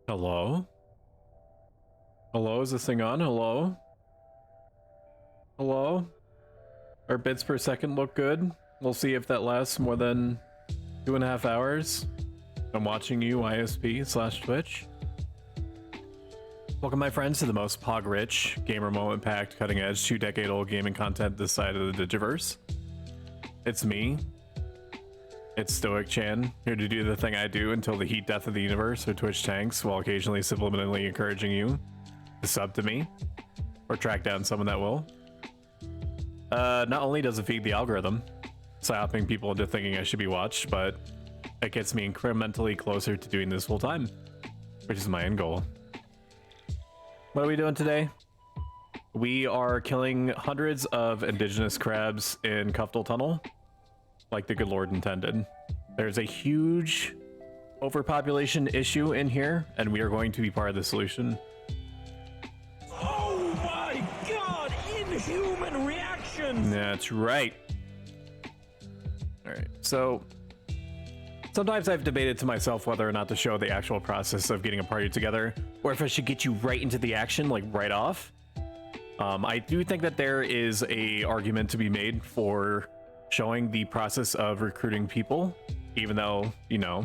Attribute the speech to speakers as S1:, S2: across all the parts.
S1: Hello? Hello, is this thing on? Hello? Hello? Our bits per second look good. We'll see if that lasts more than 2.5 hours. I'm watching you, ISP/Twitch. Welcome, my friends, to the most pog-rich, gamer moment-packed, cutting-edge, 2-decade-old gaming content this side of the Digiverse. It's me. It's Stoic Chan, here to do the thing I do until the heat death of the universe or Twitch tanks, while occasionally subliminally encouraging you to sub to me, or track down someone that will. Not only does it feed the algorithm, slapping people into thinking I should be watched, but it gets me incrementally closer to doing this full time, which is my end goal. What are we doing today? We are killing hundreds of indigenous crabs in Kuftal Tunnel, like the good Lord intended. There's a huge overpopulation issue in here, and we are going to be part of the solution.
S2: Oh my god, inhuman reaction!
S1: That's right. Alright, so sometimes I've debated to myself whether or not to show the actual process of getting a party together, or if I should get you right into the action, like right off. I do think that there is a argument to be made for showing the process of recruiting people, even though, you know,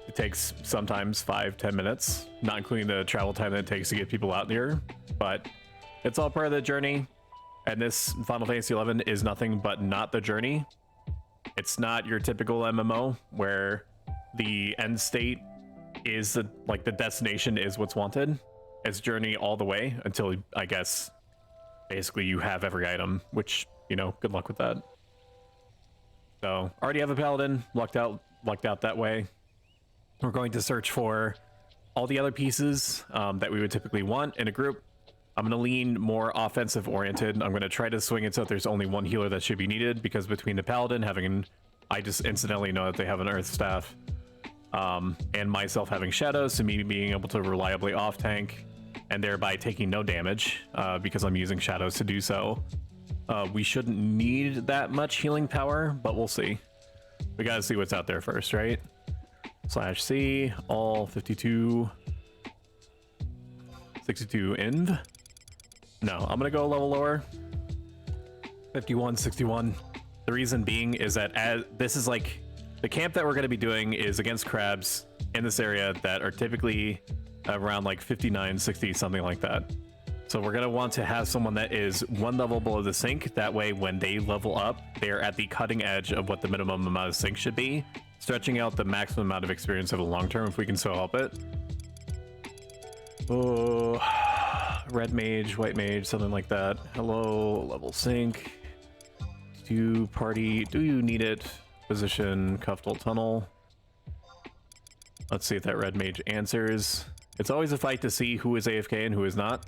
S1: it takes sometimes 5-10 minutes, not including the travel time that it takes to get people out there, but it's all part of the journey. And this Final Fantasy XI is nothing but not the journey. It's not your typical MMO where the end state is the destination is what's wanted. It's journey all the way until, I guess, basically you have every item, which, you know, good luck with that. So already have a paladin, lucked out that way. We're going to search for all the other pieces that we would typically want in a group. I'm going to lean more offensive oriented. I'm going to try to swing it so that there's only one healer that should be needed, because between the paladin I just incidentally know that they have an earth staff, and myself having shadows, so me being able to reliably off tank and thereby taking no damage because I'm using shadows to do so. We shouldn't need that much healing power, but we'll see. We gotta see what's out there first, right? /C, all 52, 62 inv. No, I'm gonna go a level lower. 51, 61. The reason being is that as this is like the camp that we're gonna be doing is against crabs in this area that are typically around like 59, 60, something like that. So we're going to want to have someone that is one level below the sync. That way, when they level up, they're at the cutting edge of what the minimum amount of sync should be, stretching out the maximum amount of experience over the long term if we can so help it. Oh, red mage, white mage, something like that. Hello, level sync. Do party, do you need it? Position, Kuftal Tunnel. Let's see if that red mage answers. It's always a fight to see who is AFK and who is not.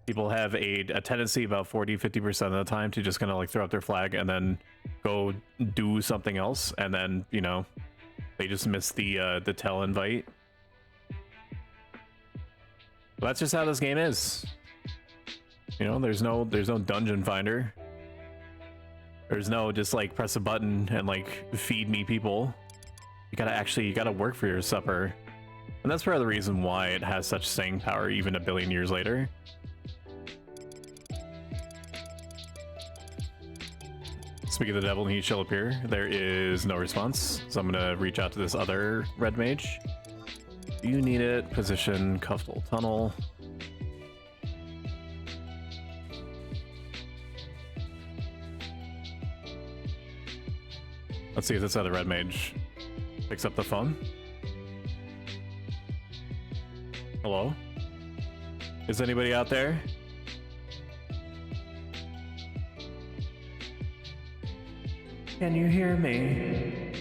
S1: People have a tendency about 40-50% of the time to just kind of like throw up their flag and then go do something else, and then, you know, they just miss the tell invite. But that's just how this game is. You know, there's no dungeon finder. There's no just like press a button and like feed me people. You gotta work for your supper. And that's part of the reason why it has such staying power even a billion years later. Speak of the devil, he shall appear. There is no response, so I'm gonna reach out to this other red mage. Do you need it? Position, Kuftal Tunnel. Let's see if this other red mage picks up the phone. Hello? Is anybody out there? Can you hear me?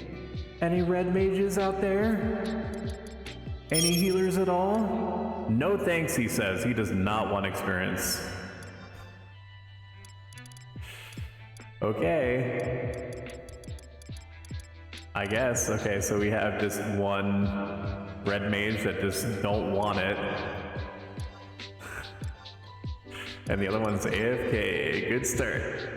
S1: Any red mages out there? Any healers at all? No thanks, he says. He does not want experience. Okay. I guess. Okay, so we have just one red mage that just don't want it. And the other one's AFK. Good start.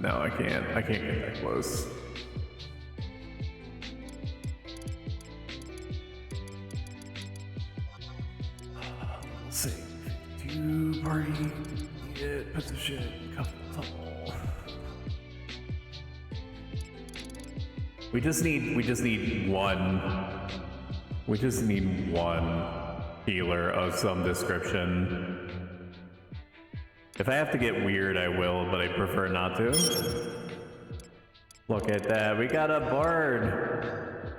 S1: No, I can't. I can't get that close. Let's see. Two party. Needed position. Couple. We just need one. We just need one healer of some description. If I have to get weird, I will, but I prefer not to. Look at that, we got a bard.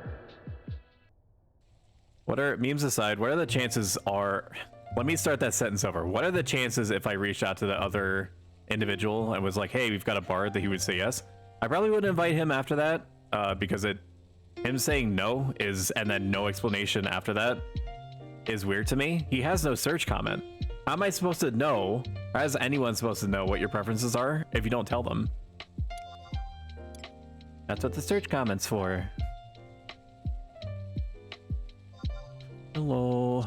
S1: What are, memes aside, what are the chances are, let me start that sentence over. What are the chances if I reached out to the other individual and was like, hey, we've got a bard, that he would say yes? I probably wouldn't invite him after that, because him saying no is, and then no explanation after that, is weird to me. He has no search comment. How am I supposed to know, or is anyone supposed to know what your preferences are if you don't tell them? That's what the search comment's for. Hello.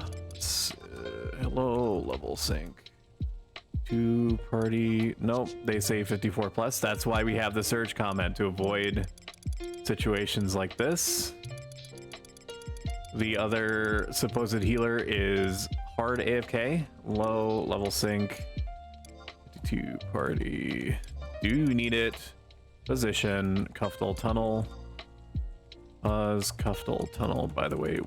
S1: Hello, level sync. Two party. Nope, they say 54 plus. That's why we have the search comment, to avoid situations like this. The other supposed healer is hard AFK, low level sync, 52 party. Do you need it? Position, Cuffdole Tunnel. Pause, Cuffdole Tunnel. By the way,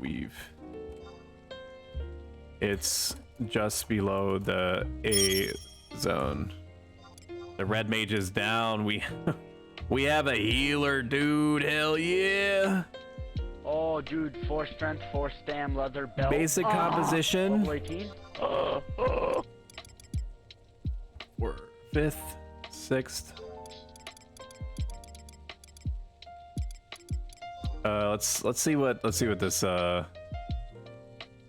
S1: it's just below the A zone. The red mage is down. We have a healer, dude. Hell yeah.
S3: Oh, dude, 4 strength, 4 stam, leather belt.
S1: Basic composition.
S3: Level 18.
S1: We're 5th, 6th. Let's see what this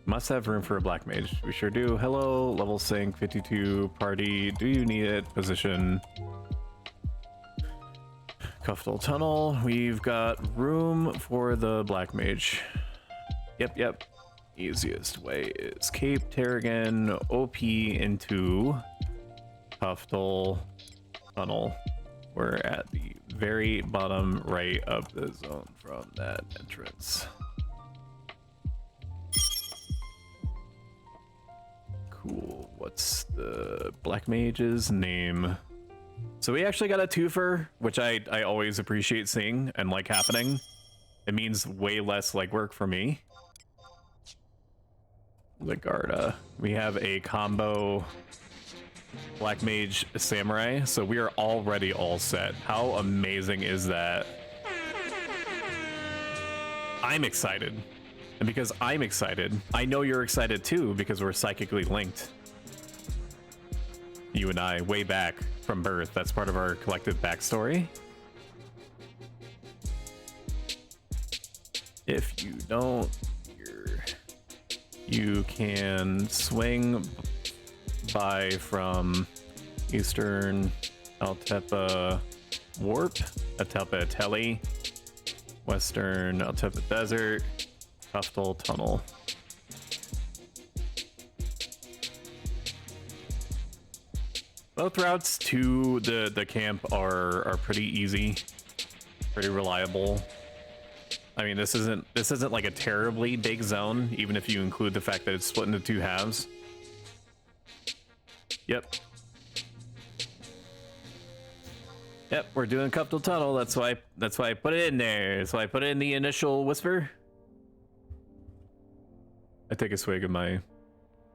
S1: must have room for a black mage. We sure do. Hello, level sync, 52 party. Do you need it? Position. Cuffdole Tunnel. We've got room for the black mage. Yep. Easiest way is Cape Terragon OP into Cuffdole Tunnel. We're at the very bottom right of the zone from that entrance. Cool. What's the black mage's name? So we actually got a twofer, which I always appreciate seeing and like happening. It means way less legwork for me. Lagarda. We have a combo black mage samurai, so we are already all set. How amazing is that? I'm excited. And because I'm excited, I know you're excited too, because we're psychically linked. You and I, way back from birth. That's part of our collective backstory. If you don't, you can swing by from Eastern Altepa Warp, Atelpa Tele, Western Altepa Desert, Cuffdole Tunnel. Both routes to the camp are pretty easy, pretty reliable. I mean, this isn't like a terribly big zone, even if you include the fact that it's split into 2 halves. Yep, we're doing Cuffdole Tunnel. That's why I put it in there. That's why I put it in the initial whisper. I take a swig of my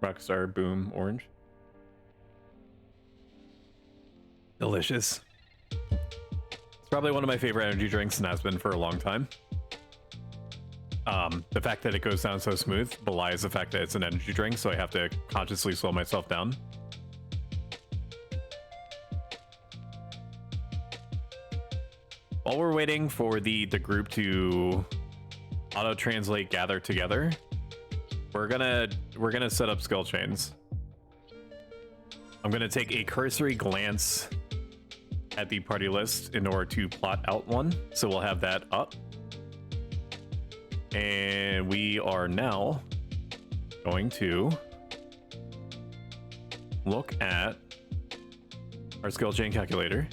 S1: Rockstar Boom Orange. Delicious. It's probably one of my favorite energy drinks and has been for a long time. The fact that it goes down so smooth belies the fact that it's an energy drink, so I have to consciously slow myself down. While we're waiting for the group to auto-translate gather together, we're gonna set up skill chains. I'm gonna take a cursory glance at the party list in order to plot out one, so we'll have that up. And we are now going to look at our skill chain calculator.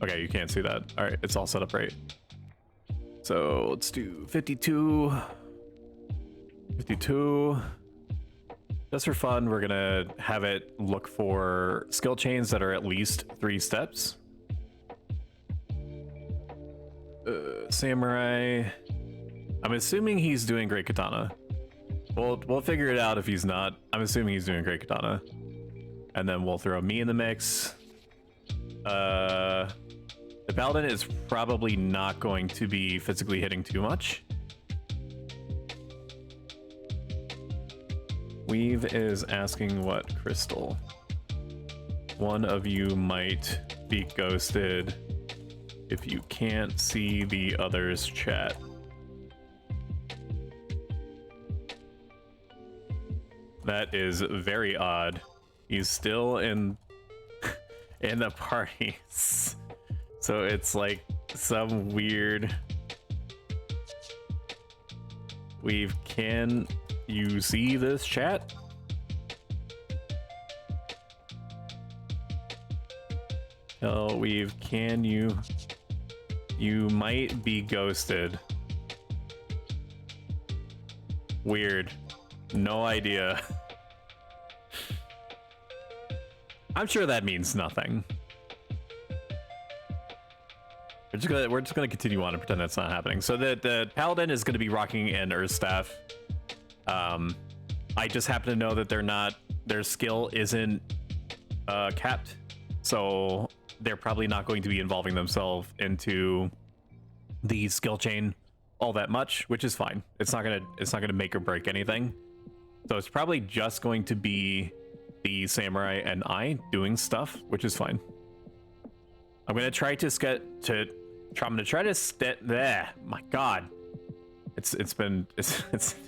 S1: Okay, you can't see that. All right, it's all set up right. So let's do 52. 52. Just for fun, we're gonna have it look for skill chains that are at least 3 steps. Samurai. I'm assuming he's doing Great Katana. We'll figure it out if he's not. I'm assuming he's doing Great Katana. And then we'll throw me in the mix. The Paladin is probably not going to be physically hitting too much. Weave is asking what crystal. One of you might be ghosted if you can't see the other's chat. That is very odd. He's still in the parties. So it's like some weird... Weave, can you see this chat? Oh, Weave, can you... You might be ghosted. Weird. No idea. I'm sure that means nothing. We're just gonna continue on and pretend that's not happening. So the Paladin is gonna be rocking an Earth Staff. I just happen to know that their skill isn't capped, so they're probably not going to be involving themselves into the skill chain all that much, which is fine. It's not gonna make or break anything. So it's probably just going to be the Samurai and I doing stuff, which is fine. I'm gonna try to there. My God, it's been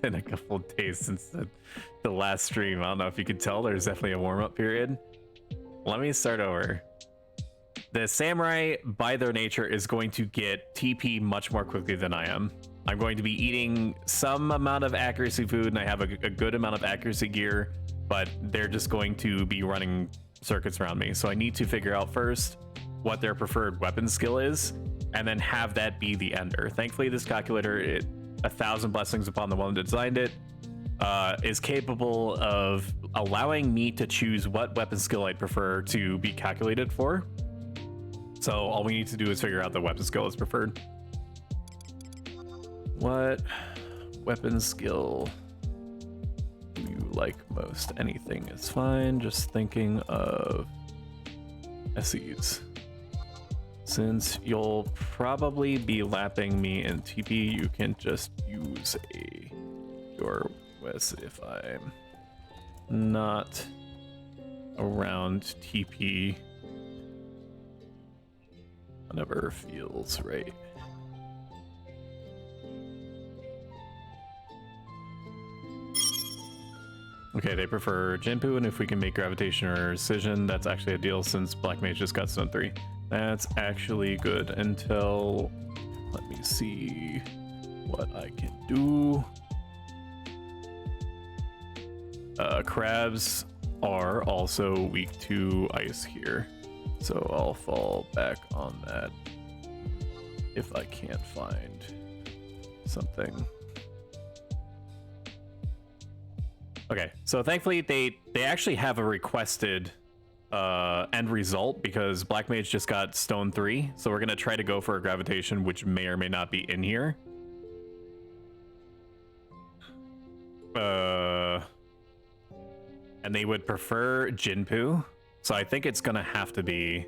S1: a couple of days since the last stream. I don't know if you could tell. There's definitely a warm-up period. Let me start over. The Samurai, by their nature, is going to get TP much more quickly than I am. I'm going to be eating some amount of accuracy food, and I have a good amount of accuracy gear, but they're just going to be running circuits around me. So I need to figure out first what their preferred weapon skill is, and then have that be the ender. Thankfully, this calculator, 1,000 blessings upon the one that designed it, is capable of allowing me to choose what weapon skill I'd prefer to be calculated for. So all we need to do is figure out the weapon skill is preferred. What weapon skill do you like most? Anything is fine. Just thinking of SEs. Since you'll probably be lapping me in TP, you can just use your West if I'm not around TP. Whenever feels right. Okay, they prefer Jinpu, and if we can make Gravitation or Scission, that's actually a deal since Black Mage just got Stone 3. That's actually good until... Let me see what I can do. Crabs are also weak to ice here, so I'll fall back on that if I can't find something. Okay, so thankfully they actually have a requested end result because Black Mage just got Stone 3, so we're gonna try to go for a Gravitation, which may or may not be in here. And they would prefer Jinpu, so I think it's gonna have to be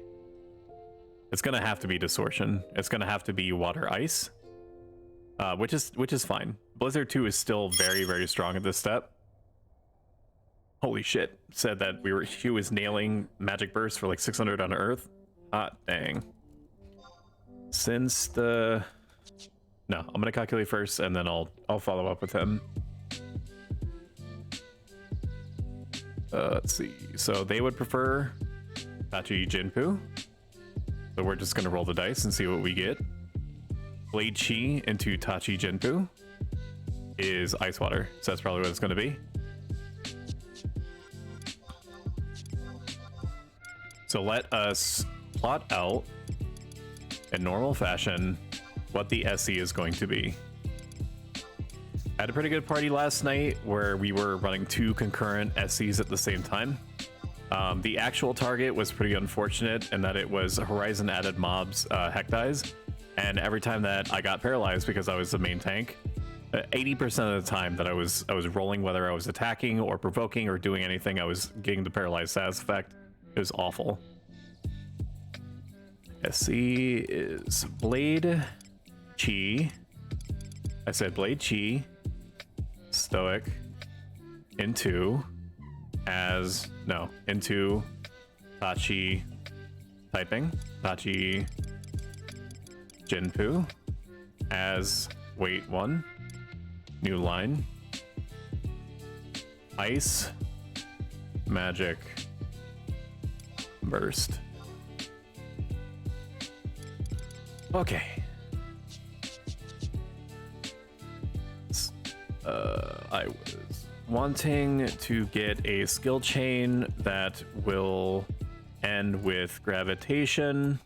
S1: Distortion. It's gonna have to be Water Ice, which is fine. Blizzard 2 is still very, very strong at this step. Holy shit, said that he was nailing Magic Burst for like 600 on Earth. Hot dang. No, I'm gonna calculate first and then I'll follow up with him. Let's see. So they would prefer Tachi Jinpu. So we're just gonna roll the dice and see what we get. Blade Chi into Tachi Jinpu is Ice Water. So that's probably what it's gonna be. So let us plot out in normal fashion what the SE is going to be. I had a pretty good party last night where we were running 2 concurrent SEs at the same time. The actual target was pretty unfortunate in that it was Horizon added mobs heck dies, and every time that I got paralyzed because I was the main tank, 80% of the time that I was rolling, whether I was attacking or provoking or doing anything, I was getting the paralyzed status effect. It was awful. SC is Blade Chi. I said Blade Chi, Stoic, into Tachi typing, Tachi Jinpu as wait 1, new line, Ice, Magic, Burst. Okay. I was wanting to get a skill chain that will end with gravitation.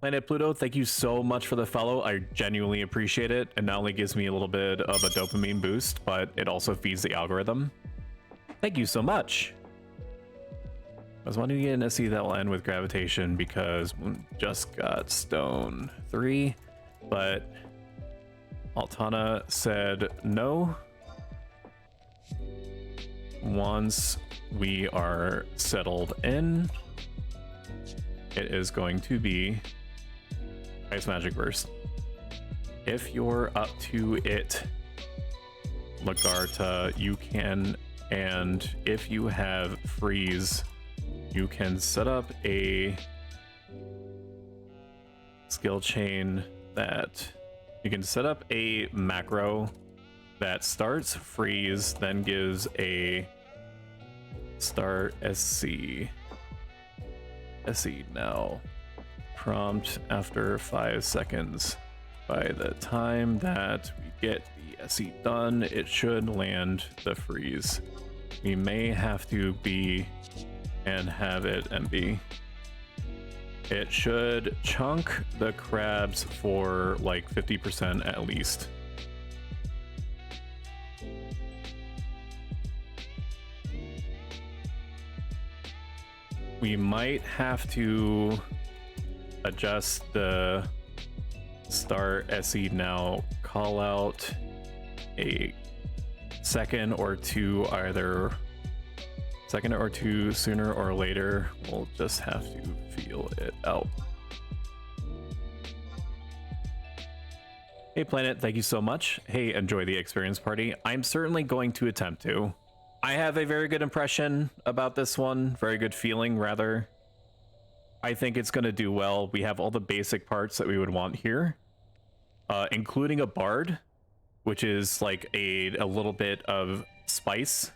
S1: Planet Pluto, thank you so much for the follow. I genuinely appreciate it. It not only gives me a little bit of a dopamine boost, but it also feeds the algorithm. Thank you so much. I was wanting to get an SE that will end with gravitation because just got Stone 3, but Altana said no. Once we are settled in, it is going to be Ice Magic Burst. If you're up to it, Lagarta, you can, and if you have freeze, you can set up a skill chain that you can set up a macro that starts freeze, then gives a start SC now prompt after 5 seconds. By the time that we get the SE done, it should land the freeze. We may have to be and have it MB. It should chunk the crabs for like 50% at least. We might have to adjust the start SE now call out a second or two, either second or two sooner or later. We'll just have to feel it out. Hey Planet, thank you so much. Hey, enjoy the experience party. I'm certainly going to attempt to. I have a very good impression about this one, very good feeling rather. I think it's going to do well. We have all the basic parts that we would want here, including a bard, which is like a little bit of spice,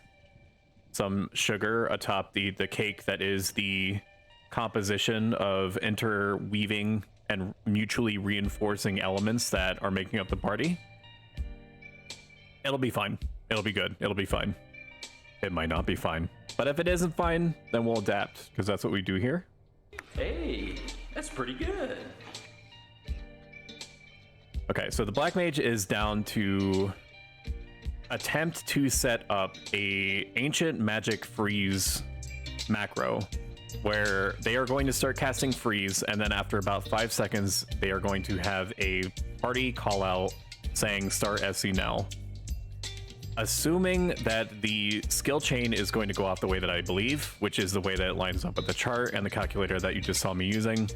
S1: some sugar atop the cake that is the composition of interweaving and mutually reinforcing elements that are making up the party. It'll be fine. It'll be good. It'll be fine. It might not be fine, but if it isn't fine, then we'll adapt, because that's what we do here.
S2: Hey, that's pretty good.
S1: Okay, so the Black Mage is down to attempt to set up a ancient magic freeze macro where they are going to start casting freeze, and then after about 5 seconds they are going to have a party call out saying start SC now. Assuming that the skill chain is going to go off the way that I believe, which is the way that it lines up with the chart and the calculator that you just saw me using,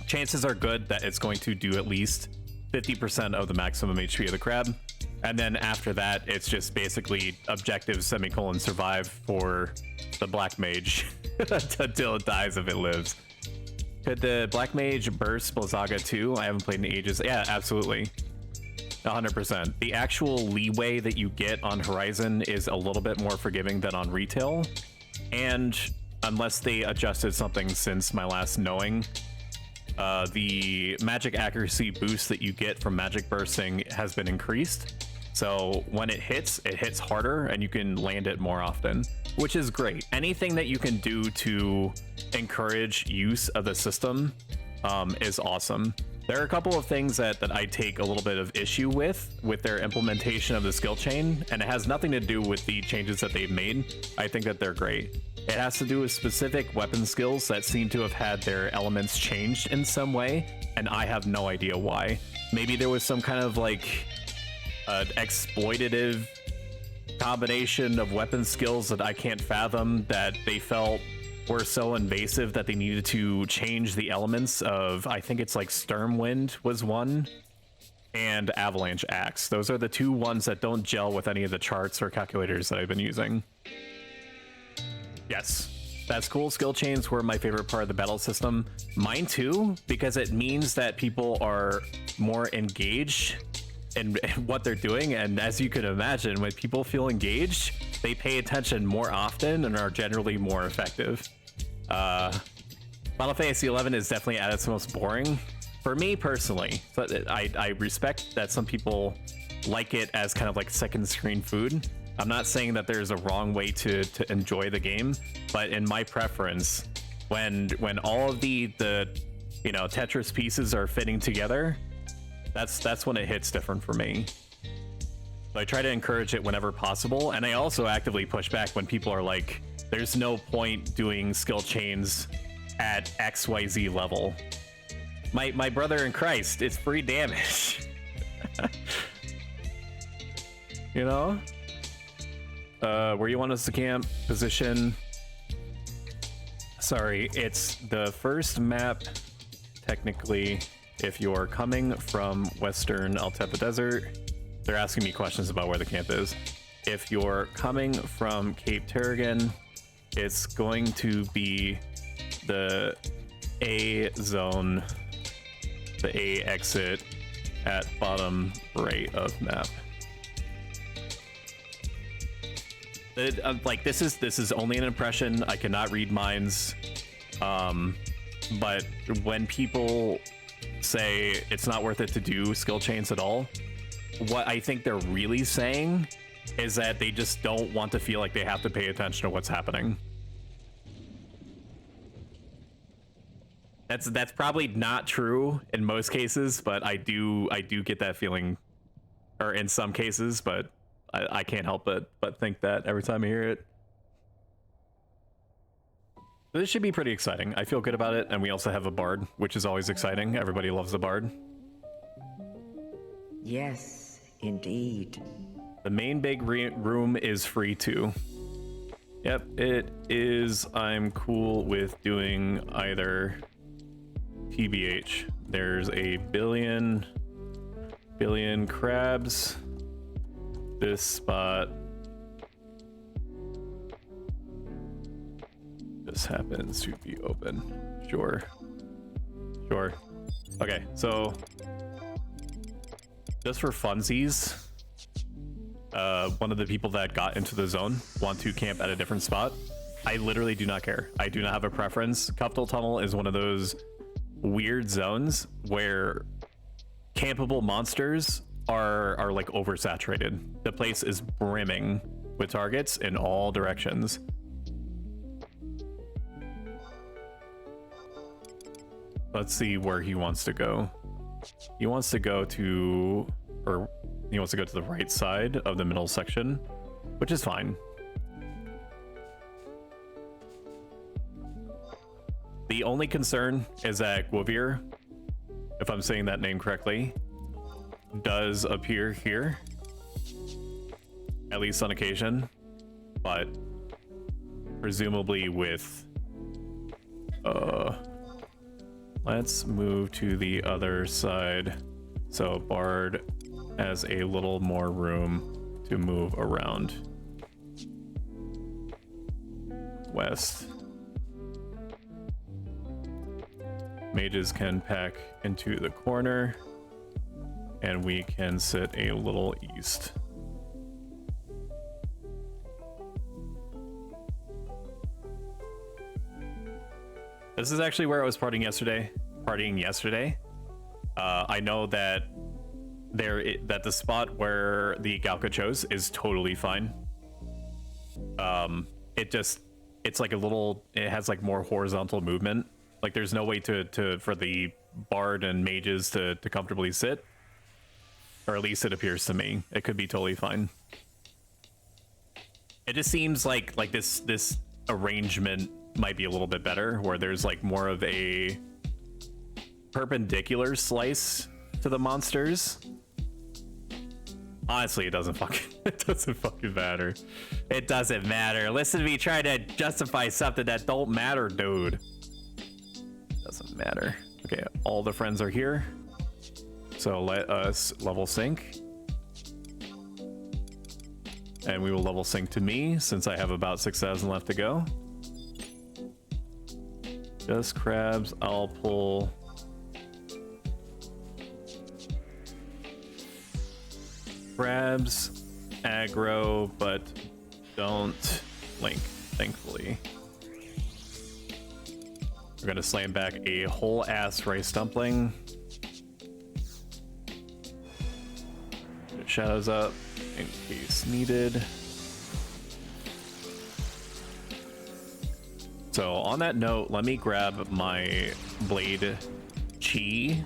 S1: chances are good that it's going to do at least 50% of the maximum HP of the crab. And then after that, it's just basically objective semicolon survive for the Black Mage until it dies if it lives. Could the Black Mage burst Blizzaga too? I haven't played in ages. Yeah, absolutely. 100%. The actual leeway that you get on Horizon is a little bit more forgiving than on retail. And unless they adjusted something since my last knowing, the magic accuracy boost that you get from magic bursting has been increased. So when it hits harder and you can land it more often, which is great. Anything that you can do to encourage use of the system is awesome. There are a couple of things that I take a little bit of issue with their implementation of the skill chain, and it has nothing to do with the changes that they've made. I think that they're great. It has to do with specific weapon skills that seem to have had their elements changed in some way, and I have no idea why. Maybe there was some kind of like exploitative combination of weapon skills that I can't fathom that they felt were so invasive that they needed to change the elements of, I think it's like Sturmwind was one, and Avalanche Axe. Those are the two ones that don't gel with any of the charts or calculators that I've been using. Yes, that's cool. Skill chains were my favorite part of the battle system. Mine too, because it means that people are more engaged in what they're doing, and as you can imagine, when people feel engaged, they pay attention more often and are generally more effective. Final Fantasy XI is definitely at its most boring for me personally, but I respect that some people like it as kind of like second screen food. I'm not saying that there's a wrong way to enjoy the game, but in my preference, when all of the you know, Tetris pieces are fitting together, that's when it hits different for me. So I try to encourage it whenever possible, and I also actively push back when people are like, there's no point doing skill chains at XYZ level. My brother in Christ, it's free damage. You know? Where you want us to camp, position. Sorry, it's the first map, technically, if you're coming from Western Altepa Desert. They're asking me questions about where the camp is. If you're coming from Cape Terrigan, it's going to be the A zone, the A exit at bottom right of map. Like this is only an impression. I cannot read minds, but when people say it's not worth it to do skill chains at all, what I think they're really saying is that they just don't want to feel like they have to pay attention to what's happening. That's probably not true in most cases, but I do get that feeling, or in some cases, but I can't help but think that every time I hear it. This should be pretty exciting. I feel good about it, and we also have a bard, which is always exciting. Everybody loves a bard.
S4: Yes, indeed.
S1: The main big room is free too. Yep, it is. I'm cool with doing either. TBH. There's a billion crabs. This spot. This happens to be open. Sure. Okay, so just for funsies, one of the people that got into the zone want to camp at a different spot. I literally do not care. I do not have a preference. Cuptal Tunnel is one of those weird zones where campable monsters are like oversaturated. The place is brimming with targets in all directions. Let's see where he wants to go. He wants to go to the right side of the middle section, which is fine. The only concern is that Guavir, if I'm saying that name correctly, does appear here, at least on occasion, but presumably with let's move to the other side so Bard has a little more room to move around. West. Mages can pack into the corner, and we can sit a little east. This is actually where I was partying yesterday. I know that that the spot where the Galka chose is totally fine. It's like a little, it has like more horizontal movement Like there's no way for the bard and mages to comfortably sit. Or at least it appears to me. It could be totally fine. It just seems like this arrangement might be a little bit better, where there's like more of a perpendicular slice to the monsters. Honestly, it doesn't fucking matter. It doesn't matter. Listen to me try to justify something that don't matter, dude. Doesn't matter. Okay, all the friends are here. So let us level sync. And we will level sync to me since I have about 6,000 left to go. Just crabs, I'll pull. Crabs, aggro, but don't link, thankfully. We're gonna slam back a whole ass rice dumpling. Shadows up in case needed. So on that note, let me grab my blade chi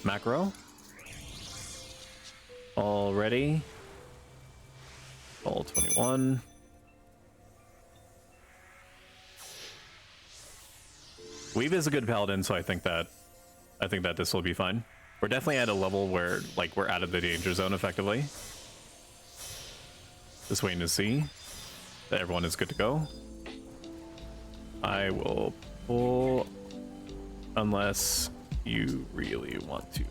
S1: macro. All ready. All 21. Weave is a good paladin, so I think that this will be fine. We're definitely at a level where like we're out of the danger zone effectively. Just waiting to see that everyone is good to go. I will pull unless you really want to.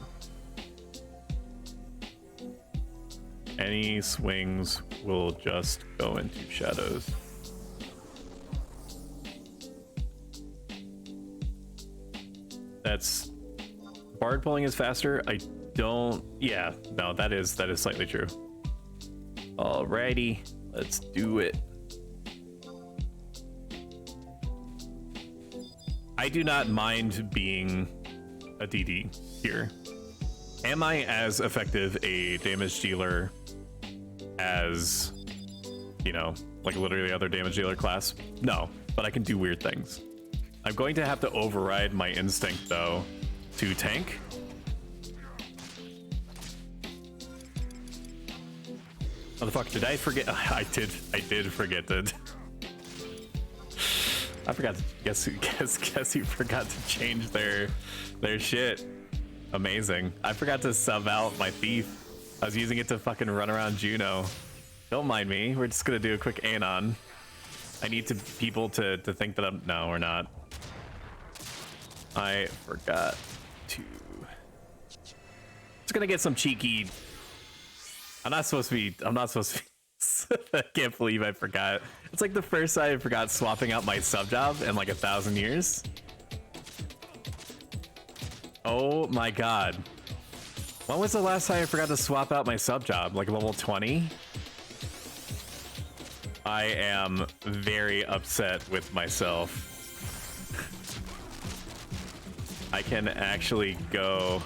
S1: Any swings will just go into shadows. That's bard pulling is faster. I don't. Yeah, no, that is slightly true. Alrighty, let's do it. I do not mind being a DD here. Am I as effective a damage dealer as, you know, like literally other damage dealer class? No, but I can do weird things. I'm going to have to override my instinct though to tank. Motherfucker, did I forget? I did forget that. I forgot to guess who forgot to change their shit. Amazing. I forgot to sub out my thief. I was using it to fucking run around Juno. Don't mind me. We're just gonna do a quick anon. I need people to think that I'm. No, we're not. I forgot to. Just gonna get some cheeky. I'm not supposed to be. I can't believe I forgot. It's like the first time I forgot swapping out my sub job in like 1,000 years. Oh my god. When was the last time I forgot to swap out my sub job? Like level 20? I am very upset with myself. I can actually go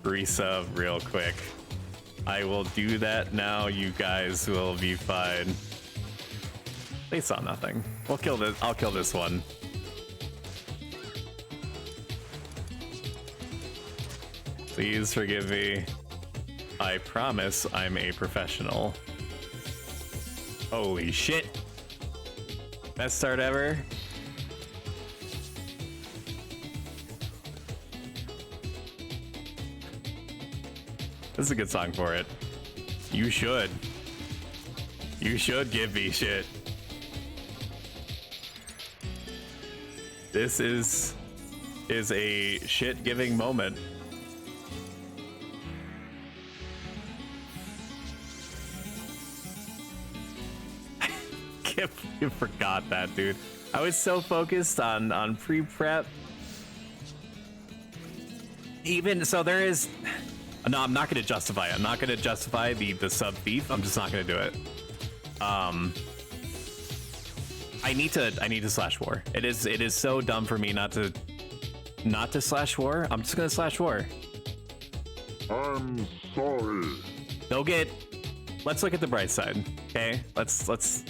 S1: resub real quick. I will do that now. You guys will be fine. They saw nothing. We'll kill this. I'll kill this one. Please forgive me. I promise I'm a professional. Holy shit. Best start ever. This is a good song for it. You should. You should give me shit. This is a shit-giving moment. Can't believe you forgot that, dude. I was so focused on pre-prep. Even so, there is. No, I'm not going to justify it. I'm not going to justify the sub thief. I'm just not going to do it. I need to slash war. It is so dumb for me not to slash war. I'm just going to slash war.
S5: I'm sorry.
S1: Let's look at the bright side. Okay? Let's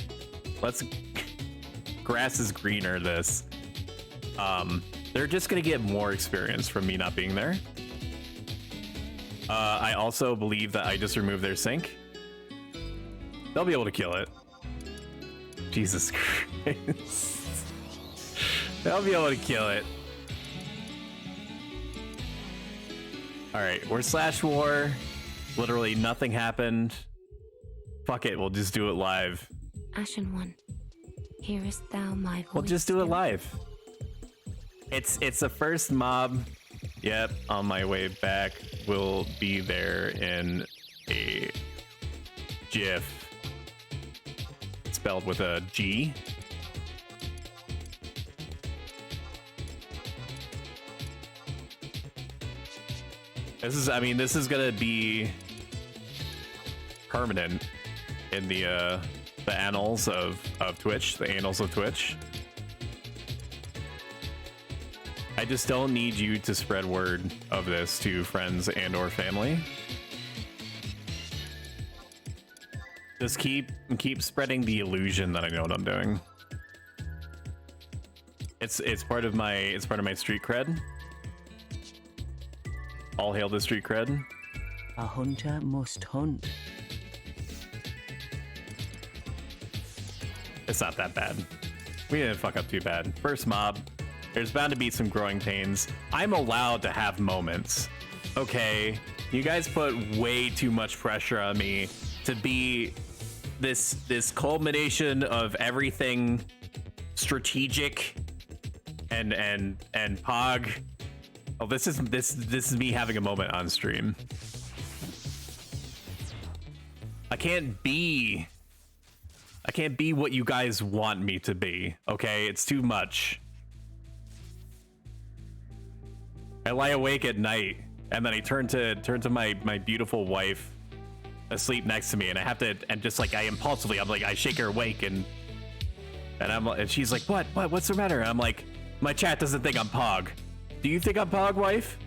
S1: grass is greener. This, they're just gonna get more experience from me not being there. I also believe that I just removed their sink. They'll be able to kill it. Jesus Christ. They'll be able to kill it. Alright, we're slash war. Literally nothing happened. Fuck it, we'll just do it live.
S6: Ashen One, hearest thou my voice?
S1: We'll just do it
S6: still?
S1: live. It's the first mob. Yep, on my way back. We'll be there in a jiff. Spelled with a G. This is gonna be permanent in the annals of Twitch, the annals of Twitch. I just don't need you to spread word of this to friends and or family. Just keep spreading the illusion that I know what I'm doing. It's part of my street cred. All hail the street cred.
S4: A hunter must hunt.
S1: It's not that bad. We didn't fuck up too bad. First mob. There's bound to be some growing pains. I'm allowed to have moments. Okay, you guys put way too much pressure on me to be this culmination of everything strategic and pog. Oh, this is me having a moment on stream. I can't be what you guys want me to be. Okay, it's too much. I lie awake at night, and then I turn to my beautiful wife asleep next to me, and I have to, and just like I impulsively, I'm like, I shake her awake, and she's like, what's the matter? And I'm like, my chat doesn't think I'm pog. Do you think I'm pog, wife?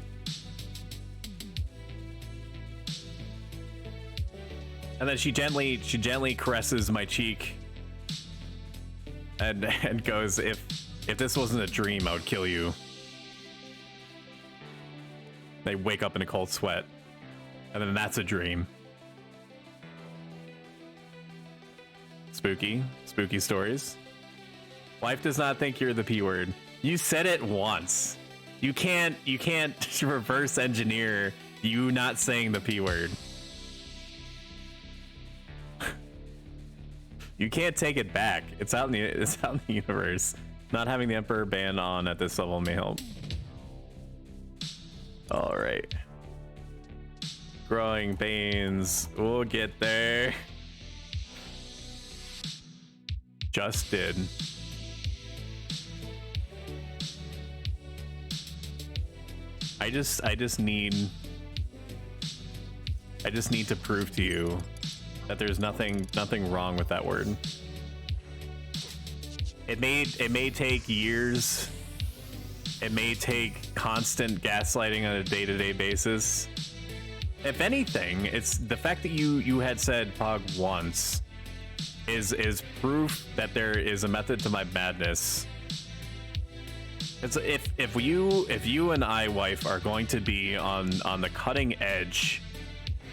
S1: And then she gently caresses my cheek, and goes, if this wasn't a dream, I would kill you. They wake up in a cold sweat, and then that's a dream. Spooky stories. Wife does not think you're the P word. You said it once. You can't reverse engineer you not saying the P word. You can't take it back. It's out in the universe. Not having the Emperor ban on at this level may help. All right. Growing pains. We'll get there. Just did. I just need to prove to you that there's nothing wrong with that word. It may take years. It may take constant gaslighting on a day-to-day basis. If anything, it's the fact that you had said pog once is proof that there is a method to my madness. It's if you and I, wife, are going to be on the cutting edge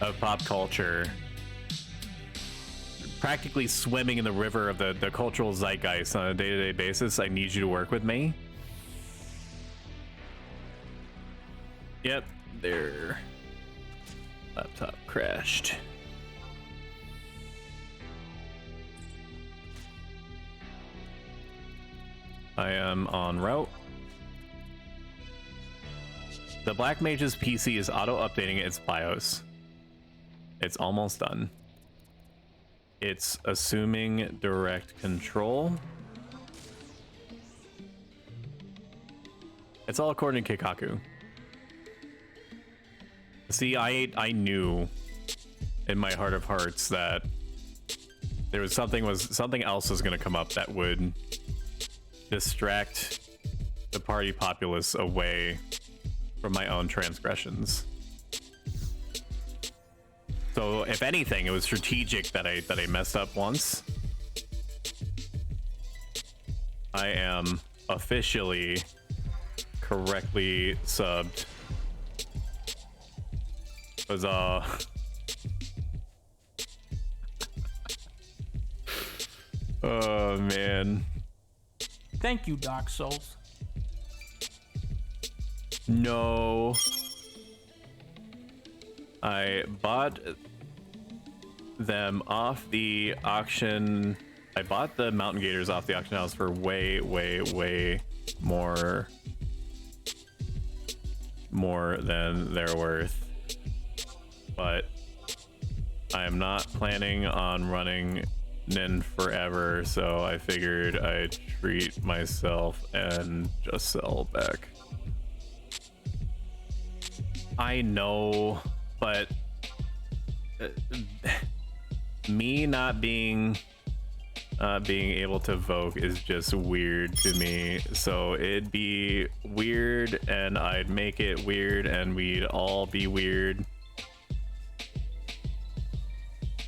S1: of pop culture, practically swimming in the river of the cultural zeitgeist on a day-to-day basis, I need you to work with me. Yep, their laptop crashed. I am en route. The Black Mage's PC is auto-updating its BIOS. It's almost done. It's assuming direct control. It's all according to Kikaku. See, I knew in my heart of hearts that there was something else was going to come up that would distract the party populace away from my own transgressions. So if anything, it was strategic that I messed up once. I am officially correctly subbed. Huzzah. Oh man.
S2: Thank you, Dark Souls.
S1: No. I bought them off the auction. I bought the Mountain Gators off the auction house for way more than they're worth. But I am not planning on running Nin forever, so I figured I'd treat myself and just sell back. I know, but me not being able to vote is just weird to me. So it'd be weird, and I'd make it weird, and we'd all be weird.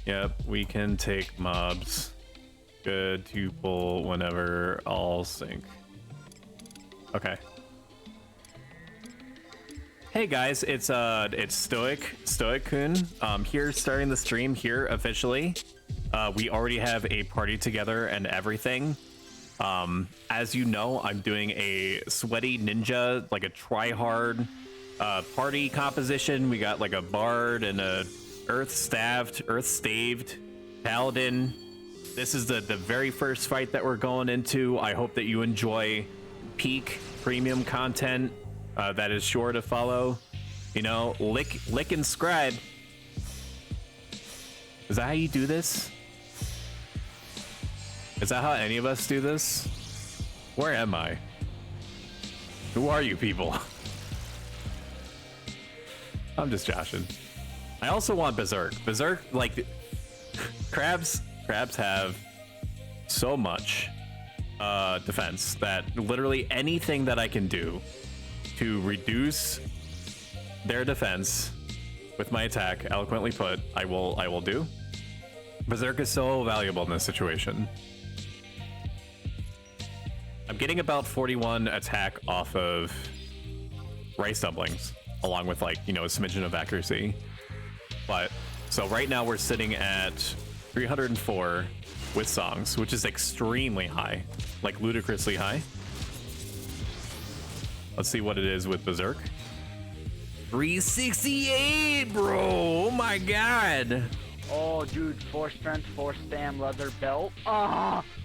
S1: Yep, we can take mobs. Good to pull whenever all sync. Okay. Hey guys, it's Stoic-kun here, starting the stream here officially. We already have a party together and everything. As you know, I'm doing a sweaty ninja, like a try-hard party composition. We got like a bard and a earth-staved paladin. This is the very first fight that we're going into. I hope that you enjoy peak premium content. That is sure to follow. You know, lick and scribe. Is that how you do this? Is that how any of us do this? Where am I? Who are you people? I'm just joshing. I also want Berserk. Berserk, like, crabs have so much defense that literally anything that I can do to reduce their defense with my attack, eloquently put, I will do. Berserk is so valuable in this situation. I'm getting about 41 attack off of rice dumplings, along with, like, you know, a smidgen of accuracy. But so right now we're sitting at 304 with songs, which is extremely high, like ludicrously high. Let's see what it is with Berserk. 368, bro. Oh my god.
S3: Oh, dude, 4 strength, 4 stam, leather belt.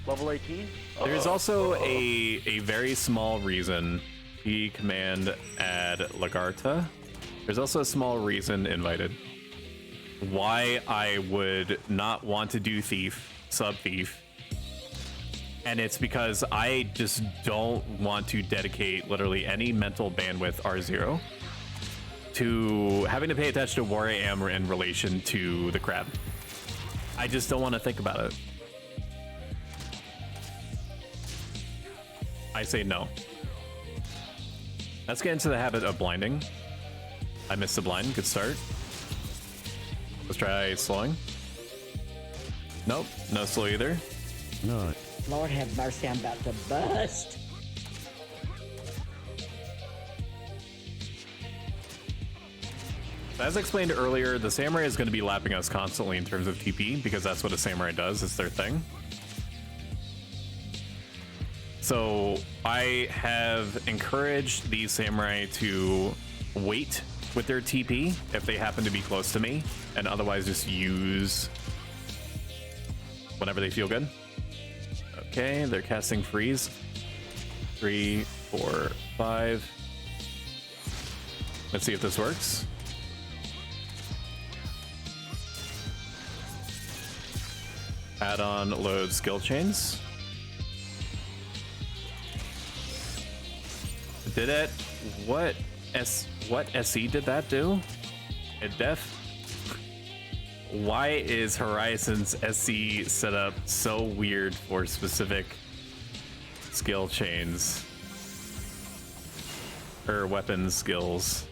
S3: Level 18.
S1: There's also a very small reason he command add Lagarta. There's also a small reason invited why I would not want to do thief, sub thief. And it's because I just don't want to dedicate literally any mental bandwidth R0 to having to pay attention to where I am in relation to the crab. I just don't want to think about it. I say no. Let's get into the habit of blinding. I missed the blind. Good start. Let's try slowing. Nope, no slow either.
S4: No.
S7: Lord have mercy, I'm about to bust.
S1: As explained earlier, the samurai is going to be lapping us constantly in terms of TP because that's what a samurai does. It's their thing. So I have encouraged these samurai to wait with their TP if they happen to be close to me, and otherwise just use whenever they feel good. Okay, they're casting freeze. 3, 4, 5. Let's see if this works. Add-on load skill chains. Did it? What SE did that do? It def. Why is Horizon's SE setup so weird for specific skill chains or weapon skills?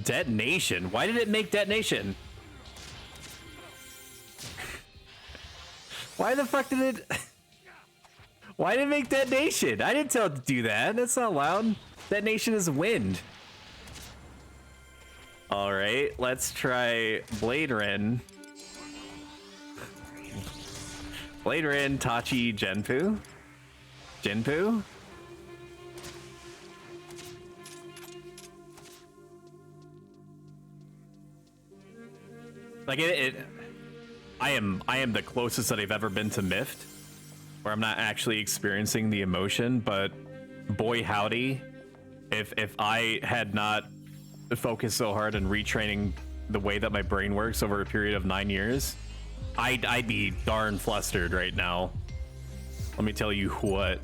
S1: Detonation. Why did it make detonation? Why the fuck did it... Why did it make detonation? I didn't tell it to do that. That's not loud. Detonation is wind. All right, let's try Blade Rin. Blade Rin, Tachi, Genpu. Genpu? Like I am the closest that I've ever been to Mift, where I'm not actually experiencing the emotion, but boy howdy, if I had not focused so hard on retraining the way that my brain works over a period of 9 years, I'd be darn flustered right now. Let me tell you what.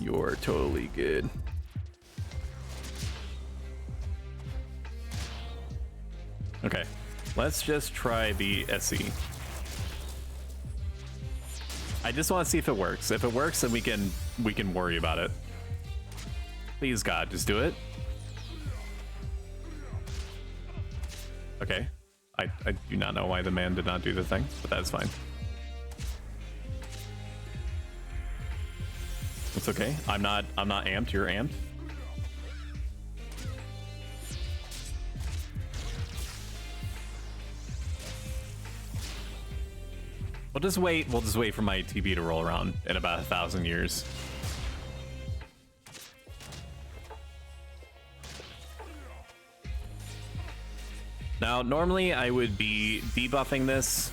S1: You're totally good. Okay, let's just try the SE. I just want to see if it works. If it works, then we can worry about it. Please God, just do it. Okay. I do not know why the man did not do the thing, but that's fine. It's okay. I'm not amped, you're amped. We'll just wait for my TB to roll around in about 1,000 years. Now, normally I would be debuffing this.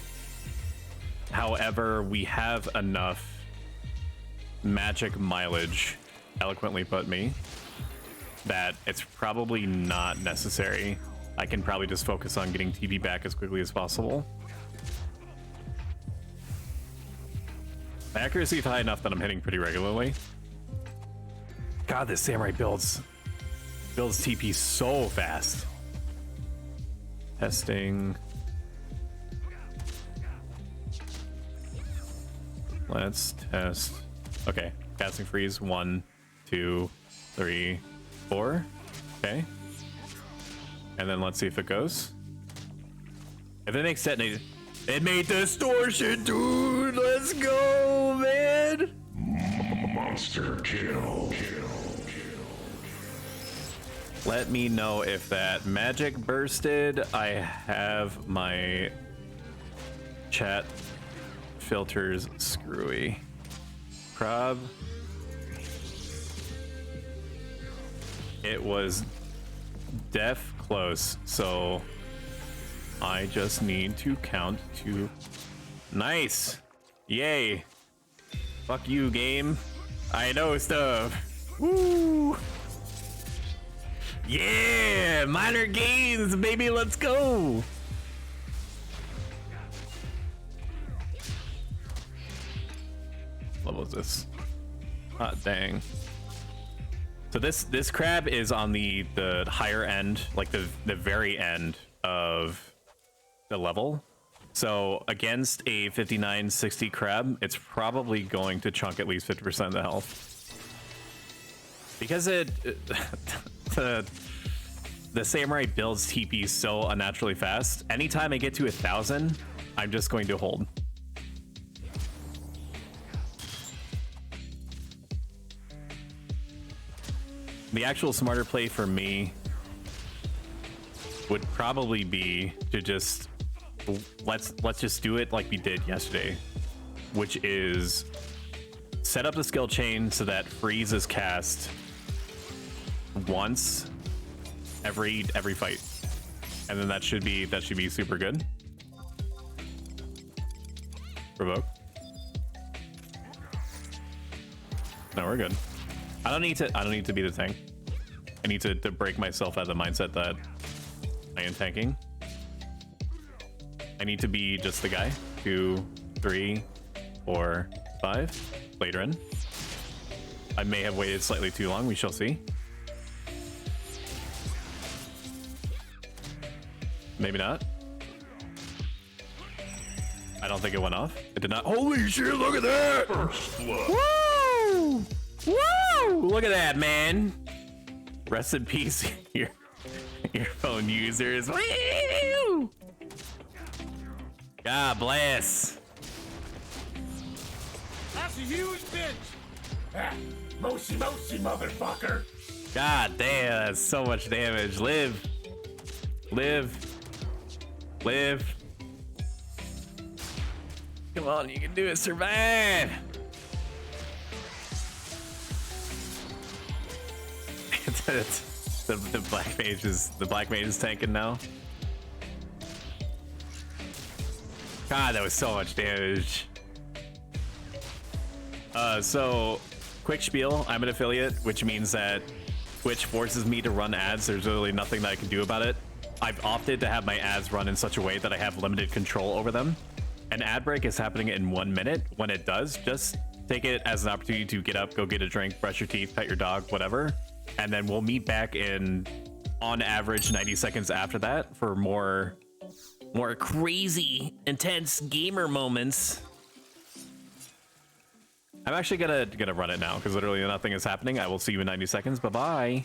S1: However, we have enough magic mileage, eloquently put me, that it's probably not necessary. I can probably just focus on getting TB back as quickly as possible. My accuracy is high enough that I'm hitting pretty regularly. God, this samurai builds TP so fast. Testing. Let's test. Okay, casting freeze. 1, 2, 3, 4. Okay. And then let's see if it goes. If it makes detonate, it made distortion, dude. Let's go, man.
S5: Monster kill.
S1: Let me know if that magic bursted. I have my chat filters screwy. Prob. It was def close, so I just need to count to... Nice! Yay! Fuck you, game. I know stuff. Woo! Yeah! Minor gains, baby, let's go! What was this? Hot dang. So this crab is on the higher end, like the very end of the level. So against a 59-60 crab, it's probably going to chunk at least 50% of the health. Because the samurai builds TP so unnaturally fast, anytime I get to 1,000, I'm just going to hold. The actual smarter play for me would probably be to just let's just do it like we did yesterday, which is set up the skill chain so that freeze is cast once every fight, and then that should be super good. Provoke. No, we're good. I don't need to be the tank. I need to break myself out of the mindset that I am tanking. I need to be just the guy. 2, 3, 4, 5. Later in. I may have waited slightly too long. We shall see. Maybe not. I don't think it went off. It did not. Holy shit, look at that!
S5: First blood.
S1: Woo! Woo! Look at that, man. Rest in peace, your phone users. Woo! God bless.
S5: That's a huge bitch. Ah, moshi, motherfucker.
S1: God damn, that's so much damage. Live. Live. Live. Come on, you can do it. Survive. the black mage is tanking now. God, that was so much damage. So quick spiel, I'm an affiliate, which means that Twitch forces me to run ads. There's really nothing that I can do about it. I've opted to have my ads run in such a way that I have limited control over them. An ad break is happening in 1 minute. When it does, just take it as an opportunity to get up, go get a drink, brush your teeth, pet your dog, whatever. And then we'll meet back in, on average, 90 seconds after that for more crazy, intense gamer moments. I'm actually gonna run it now because literally nothing is happening. I will see you in 90 seconds. Bye-bye.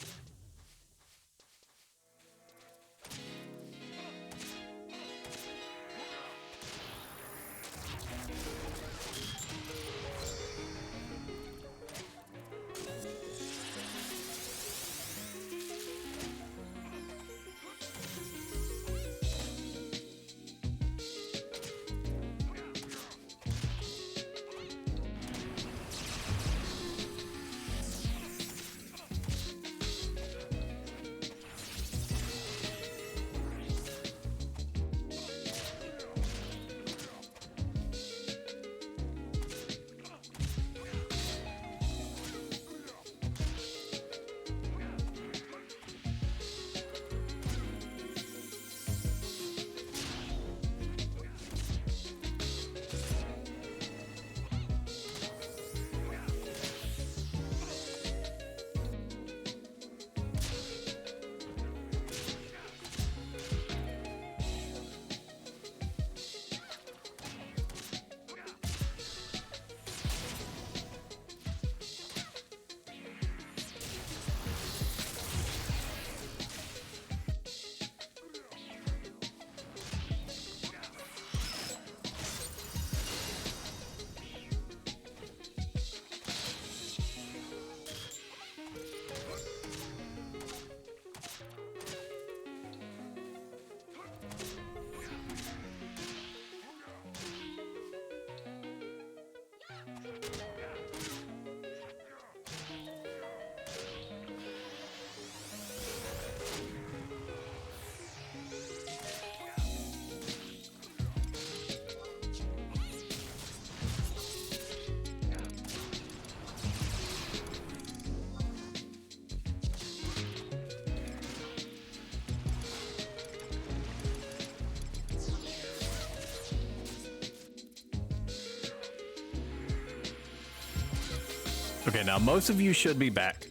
S1: Okay, now most of you should be back.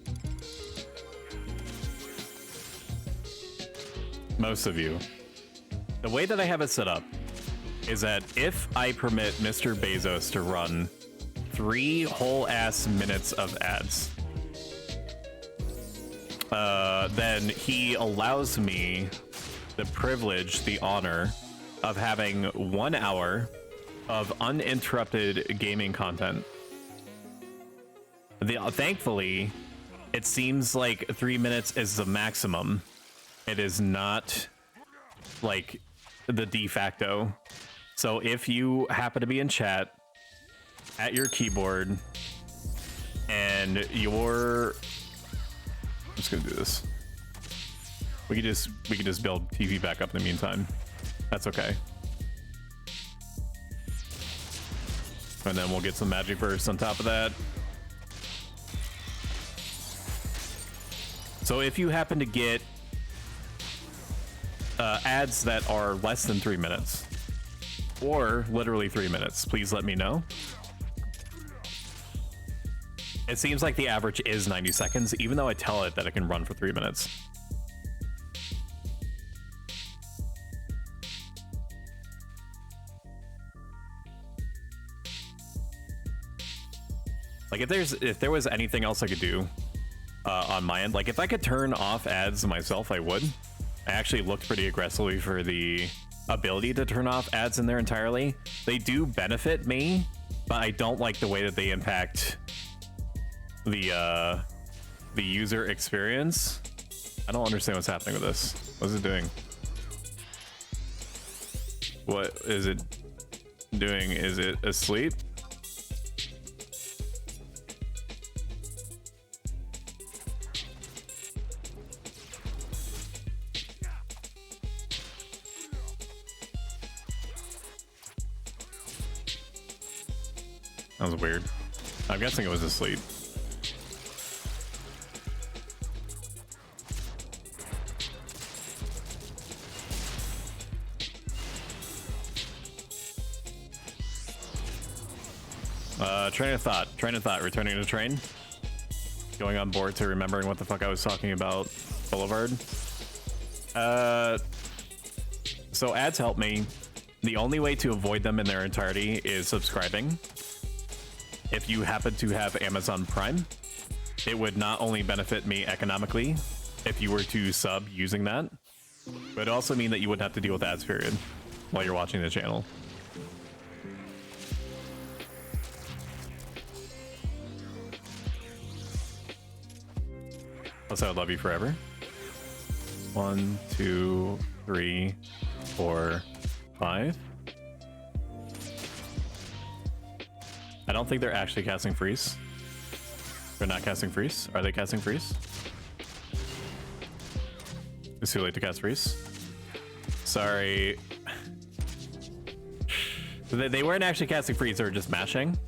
S1: Most of you. The way that I have it set up is that if I permit Mr. Bezos to run 3 whole ass minutes of ads, then he allows me the privilege, the honor of having 1 hour of uninterrupted gaming content. Thankfully, it seems like 3 minutes is the maximum. It is not like the de facto. So if you happen to be in chat at your keyboard and you're, I'm just gonna do this. We could just build TV back up in the meantime. That's okay. And then we'll get some magic bursts on top of that. So if you happen to get ads that are less than 3 minutes, or literally 3 minutes, please let me know. It seems like the average is 90 seconds, even though I tell it that it can run for 3 minutes. Like if there was anything else I could do on my end, like if I could turn off ads myself, I would. I actually looked pretty aggressively for the ability to turn off ads in there entirely. They do benefit me, but I don't like the way that they impact the user experience. I don't understand what's happening with this. What is it doing? What is it doing? Is it asleep? That was weird. I'm guessing it was asleep. Train of thought, returning to train. Going on board to remembering what the fuck I was talking about. Boulevard. So ads help me. The only way to avoid them in their entirety is subscribing. If you happen to have Amazon Prime, it would not only benefit me economically if you were to sub using that, but it also mean that you wouldn't have to deal with ads, period, while you're watching the channel. Also, I love you forever. 1, 2, 3, 4, 5. I don't think they're actually casting freeze. They're not casting freeze. Are they casting freeze? It's too late to cast freeze. Sorry. They weren't actually casting freeze, they were just mashing.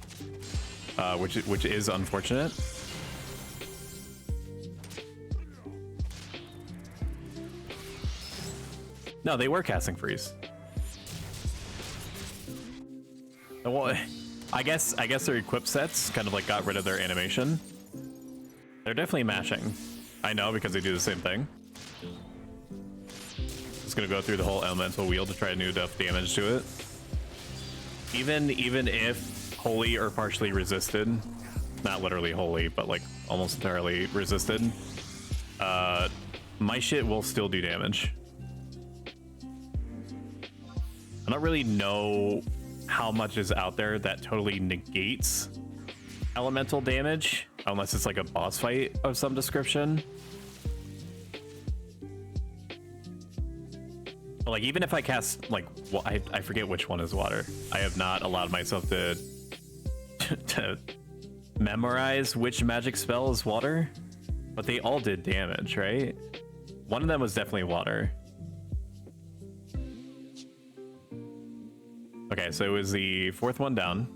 S1: Which is unfortunate. No, they were casting freeze. Well, I guess their equip sets kind of like got rid of their animation. They're definitely mashing. I know, because they do the same thing. Just gonna go through the whole elemental wheel to try to do enough damage to it. Even if wholly or partially resisted, not literally wholly, but like almost entirely resisted, my shit will still do damage. I don't really know how much is out there that totally negates elemental damage, unless it's like a boss fight of some description. But like, even if I cast like, well, I forget which one is water. I have not allowed myself to to memorize which magic spell is water, but they all did damage, right? One of them was definitely water. Okay, so it was the fourth one down.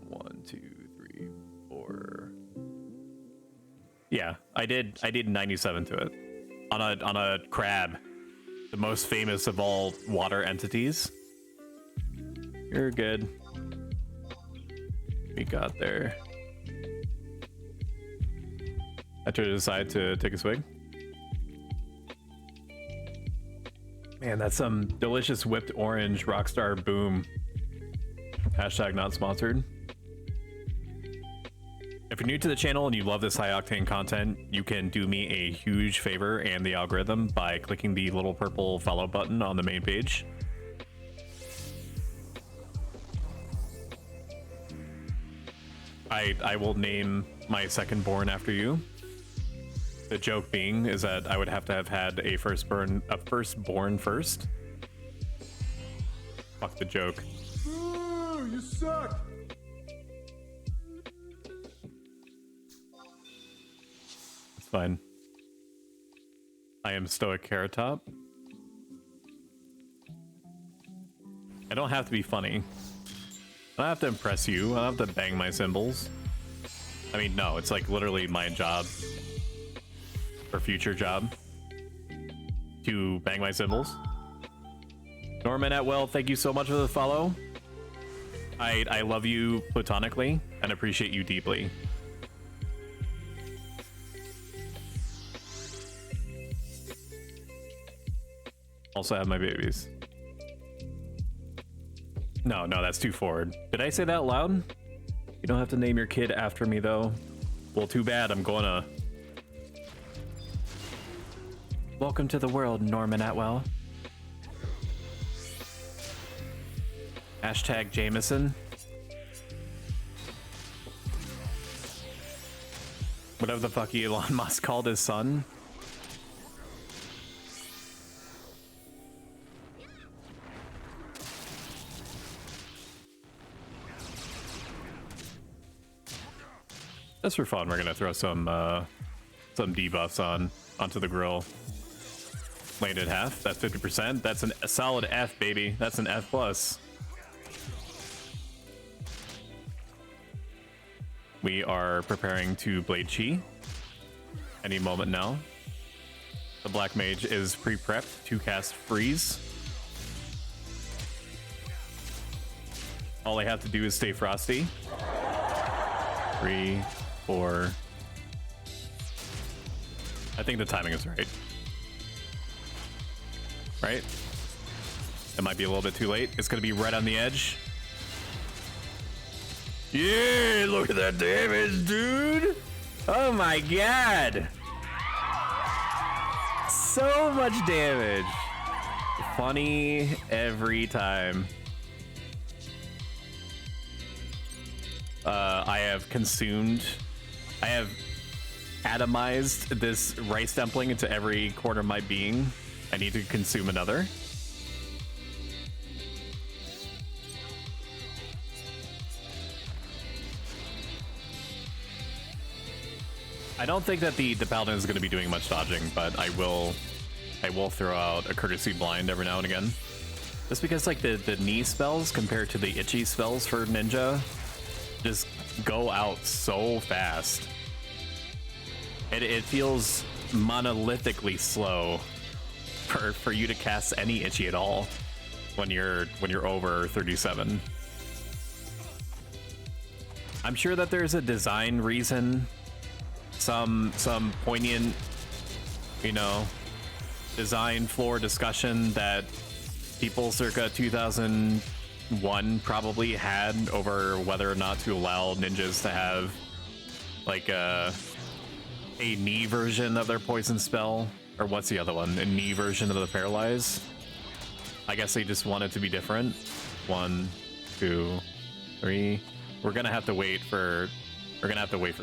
S1: 1, 2, 3, 4. Yeah, I did 97 to it on a crab, the most famous of all water entities. You're good. We got there. I tried to decide to take a swig. Man, that's some delicious whipped orange Rockstar Boom. Hashtag not sponsored. If you're new to the channel and you love this high octane content, you can do me a huge favor and the algorithm by clicking the little purple follow button on the main page. I will name my second born after you. The joke being is that I would have to have had a firstborn first. Fuck the joke.
S5: Ooh, you suck.
S1: It's fine. I am Stoic Carrot Top. I don't have to be funny. I don't have to impress you. I don't have to bang my cymbals. I mean, no, it's like literally my job. Or future job. To bang my cymbals. Norman Atwell, thank you so much for the follow. I love you platonically and appreciate you deeply. Also have my babies. No, that's too forward. Did I say that loud? You don't have to name your kid after me though. Well, too bad, I'm gonna. Welcome to the world, Norman Atwell. Hashtag Jameson. Whatever the fuck Elon Musk called his son. Just for fun, we're gonna throw some debuffs onto the grill. Landed at half. That's 50%. That's a solid F, baby. That's an F plus. We are preparing to Blade Chi any moment now. The Black Mage is pre-prepped to cast Freeze. All I have to do is stay frosty. 3, 4. I think the timing is right. Right? It might be a little bit too late. It's going to be right on the edge. Yeah, look at that damage, dude. Oh my god. So much damage. Funny every time. I have atomized this rice dumpling into every corner of my being. I need to consume another. I don't think that the paladin is going to be doing much dodging, but I will throw out a courtesy blind every now and again. Just because like the knee spells compared to the itchy spells for ninja just go out so fast. It feels monolithically slow for you to cast any itchy at all when you're over 37. I'm sure that there's a design reason, some poignant, you know, design floor discussion that people circa 2001 probably had over whether or not to allow ninjas to have like a knee version of their poison spell, or what's the other one? A knee version of the paralyze. I guess they just want it to be different. 1, 2, 3. We're gonna have to wait for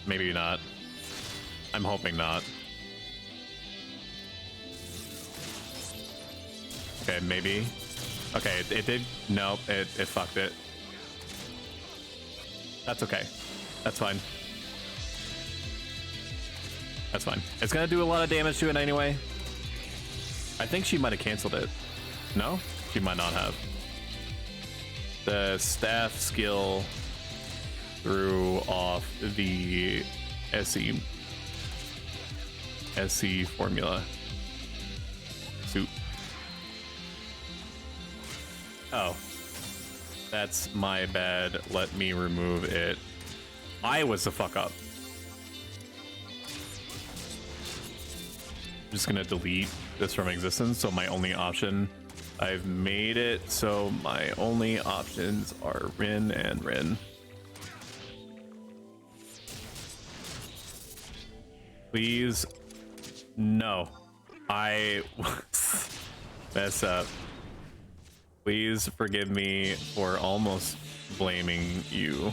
S1: maybe not. I'm hoping not. Okay, maybe. Okay, it did. No, it fucked it. That's okay. That's fine. That's fine. It's gonna do a lot of damage to it anyway. I think she might have canceled it. No? She might not have. The staff skill threw off the SE formula. Suit. Oh. That's my bad. Let me remove it. I was the fuck up. I'm just gonna delete this from existence, so my only option, I've made it so my only options are Rin and Rin. Please, no. I mess up. Please forgive me for almost blaming you.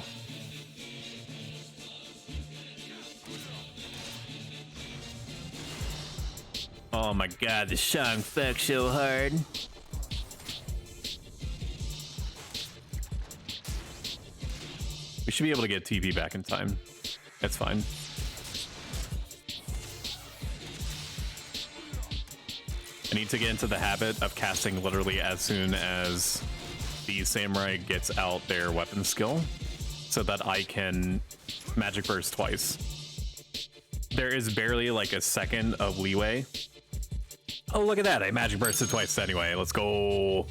S1: Oh my god, the song fucks so hard. We should be able to get TP back in time. That's fine. I need to get into the habit of casting literally as soon as the samurai gets out their weapon skill so that I can magic burst twice. There is barely like a second of leeway. Oh, look at that. I magic bursted twice anyway. Let's go.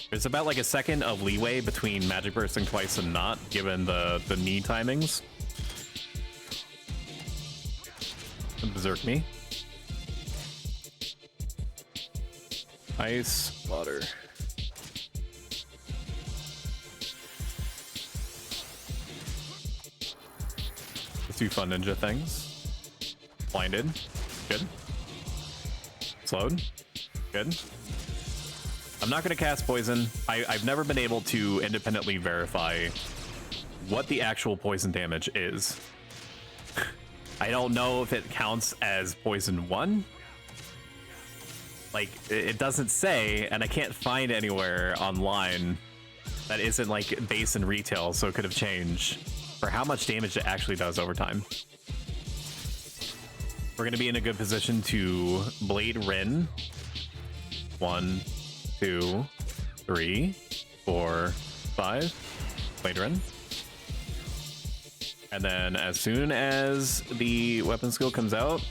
S1: There's about like a second of leeway between magic bursting twice and not, given the knee timings. Berserk me. Ice, water. Let's do fun ninja things. Blinded. Good. Slowed. Good. I'm not going to cast poison. I've never been able to independently verify what the actual poison damage is. I don't know if it counts as poison 1. Like, it doesn't say, and I can't find anywhere online that isn't like base and retail, so it could have changed for how much damage it actually does over time. We're going to be in a good position to Blade Rin. 1, 2, 3, 4, 5. Blade Rin. And then as soon as the weapon skill comes out,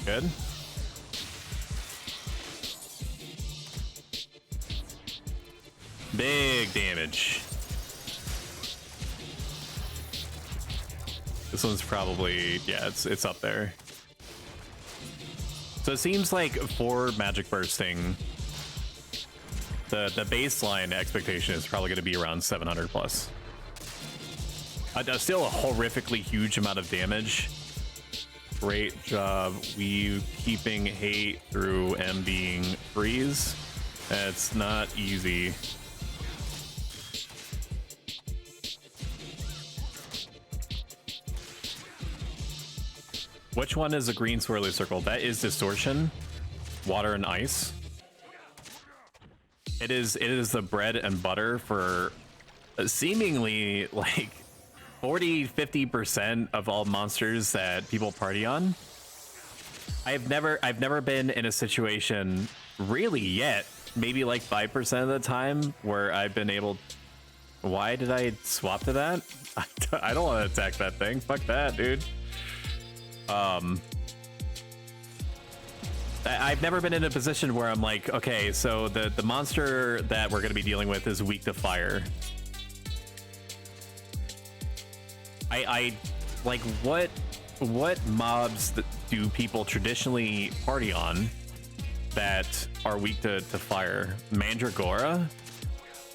S1: good. Big damage. This one's probably, yeah, it's up there. So it seems like for magic bursting, the baseline expectation is probably going to be around 700 plus. Still a horrifically huge amount of damage. Great job, Weave, keeping hate through M being freeze. That's not easy. Which one is a green swirly circle? That is distortion, water and ice. It is the bread and butter for seemingly like 40-50% of all monsters that people party on. I've never been in a situation really yet, maybe like 5% of the time, where I've been able. Why did I swap to that? I don't want to attack that thing. Fuck that, dude. I've never been in a position where I'm like, okay, so the monster that we're going to be dealing with is weak to fire. I like what mobs do people traditionally party on that are weak to fire? Mandragora?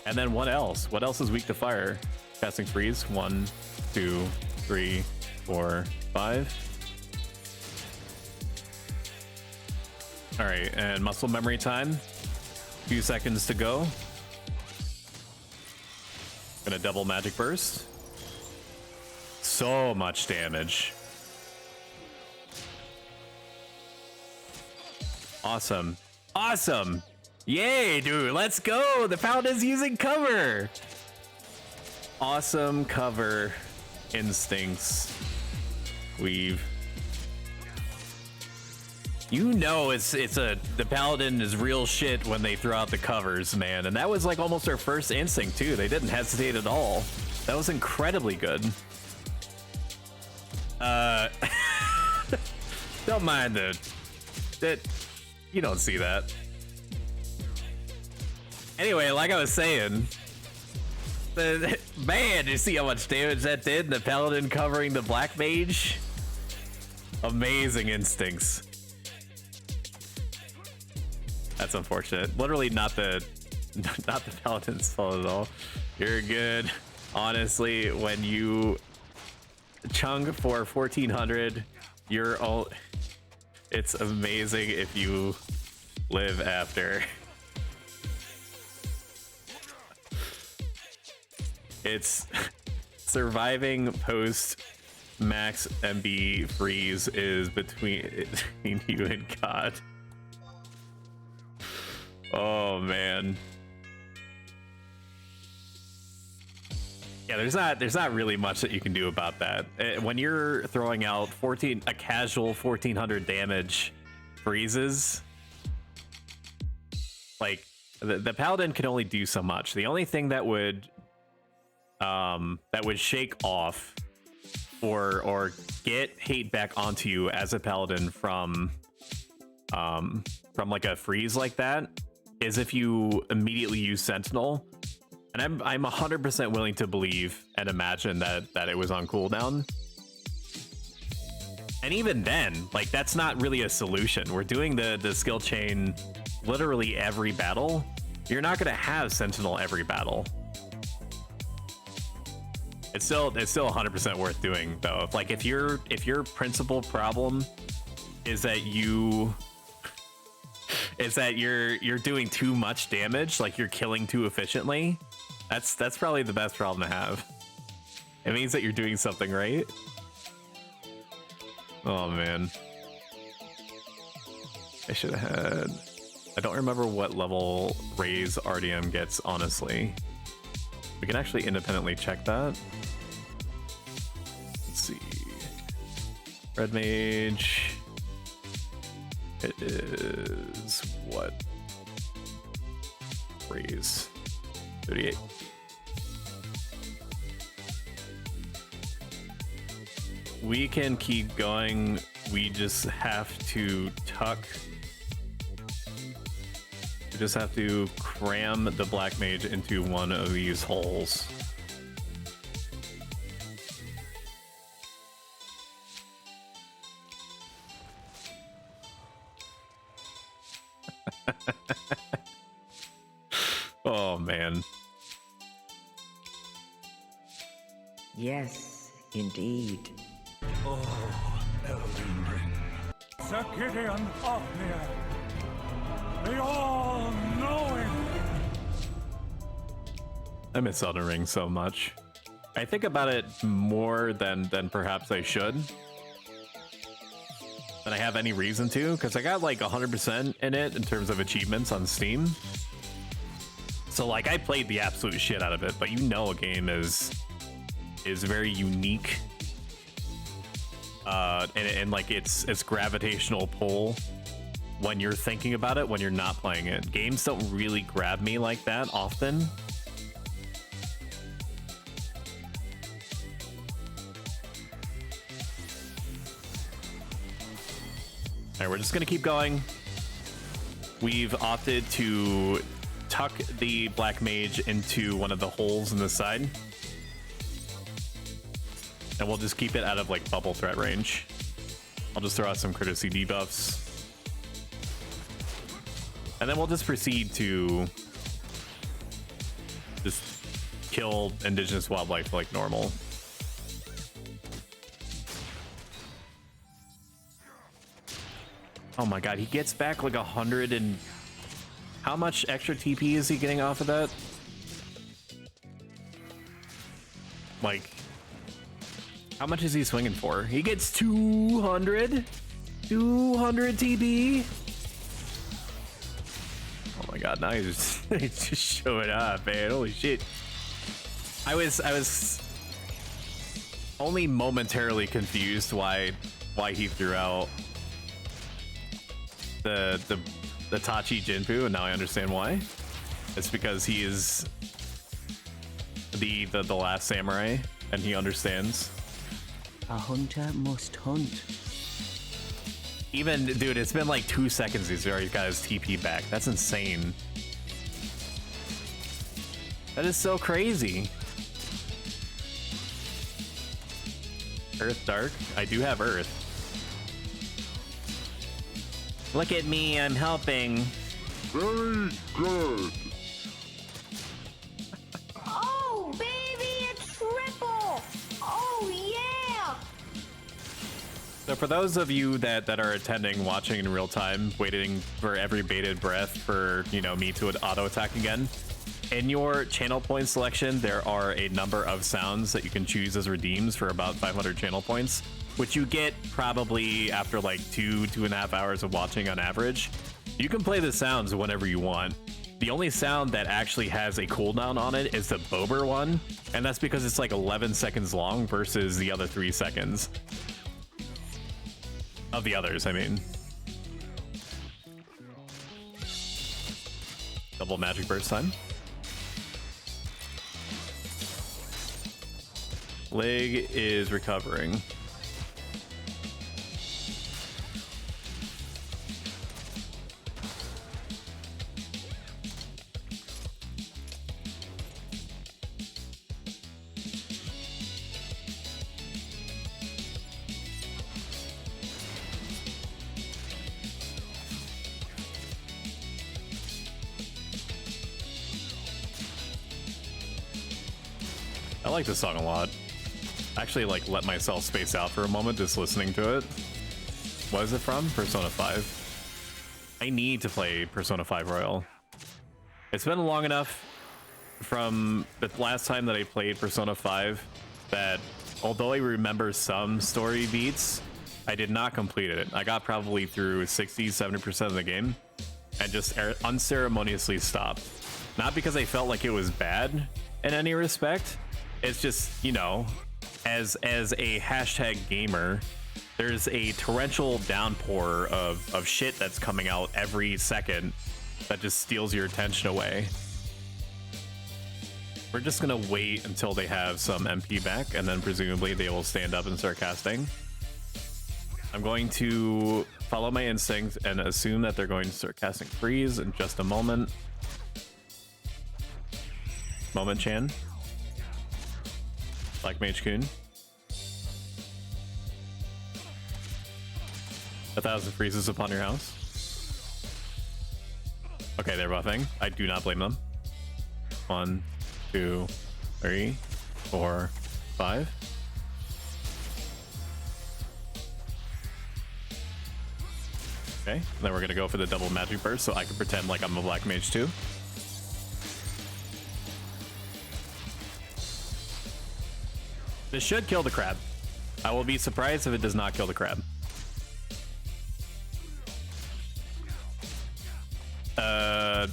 S1: And then what else? What else is weak to fire? Casting freeze. 1, 2, 3, 4, 5. All right, and muscle memory time. Few seconds to go. Gonna double magic burst. So much damage. Awesome. Awesome. Yay, dude. Let's go. The Paladin's using cover. Awesome cover instincts. Weave. You know the Paladin is real shit when they throw out the covers, man. And that was like almost their first instinct too. They didn't hesitate at all. That was incredibly good. Don't mind that you don't see that. Anyway, like I was saying, man, you see how much damage that did? The Paladin covering the Black Mage. Amazing instincts. That's unfortunate. Literally not the Paladin's fault at all. You're good. Honestly, when you chung for 1400, you're all. It's amazing if you live after. It's surviving post max MB freeze is between you and God. Oh man. Yeah, there's not really much that you can do about that. When you're throwing out a casual 1400 damage freezes, like the Paladin can only do so much. The only thing that would shake off or get hate back onto you as a Paladin from like a freeze like that is if you immediately use Sentinel. And I'm 100% willing to believe and imagine that it was on cooldown. And even then, like, that's not really a solution. We're doing the skill chain literally every battle. You're not going to have Sentinel every battle. It's still 100% worth doing though. Like if your principal problem is that you're doing too much damage, like you're killing too efficiently, that's probably the best problem to have. It means that you're doing something right. Oh man. I should have had... I don't remember what level Ray's RDM gets, honestly. We can actually independently check that. Let's see. Red Mage. It is what? Ray's 38. We can keep going. We just have to tuck. We just have to cram the Black Mage into one of these holes. Oh man.
S7: Yes, indeed.
S2: Sir Gideon Othniel, the all-knowing.
S1: I miss Elden Ring so much. I think about it more than perhaps I should. Than I have any reason to, because I got like 100% in it in terms of achievements on Steam. So like I played the absolute shit out of it, but you know a game is very unique. And like its gravitational pull when you're thinking about it, when you're not playing it. Games don't really grab me like that often. All right, we're just gonna keep going. We've opted to tuck the Black Mage into one of the holes in the side. And we'll just keep it out of like bubble threat range. I'll just throw out some courtesy debuffs. And then we'll just proceed to just kill indigenous wildlife like normal. Oh my god, he gets back like 100 and... How much extra TP is he getting off of that? Like... How much is he swinging for? He gets 200? 200 TP? Oh my god, now he's just showing up, man. Holy shit. I was only momentarily confused why he threw out the Tachi Jinpu, and now I understand why. It's because he is the last samurai, and he understands.
S4: A hunter must hunt.
S1: Even, dude, it's been like 2 seconds he's already got his TP back. That's insane. That is so crazy. Earth Dark? I do have Earth. Look at me, I'm helping.
S5: Very good.
S6: Oh, baby, a triple! Oh, yeah!
S1: So for those of you that are attending, watching in real time, waiting for every bated breath for, you know, me to auto attack again, in your channel point selection, there are a number of sounds that you can choose as redeems for about 500 channel points, which you get probably after like 2.5 hours of watching on average. You can play the sounds whenever you want. The only sound that actually has a cooldown on it is the Bober one, and that's because it's like 11 seconds long versus the other 3 seconds. Of the others, I mean. Double magic burst time. Leg is recovering. I like this song a lot. Actually, like, let myself space out for a moment just listening to it. What is it from? Persona 5. I need to play Persona 5 Royal. It's been long enough from the last time that I played Persona 5 that although I remember some story beats, I did not complete it. I got probably through 60-70% of the game and just unceremoniously stopped. Not because I felt like it was bad in any respect. It's just, you know, as a hashtag gamer, there's a torrential downpour of shit that's coming out every second that just steals your attention away. We're just gonna wait until they have some MP back, and then presumably they will stand up and start casting. I'm going to follow my instinct and assume that they're going to start casting freeze in just a moment. Moment Chan. Black Mage Kun. 1,000 freezes upon your house. Okay, they're buffing. I do not blame them. 1, 2, 3, 4, 5. Okay, then we're gonna go for the double magic burst so I can pretend like I'm a black mage too. This should kill the crab. I will be surprised if it does not kill the crab.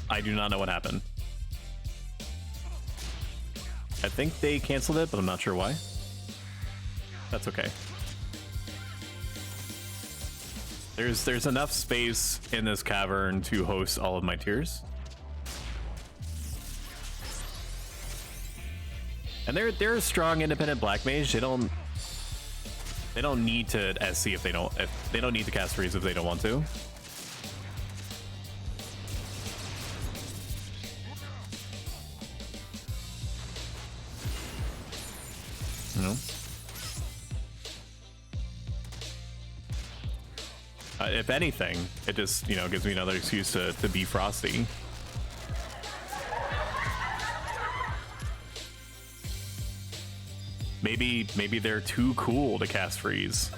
S1: I do not know what happened. I think they canceled it, but I'm not sure why. That's okay. There's enough space in this cavern to host all of my tiers. And they're a strong independent black mage. They don't need to SC if they don't need to cast freeze if they don't want to. No. If anything, it just, you know, gives me another excuse to be frosty. Maybe they're too cool to cast freeze.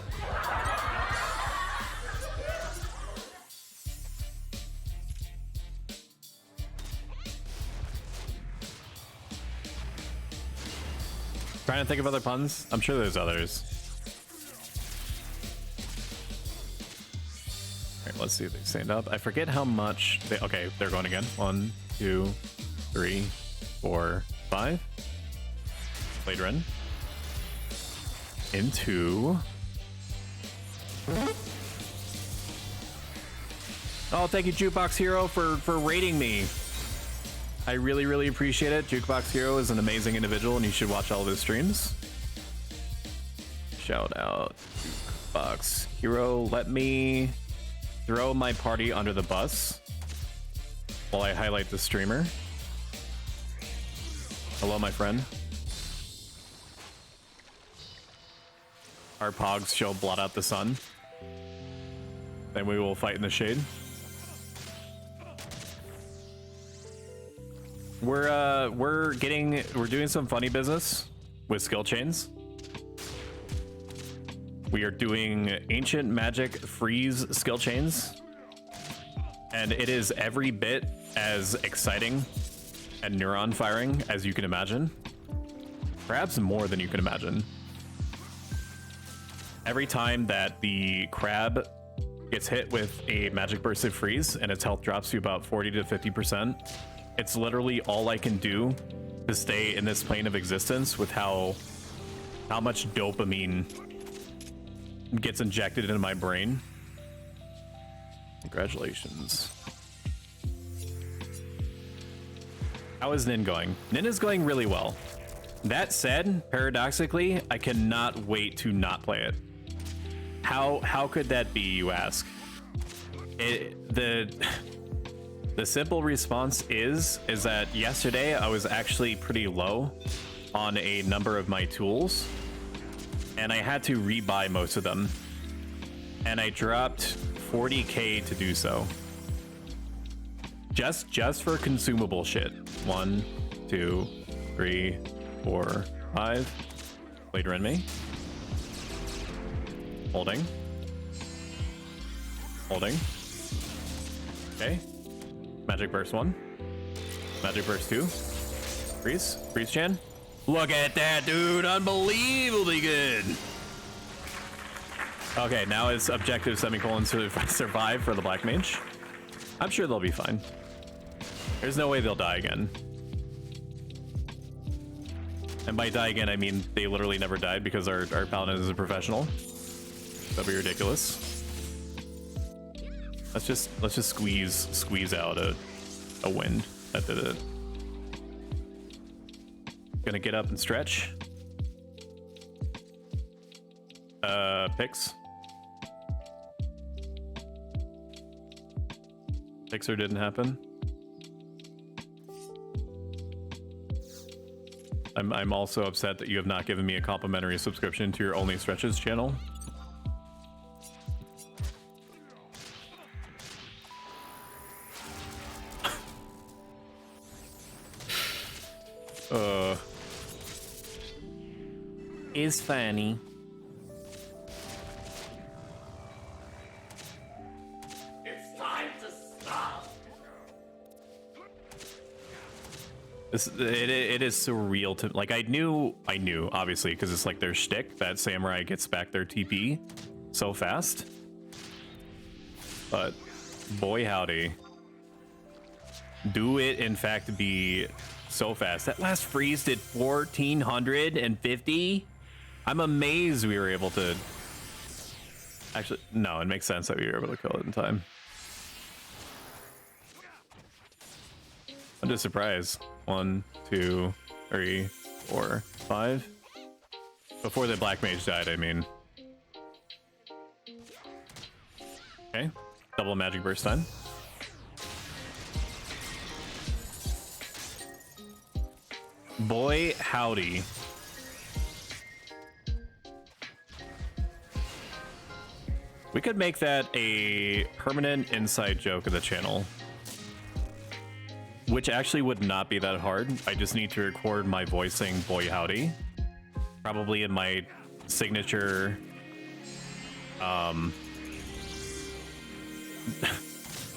S1: Trying to think of other puns. I'm sure there's others. All right, let's see if they stand up. I forget how much they. Okay, they're going again. 1, 2, 3, 4, 5. Blade Ren. Into. Oh, thank you, Jukebox Hero, for rating me. I really appreciate it. Jukebox Hero is an amazing individual, and you should watch all of his streams. Shout out, Jukebox Hero. Let me throw my party under the bus while I highlight the streamer. Hello, my friend. Our pogs shall blot out the sun. Then we will fight in the shade. We're doing some funny business with skill chains. We are doing ancient magic freeze skill chains, and it is every bit as exciting and neuron firing as you can imagine. Perhaps more than you can imagine. Every time that the crab gets hit with a magic burst of freeze and its health drops to about 40 to 50%, it's literally all I can do to stay in this plane of existence with how much dopamine gets injected into my brain. Congratulations. How is Nin going? Nin is going really well. That said, paradoxically, I cannot wait to not play it. How could that be, you ask? The simple response is that yesterday I was actually pretty low on a number of my tools, and I had to rebuy most of them, and I dropped 40k to do so. Just for consumable shit. 1, 2, 3, 4, 5. Blade Ren me. Holding. Holding. Okay. Magic Burst 1. Magic Burst 2. Freeze. Freeze Chan. Look at that, dude. Unbelievably good. Okay, now it's objective semicolon survive for the Black Mage. I'm sure they'll be fine. There's no way they'll die again. And by die again, I mean they literally never died because our paladin is a professional. That'd be ridiculous. Let's just squeeze out a win. That did it. Gonna get up and stretch. Picks. Pixar didn't happen. I'm also upset that you have not given me a complimentary subscription to your Only Stretches channel. Is funny.
S5: It's time to stop.
S1: It is surreal to like. I knew obviously because it's like their shtick that samurai gets back their TP so fast, but boy howdy, do it in fact be so fast. That last freeze did 1450. I'm amazed we were able to. Actually, no, it makes sense that we were able to kill it in time. I'm just surprised. 1, 2, 3, 4, 5. Before the Black Mage died, I mean. Okay, double Magic Burst time. Boy howdy. We could make that a permanent inside joke of the channel. Which actually would not be that hard. I just need to record my voice saying boy howdy. Probably in my signature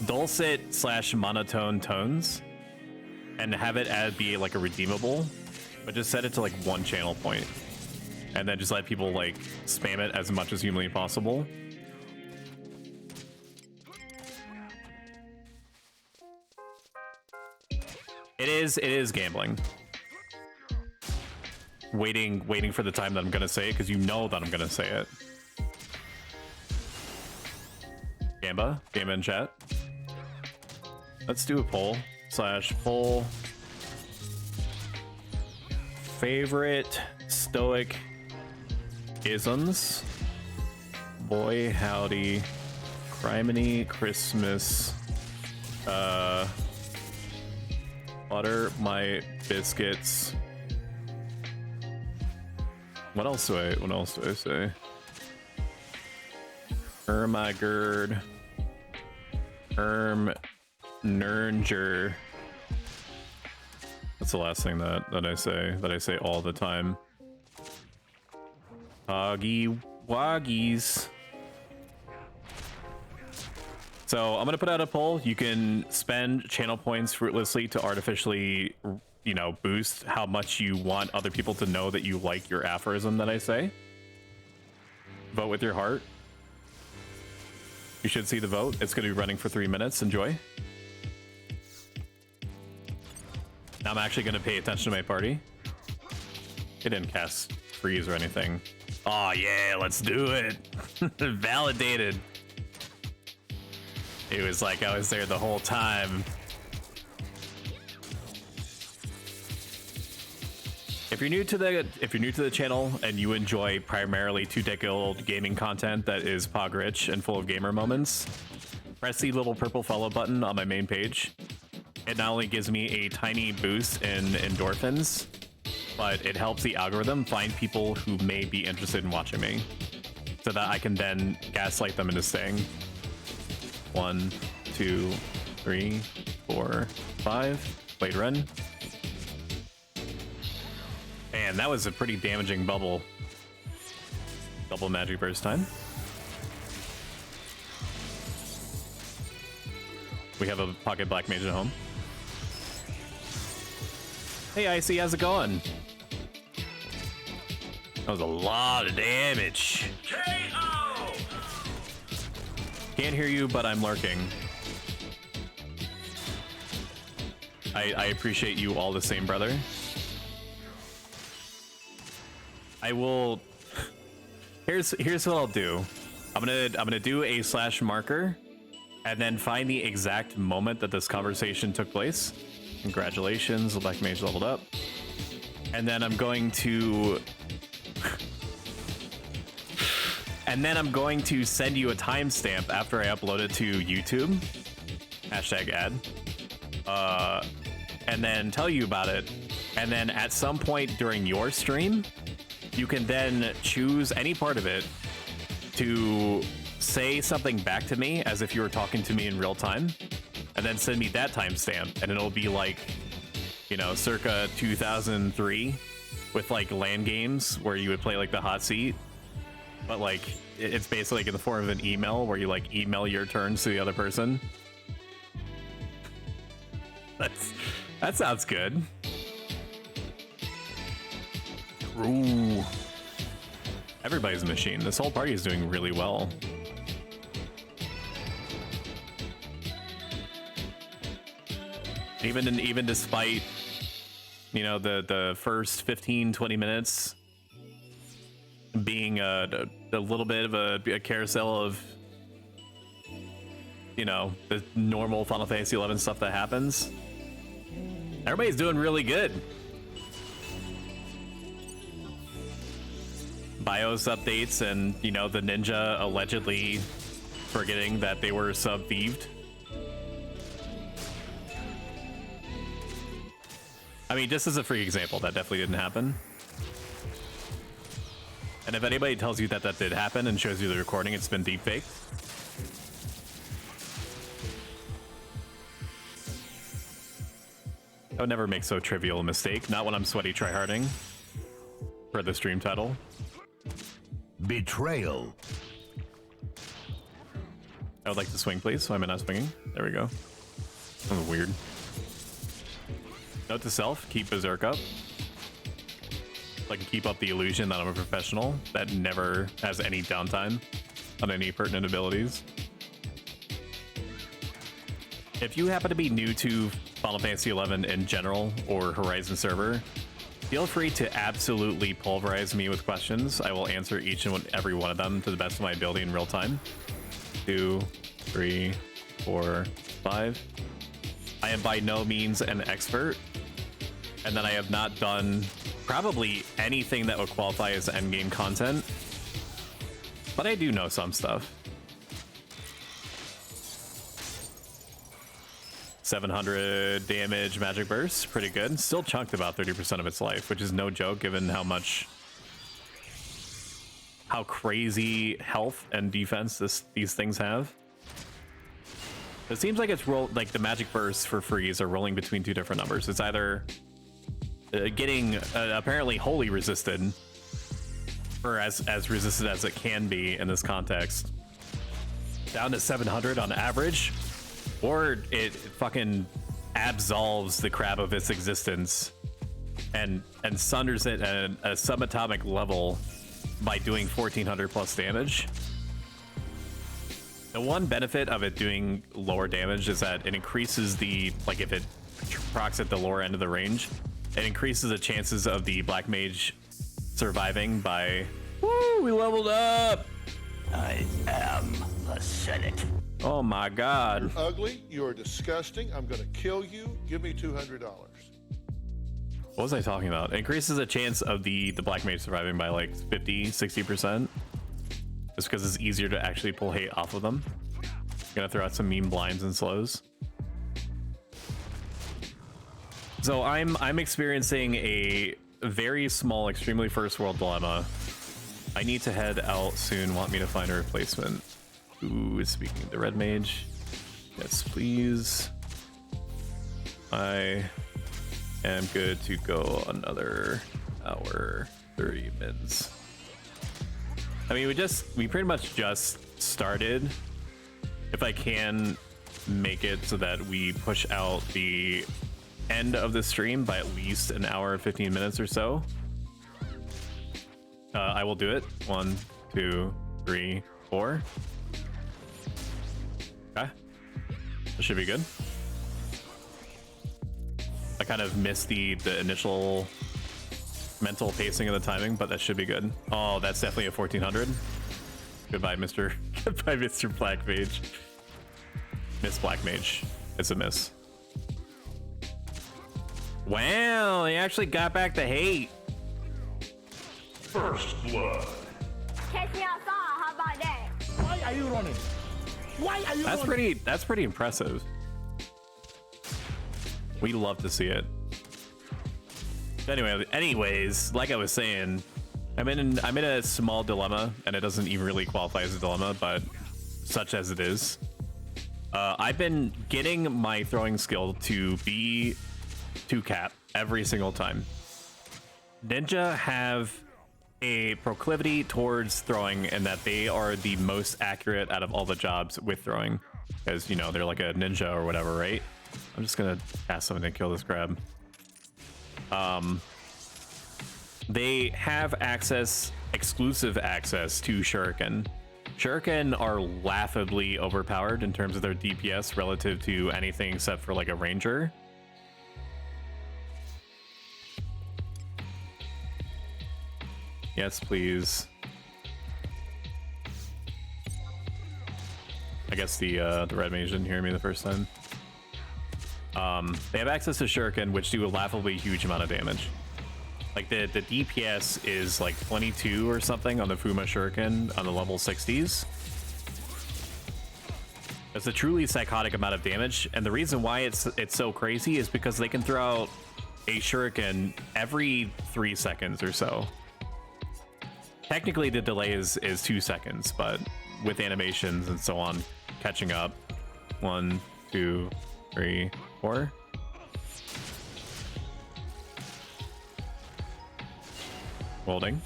S1: dulcet / monotone tones. And have it be like a redeemable. But just set it to like one channel point. And then just let people like spam it as much as humanly possible. It is gambling. Waiting for the time that I'm gonna say it, because you know that I'm gonna say it. Gamba in chat. Let's do a poll / poll. Favorite Stoic isms? Boy howdy. Criminy Christmas. Butter my biscuits. What else do I say? Ermagerd. Nernger. That's the last thing that I say all the time. Hoggy woggies. So I'm gonna put out a poll. You can spend channel points fruitlessly to artificially, you know, boost how much you want other people to know that you like your aphorism that I say. Vote with your heart. You should see the vote. It's gonna be running for 3 minutes. Enjoy. Now I'm actually gonna pay attention to my party. It didn't cast freeze or anything. Oh yeah, let's do it. Validated. It was like I was there the whole time. If you're new to the channel and you enjoy primarily 2-decade-old gaming content that is pog rich and full of gamer moments, press the little purple follow button on my main page. It not only gives me a tiny boost in endorphins, but it helps the algorithm find people who may be interested in watching me, so that I can then gaslight them into staying. 1, 2, 3, 4, 5. Blade Run. Man, that was a pretty damaging bubble. Double magic burst time. We have a pocket black mage at home. Hey Icy, how's it going? That was a lot of damage.
S5: KO!
S1: Can't hear you, but I'm lurking. I appreciate you all the same, brother. I will. Here's what I'll do. I'm gonna do a slash marker, and then find the exact moment that this conversation took place. Congratulations, the black mage leveled up. And then I'm going to. And then I'm going to send you a timestamp after I upload it to YouTube. Hashtag ad. And then tell you about it. And then at some point during your stream, you can then choose any part of it to say something back to me as if you were talking to me in real time. And then send me that timestamp. And it'll be like, you know, circa 2003 with like LAN games where you would play like the hot seat. But like, it's basically like in the form of an email where you like email your turns to the other person. That sounds good. Ooh. Everybody's a machine. This whole party is doing really well. Even despite, you know, the first 15-20 minutes being a little bit of a carousel of, you know, the normal Final Fantasy XI stuff that happens. Everybody's doing really good. BIOS updates and, you know, the ninja allegedly forgetting that they were sub-thieved. I mean, just as a free example, that definitely didn't happen. And if anybody tells you that that did happen and shows you the recording, it's been deepfaked. I would never make so trivial a mistake. Not when I'm sweaty tryharding for the stream title.
S5: Betrayal.
S1: I would like to swing, please. Why am I not swinging? There we go. That was weird. Note to self, keep Berserk up. So I can keep up the illusion that I'm a professional that never has any downtime on any pertinent abilities. If you happen to be new to Final Fantasy XI in general or Horizon server, feel free to absolutely pulverize me with questions. I will answer each and every one of them to the best of my ability in real time. 2, 3, 4, 5. I am by no means an expert, and then I have not done probably anything that would qualify as endgame content, but I do know some stuff. 700 damage magic burst, pretty good. Still chunked about 30% of its life, which is no joke given how crazy health and defense these things have. It seems like it's like the magic bursts for freeze are rolling between two different numbers. It's either getting apparently wholly resisted, or as resisted as it can be in this context, down to 700 on average, or it fucking absolves the crap of its existence and sunders it at a subatomic level by doing 1400 plus damage. The one benefit of it doing lower damage is that it increases the, like if it procs at the lower end of the range, it increases the chances of the black mage surviving by, woo, we leveled up.
S5: I am the Senate.
S1: Oh my God.
S8: You're ugly. You're disgusting. I'm going to kill you. Give me $200.
S1: What was I talking about? It increases the chance of the black mage surviving by like 50-60%. Just because it's easier to actually pull hate off of them. Gonna throw out some meme blinds and slows. So I'm experiencing a very small, extremely first world dilemma. I need to head out soon. Want me to find a replacement? Who is speaking? The red mage? Yes, please. I am good to go another hour, 30 minutes. I mean, we pretty much just started. If I can make it so that we push out the end of the stream by at least an hour and 15 minutes or so, I will do it. 1, 2, 3, 4. Okay, that should be good. I kind of missed the initial mental pacing of the timing, but that should be good. Oh, that's definitely a 1400. Goodbye, Mr. Goodbye, Mr. Black Mage. Miss Black Mage. It's a miss. Wow, he actually got back the hate.
S5: First blood.
S9: Catch me outside, how about that?
S2: Why are you running? Why are you running?
S1: That's pretty impressive. We love to see it. Anyways, like I was saying, I'm in a small dilemma, and it doesn't even really qualify as a dilemma, but such as it is. I've been getting my throwing skill to be 2-cap every single time. Ninja have a proclivity towards throwing, and that they are the most accurate out of all the jobs with throwing, because, you know, they're like a ninja or whatever, right? I'm just gonna cast something to kill this crab. They have exclusive access to Shuriken. Shuriken are laughably overpowered in terms of their DPS relative to anything except for like a ranger. Yes, please. I guess the red mage didn't hear me the first time. They have access to Shuriken, which do a laughably huge amount of damage. Like the DPS is like 22 or something on the Fuma Shuriken on the level 60s. That's a truly psychotic amount of damage, and the reason why it's so crazy is because they can throw out a Shuriken every 3 seconds or so. Technically, the delay is 2 seconds, but with animations and so on, catching up. 1, 2, 3, 4. Holding.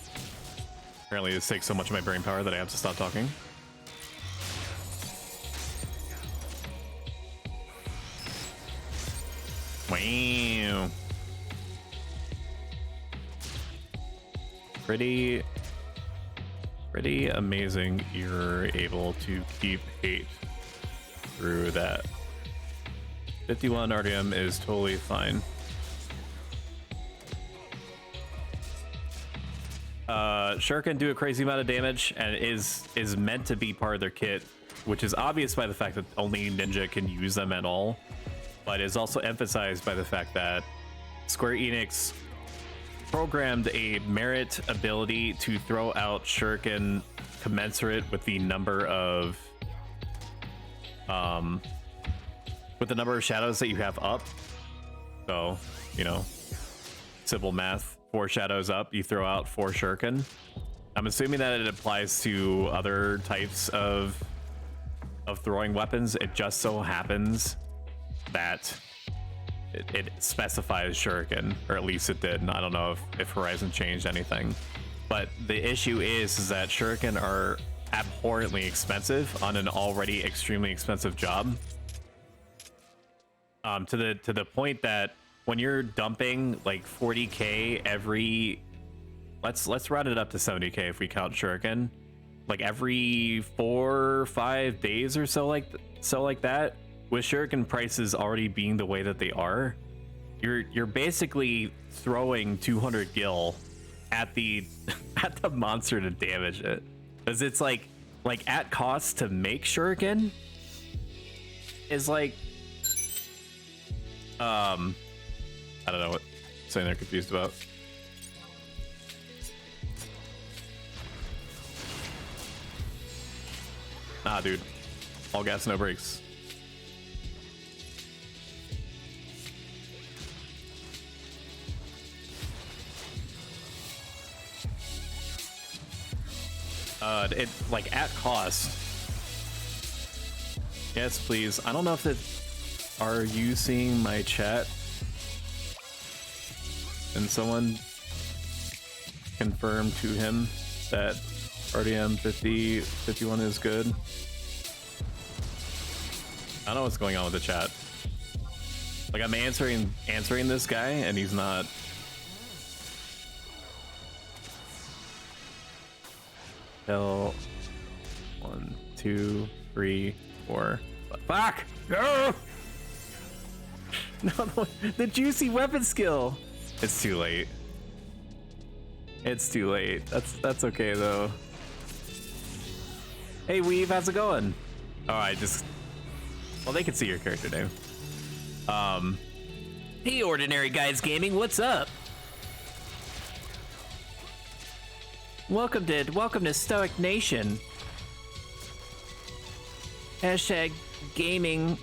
S1: Apparently this takes so much of my brain power that I have to stop talking. Wow. Pretty amazing you're able to keep hate through that. 51 RDM is totally fine. Shuriken do a crazy amount of damage and is meant to be part of their kit, which is obvious by the fact that only Ninja can use them at all, but is also emphasized by the fact that Square Enix programmed a merit ability to throw out Shuriken commensurate with the number of shadows that you have up. So, you know, simple math, 4 shadows up, you throw out 4 Shuriken. I'm assuming that it applies to other types of throwing weapons. It just so happens that it specifies Shuriken, or at least it did. I don't know if Horizon changed anything, but the issue is that Shuriken are abhorrently expensive on an already extremely expensive job. To the point that when you're dumping like 40k every, let's round it up to 70k if we count Shuriken, like every 4 or 5 days or so like that, with Shuriken prices already being the way that they are, you're basically throwing 200 gil at the monster to damage it, because it's like at cost to make Shuriken is like I don't know what saying they're confused about. Nah, dude, all gas, no brakes. It like at cost. Yes, please. I don't know if it. Are you seeing my chat? And someone confirm to him that RDM 50, 51 is good. I don't know what's going on with the chat. Like I'm answering this guy and he's not. L 1, 2, 3, 4. Fuck! No! No, the juicy weapon skill. It's too late. It's too late. That's okay though. Hey Weave, how's it going? Oh, well, they can see your character name. Hey Ordinary Guys Gaming, what's up? Welcome to Stoic Nation. Hashtag gaming.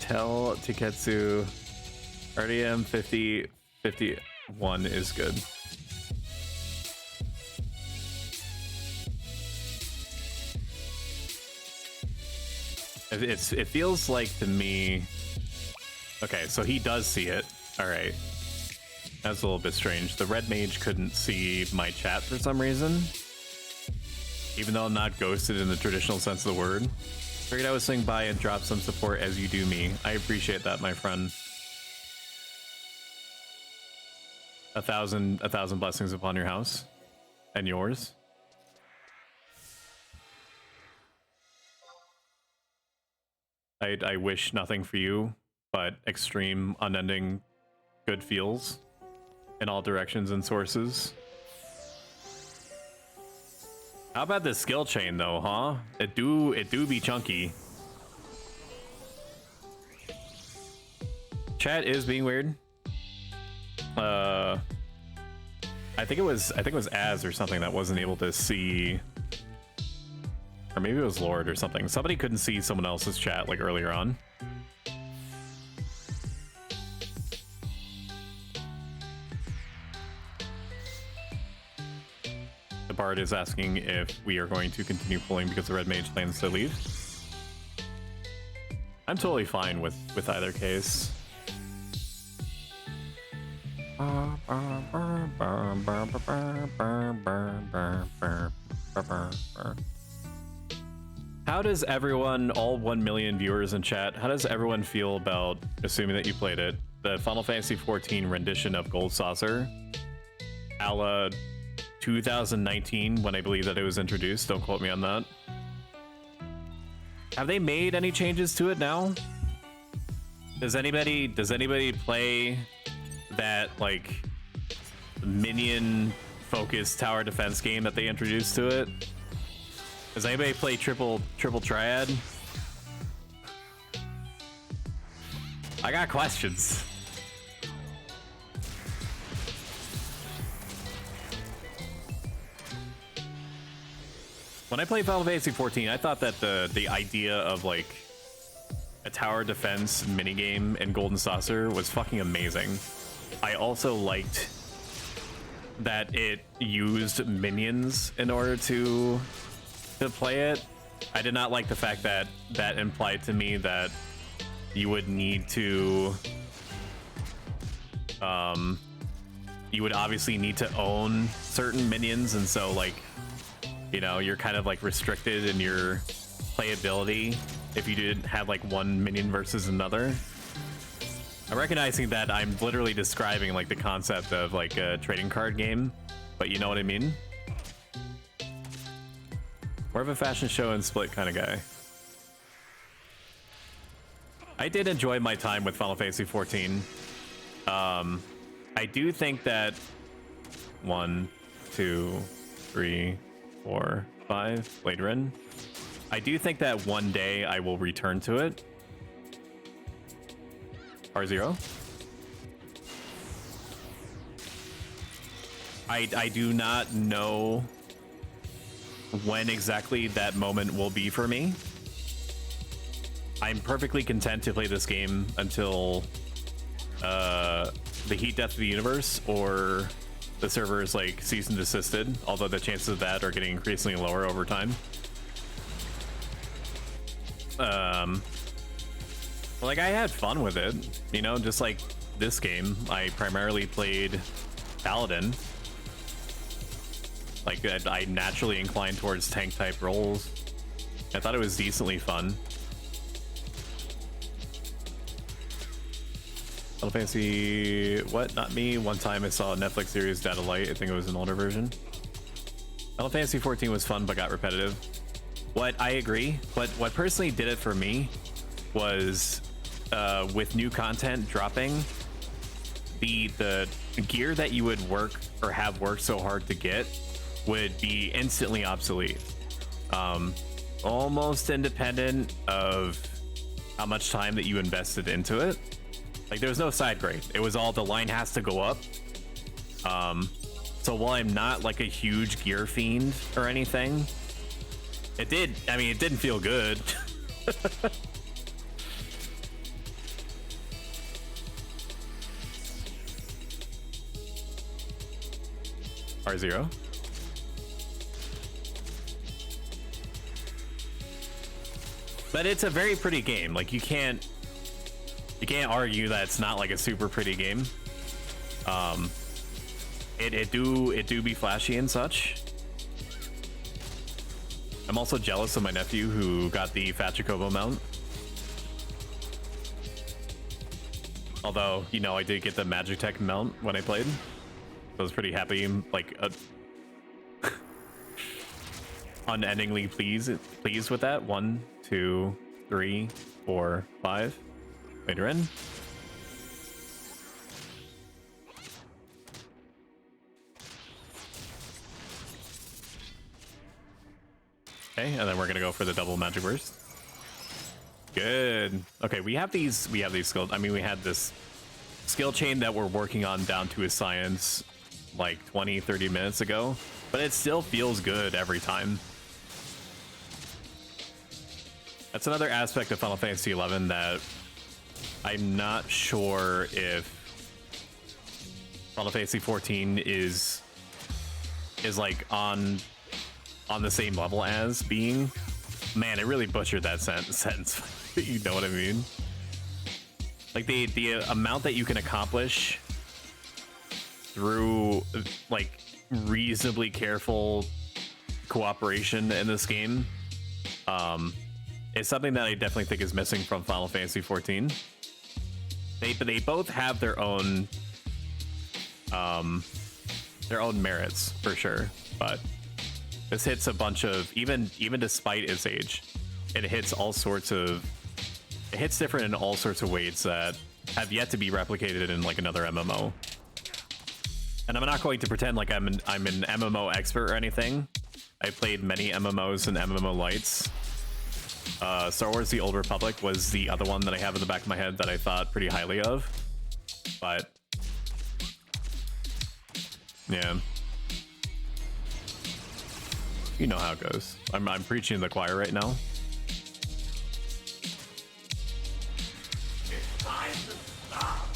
S1: Tell Tiketsu RDM 51 is good. It feels like to me. Okay, so he does see it. All right, that's a little bit strange. The red mage couldn't see my chat for some reason, even though I'm not ghosted in the traditional sense of the word. Figured I would swing by and drop some support as you do me. I appreciate that, my friend. 1,000 blessings upon your house and yours. I wish nothing for you but extreme, unending good feels in all directions and sources. How about this skill chain though, huh? It do be chunky. Chat is being weird. I think it was Az or something that wasn't able to see, or maybe it was Lord or something. Somebody couldn't see someone else's chat like earlier on. The Bard is asking if we are going to continue pulling because the red mage plans to leave. I'm totally fine with either case. How does everyone, all 1 million viewers in chat, how does everyone feel about, assuming that you played it, the Final Fantasy XIV rendition of Gold Saucer, a la 2019, when I believe that it was introduced? Don't quote me on that. Have they made any changes to it now? Does anybody play that like minion focused tower defense game that they introduced to it? Does anybody play triple triad? I got questions. When I played Final Fantasy XIV, I thought that the idea of like a tower defense minigame in Golden Saucer was fucking amazing. I also liked that it used minions in order to play it. I did not like the fact that that implied to me that you would need to you would obviously need to own certain minions, and so like, you know, you're kind of like restricted in your playability if you didn't have like one minion versus another. I'm recognizing that I'm literally describing like the concept of like a trading card game, but you know what I mean? More of a fashion show and split kind of guy. I did enjoy my time with Final Fantasy XIV. I do think that 1, 2, 3, 4, 5 later in, I do think that one day I will return to it. R0. I do not know when exactly that moment will be for me. I'm perfectly content to play this game until the heat death of the universe or the server is like cease and desisted, although the chances of that are getting increasingly lower over time. Like, I had fun with it, you know, just like this game. I primarily played Paladin. Like, I naturally inclined towards tank type roles. I thought it was decently fun. Final Fantasy, what? Not me. One time I saw a Netflix series, Data Light. I think it was an older version. Final Fantasy 14 was fun, but got repetitive. What I agree, but what personally did it for me was with new content dropping, the gear that you would work or have worked so hard to get would be instantly obsolete. Almost independent of how much time that you invested into it. Like, there was no side grade. It was all the line has to go up. So while I'm not like a huge gear fiend or anything, it didn't feel good. R0. But it's a very pretty game. Like, you can't argue that it's not like a super pretty game. It do be flashy and such. I'm also jealous of my nephew who got the Fat Chocobo mount. Although, you know, I did get the Magic Tech mount when I played. I was pretty happy, like, unendingly pleased with that. 1, 2, 3, 4, 5. Later in. Okay, and then we're gonna go for the double magic burst. Good. Okay, we have these skills. I mean, we had this skill chain that we're working on down to a science like 20-30 minutes ago, but it still feels good every time. That's another aspect of Final Fantasy XI that I'm not sure if Final Fantasy 14 is like on the same level as being. Man, it really butchered that sentence. You know what I mean? Like, the amount that you can accomplish through like reasonably careful cooperation in this game is something that I definitely think is missing from Final Fantasy 14. They both have their own merits for sure, but this hits a bunch of, even despite its age, it hits different in all sorts of ways that have yet to be replicated in like another MMO. And I'm not going to pretend like I'm an MMO expert or anything. I played many MMOs and MMO lights. Star Wars: The Old Republic was the other one that I have in the back of my head that I thought pretty highly of. But yeah, you know how it goes. I'm preaching to the choir right now.
S5: It's time to stop.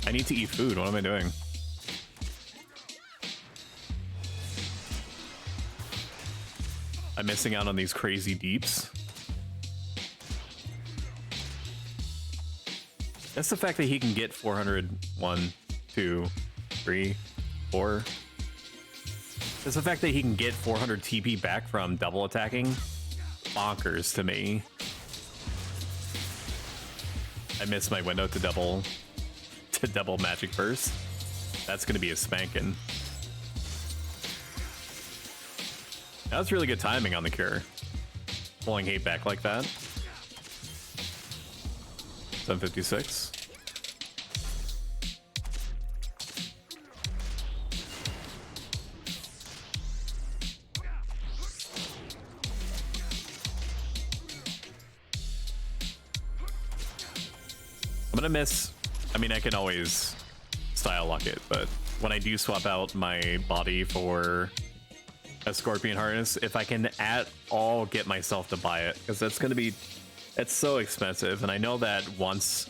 S1: I need to eat food. What am I doing? I'm missing out on these crazy deeps. That's the fact that he can get 400, 1, 2, 3, 4. That's the fact that he can get 400 TP back from double attacking. Bonkers to me. I missed my window to double magic burst. That's gonna be a spanking. That was really good timing on the cure. Pulling hate back like that. 756. I'm gonna miss. I mean, I can always style lock it, but when I do swap out my body for a scorpion harness, if I can at all get myself to buy it, because that's gonna be, it's so expensive, and I know that once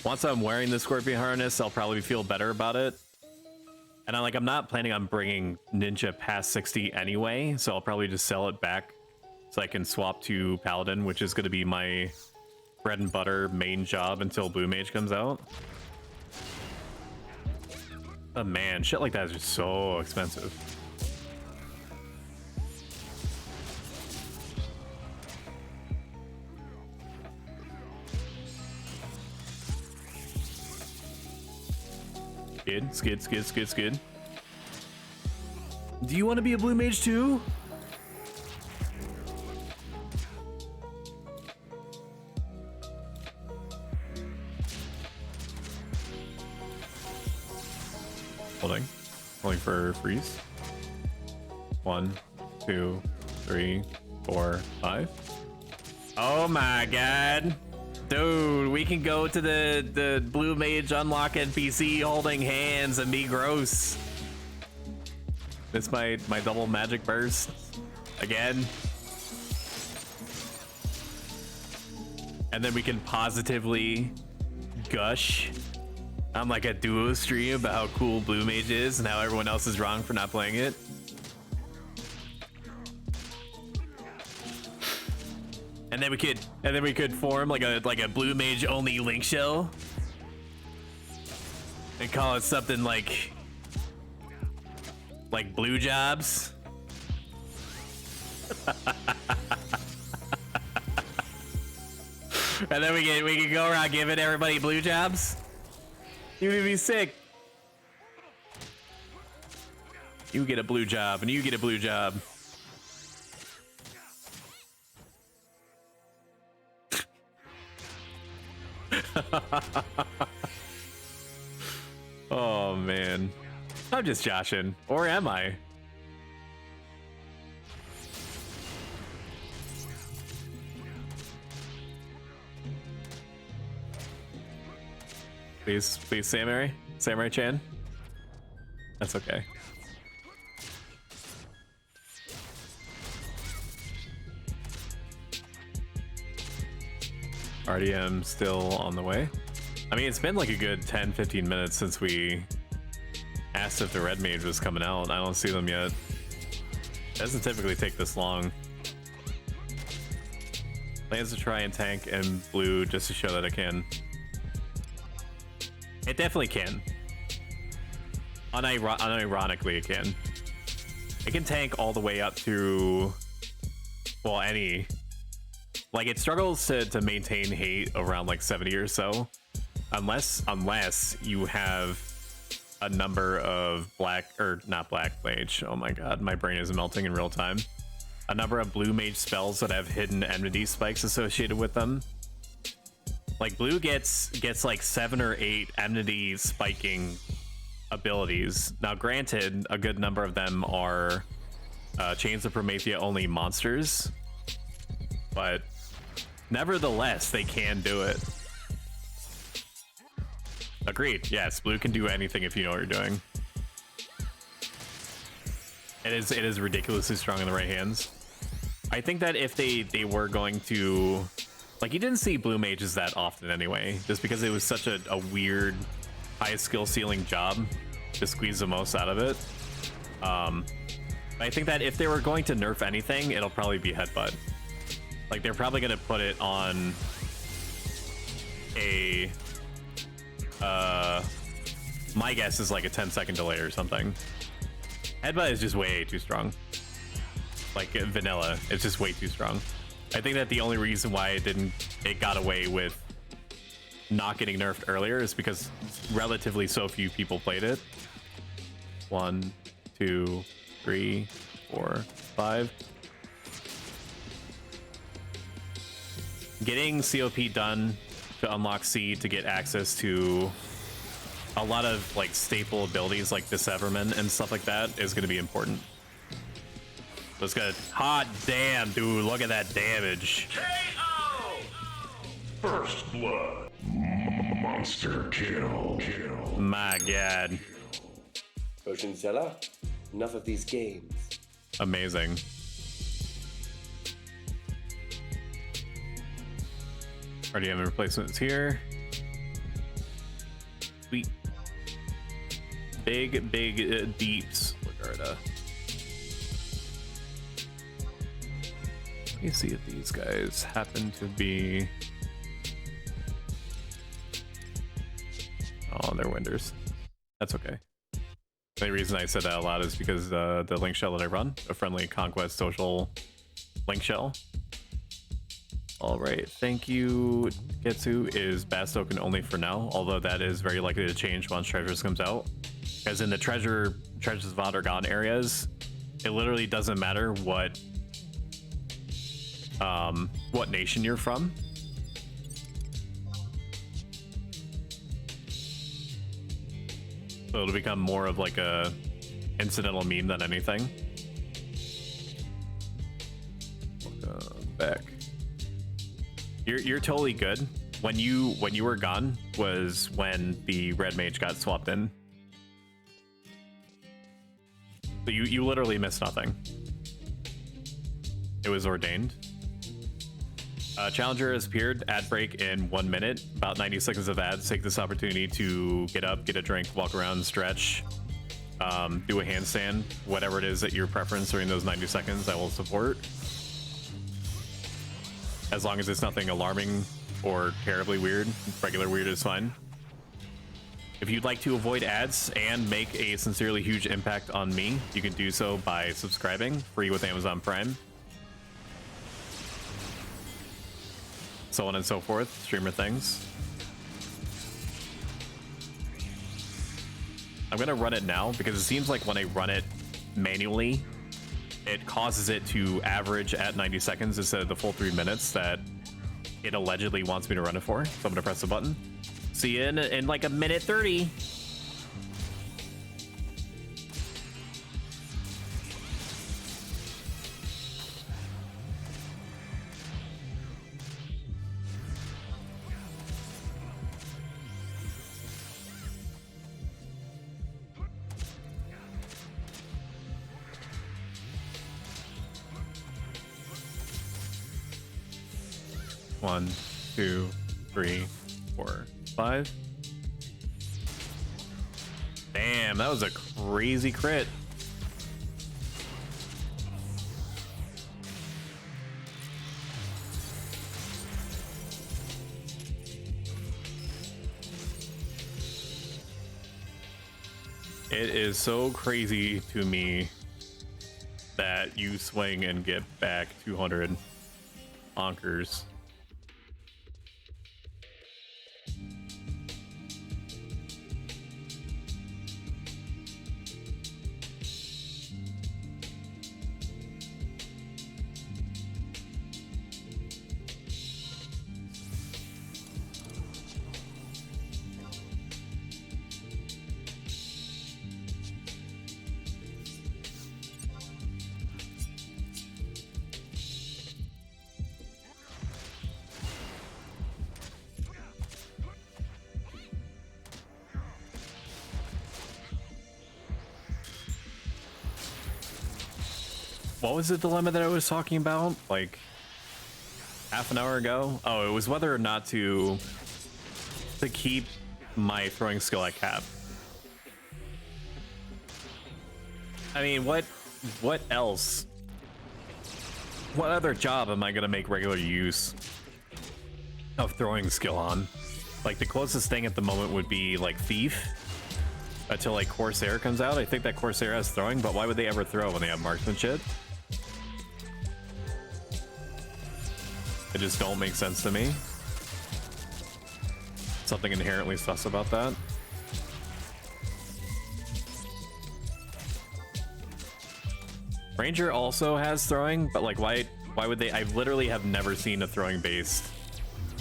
S1: I'm wearing the scorpion harness, I'll probably feel better about it. And I'm not planning on bringing Ninja past 60 anyway, so I'll probably just sell it back so I can swap to Paladin, which is going to be my bread and butter main job until Blue Mage comes out. Oh man, shit like that is just so expensive. Skid. Do you want to be a Blue Mage too? Holding for freeze. 1, 2, 3, 4, 5. Oh my god. Dude, we can go to the Blue Mage unlock NPC holding hands and be gross. This my double magic burst again. And then we can positively gush on like a duo stream about how cool Blue Mage is and how everyone else is wrong for not playing it. And then we could form like a Blue Mage only link shell and call it something like Blue Jobs. And then we can go around giving everybody blue jobs. You would be sick. You get a blue job and you get a blue job. Oh man, I'm just joshing, or am I? Please, Samurai Chan. That's okay. RDM still on the way. I mean, it's been like a good 10-15 minutes since we asked if the red mage was coming out. I don't see them yet. It doesn't typically take this long. Plans to try and tank and blue just to show that it can. It definitely can. Unironically, it can. It can tank all the way up to, well, any. Like, it struggles to maintain hate around like 70 or so, unless you have a number of not black mage. Oh my god, my brain is melting in real time. A number of blue mage spells that have hidden enmity spikes associated with them. Like, blue gets like 7 or 8 enmity spiking abilities. Now, granted, a good number of them are Chains of Promethea only monsters, but nevertheless, they can do it. Agreed. Yes, blue can do anything if you know what you're doing. It is ridiculously strong in the right hands. I think that if they were going to, like, you didn't see blue mages that often anyway, just because it was such a weird high skill ceiling job to squeeze the most out of it. I think that if they were going to nerf anything, it'll probably be headbutt. Like, they're probably gonna put it on a my guess is like a 10-second delay or something. Headbutt is just way too strong. Like vanilla, it's just way too strong. I think that the only reason why it got away with not getting nerfed earlier is because relatively so few people played it. 1, 2, 3, 4, 5. Getting COP done to unlock C to get access to a lot of like staple abilities like Disseverment and stuff like that is going to be important. Let's go. Hot damn, dude! Look at that damage.
S5: KO! First blood. Monster kill.
S1: My god.
S10: Potion seller, enough of these games.
S1: Amazing. Already have replacements here. Sweet. Big deeps. Lagarda. me see if these guys happen to be... Oh, they're winders. That's okay. The only reason I said that a lot is because the link shell that I run, a friendly conquest social link shell. All right, thank you. Getsu is Bass token only for now, although that is very likely to change once Treasures comes out. Because in the Treasures VOD are gone areas, it literally doesn't matter what nation you're from. So it'll become more of like a incidental meme than anything. Back. You're totally good. When you were gone was when the red mage got swapped in. So you literally missed nothing. It was ordained. Challenger has appeared. Ad break in 1 minute. About 90 seconds of ads. Take this opportunity to get up, get a drink, walk around, stretch, do a handstand, whatever it is that your preference during those 90 seconds, I will support. As long as it's nothing alarming or terribly weird. Regular weird is fine. If you'd like to avoid ads and make a sincerely huge impact on me, you can do so by subscribing, free with Amazon Prime. So on and so forth, streamer things. I'm gonna run it now because it seems like when I run it manually, it causes it to average at 90 seconds instead of the full 3 minutes that it allegedly wants me to run it for. So I'm gonna press the button. See you in like a minute 30. One, 2, 3, 4, 5. Damn, that was a crazy crit. It is so crazy to me that you swing and get back 200 bonkers. What was the dilemma that I was talking about like half an hour ago? Oh, it was whether or not to keep my throwing skill at cap. I mean, what else? What other job am I gonna make regular use of throwing skill on? Like the closest thing at the moment would be like Thief until like Corsair comes out. I think that Corsair has throwing, but why would they ever throw when they have marksmanship? It just don't make sense to me. Something inherently sus about that. Ranger also has throwing, but like why would they? I literally have never seen a throwing based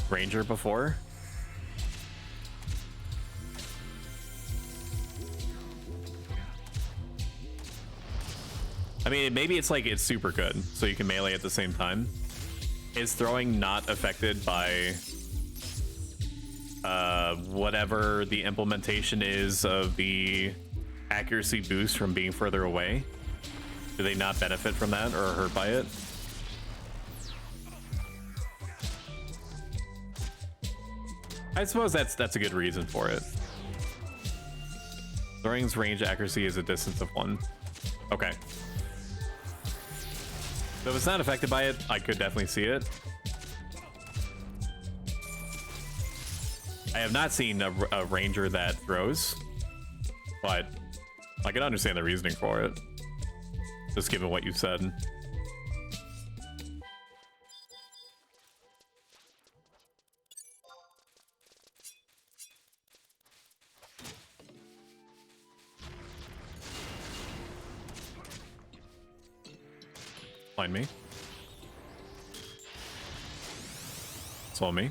S1: Ranger before. I mean, maybe it's like it's super good, so you can melee at the same time. Is throwing not affected by whatever the implementation is of the accuracy boost from being further away? Do they not benefit from that or are hurt by it? I suppose that's a good reason for it. Throwing's range accuracy is a distance of 1. Okay. So if it's not affected by it, I could definitely see it. I have not seen a ranger that throws, but I can understand the reasoning for it, just given what you said. Find me. Saw me.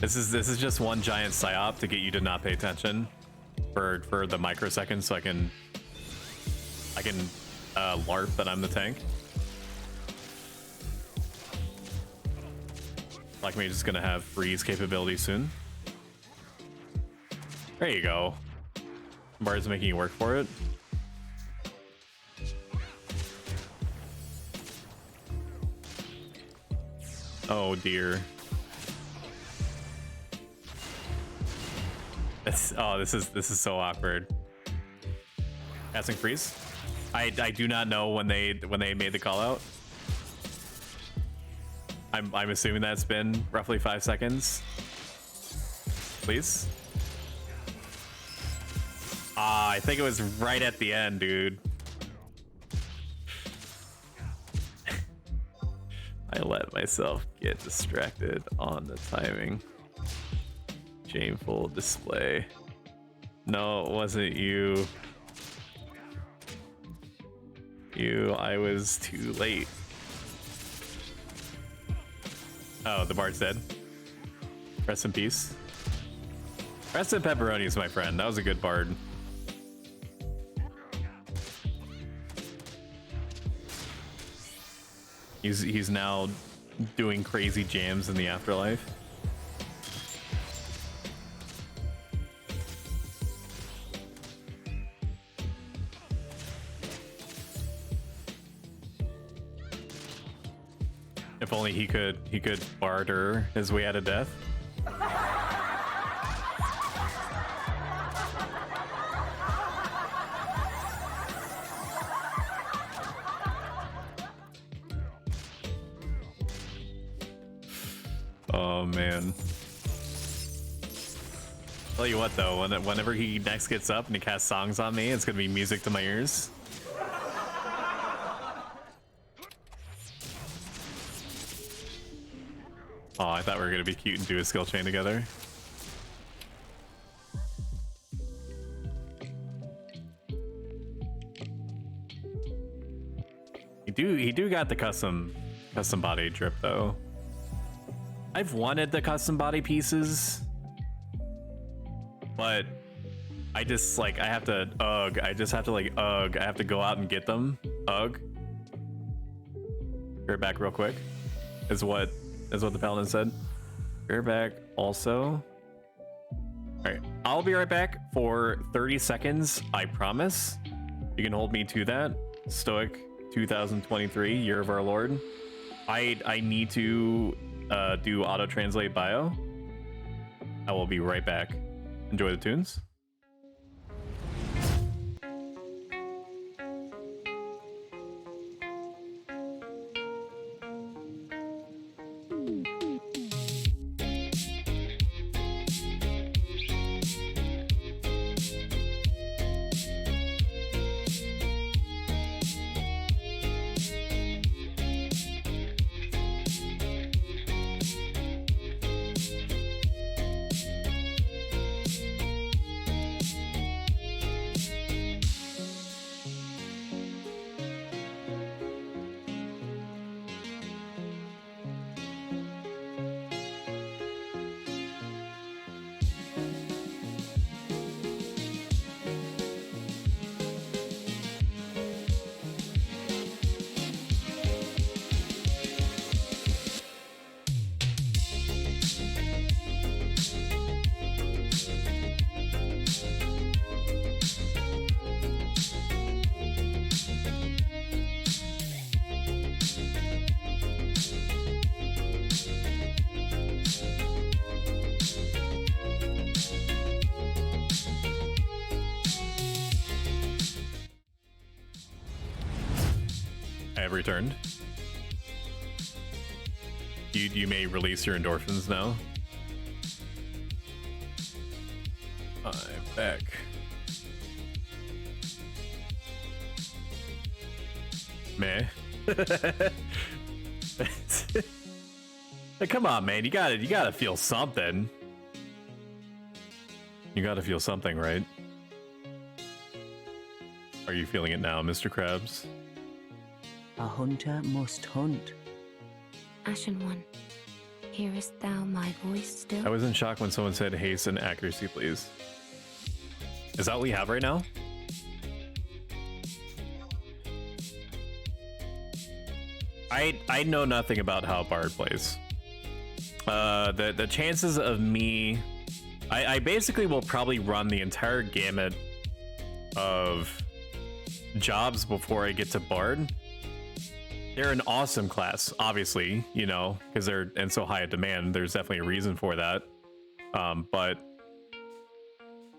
S1: This is just one giant psyop to get you to not pay attention for the microseconds, so I can LARP that I'm the tank. Like me, just gonna have freeze capability soon. There you go. Bard's making you work for it. Oh dear. This is so awkward. Casting freeze. I do not know when they made the call out. I'm assuming that's been roughly 5 seconds. Please. I think it was right at the end, dude. I let myself get distracted on the timing. Shameful display. No, it wasn't you. I was too late. Oh, the bard's dead. Rest in peace. Rest in pepperonis, my friend. That was a good bard. He's now doing crazy jams in the afterlife. If only he could barter his way out of death. Oh man. Tell you what though, whenever he next gets up and he casts songs on me, it's gonna be music to my ears. Oh, I thought we were gonna be cute and do a skill chain together. He do got the custom body drip though. I've wanted the custom body pieces, but I just like I have to I have to go out and get them. Be right back real quick. Is what the paladin said. Be right back also. Alright, I'll be right back for 30 seconds, I promise. You can hold me to that. Stoic 2023, Year of Our Lord. I need to do auto translate bio. I will be right back. Enjoy the tunes. have returned. You may release your endorphins now. I'm back. Meh. Hey, come on, man. You gotta feel something. You gotta feel something, right? Are you feeling it now, Mr. Krabs?
S4: A hunter must hunt.
S6: Ashen One, hearest thou my voice still?
S1: I was in shock when someone said haste and accuracy, please. Is that what we have right now? I know nothing about how Bard plays. The chances of me... I basically will probably run the entire gamut of jobs before I get to Bard. They're an awesome class, obviously, you know, because they're in so high a demand. There's definitely a reason for that. But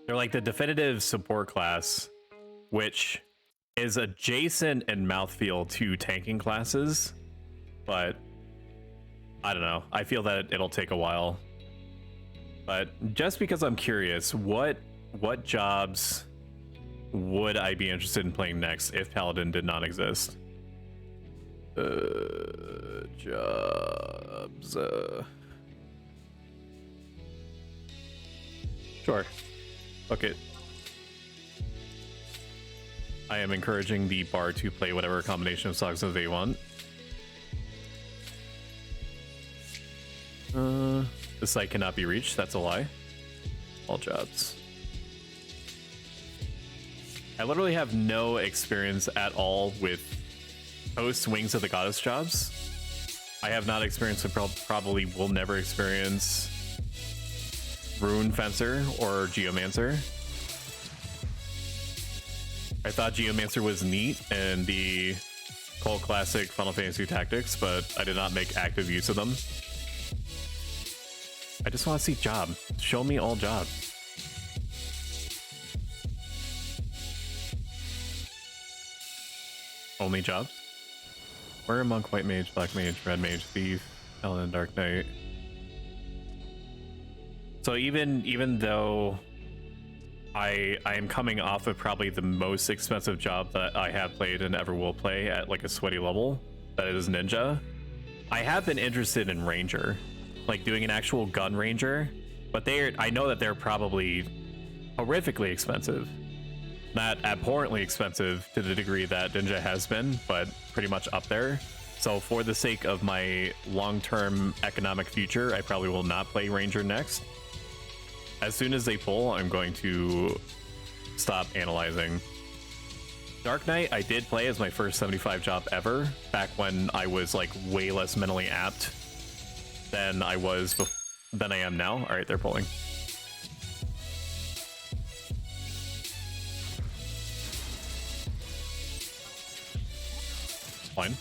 S1: they're like the definitive support class, which is adjacent in mouthfeel to tanking classes. But I don't know. I feel that it'll take a while. But just because I'm curious, what jobs would I be interested in playing next if Paladin did not exist? Jobs. Sure. Fuck it. I am encouraging the bar to play whatever combination of songs that they want. The site cannot be reached. That's a lie. All jobs. I literally have no experience at all with post Wings of the Goddess jobs. I have not experienced and probably will never experience Rune Fencer or Geomancer. I thought Geomancer was neat in the Cult Classic Final Fantasy Tactics, but I did not make active use of them. I just want to see job. Show me all job. Only jobs? Warrior, Monk, White Mage, Black Mage, Red Mage, Thief, Paladin, Dark Knight. So even though I am coming off of probably the most expensive job that I have played and ever will play at like a sweaty level, that is Ninja, I have been interested in Ranger, like doing an actual gun Ranger, but I know that they're probably horrifically expensive. Not abhorrently expensive to the degree that Ninja has been, but pretty much up there. So for the sake of my long-term economic future, I probably will not play Ranger next. As soon as they pull, I'm going to stop analyzing. Dark Knight, I did play as my first 75 job ever, back when I was like way less mentally apt than I am now. All right, they're pulling. Fine.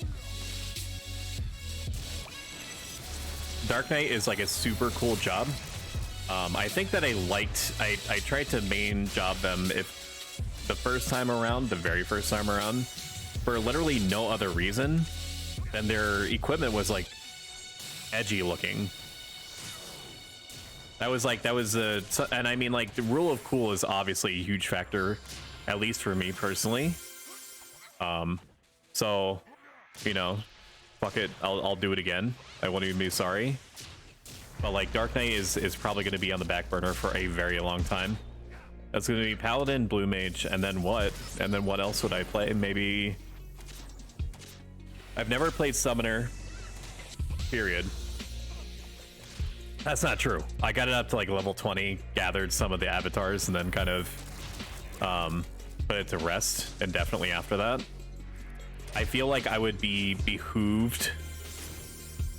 S1: Dark Knight is like a super cool job. I think that I tried to main job them if the first time around, the very first time around, for literally no other reason than their equipment was like edgy looking. And I mean, like, the rule of cool is obviously a huge factor, at least for me personally. So, you know, fuck it, I'll do it again. I won't even be sorry. But like, Dark Knight is probably going to be on the back burner for a very long time. That's going to be Paladin, Blue Mage, and then what? And then what else would I play? Maybe... I've never played Summoner, period. That's not true. I got it up to like level 20, gathered some of the avatars, and then kind of put it to rest indefinitely after that. I feel like I would be behooved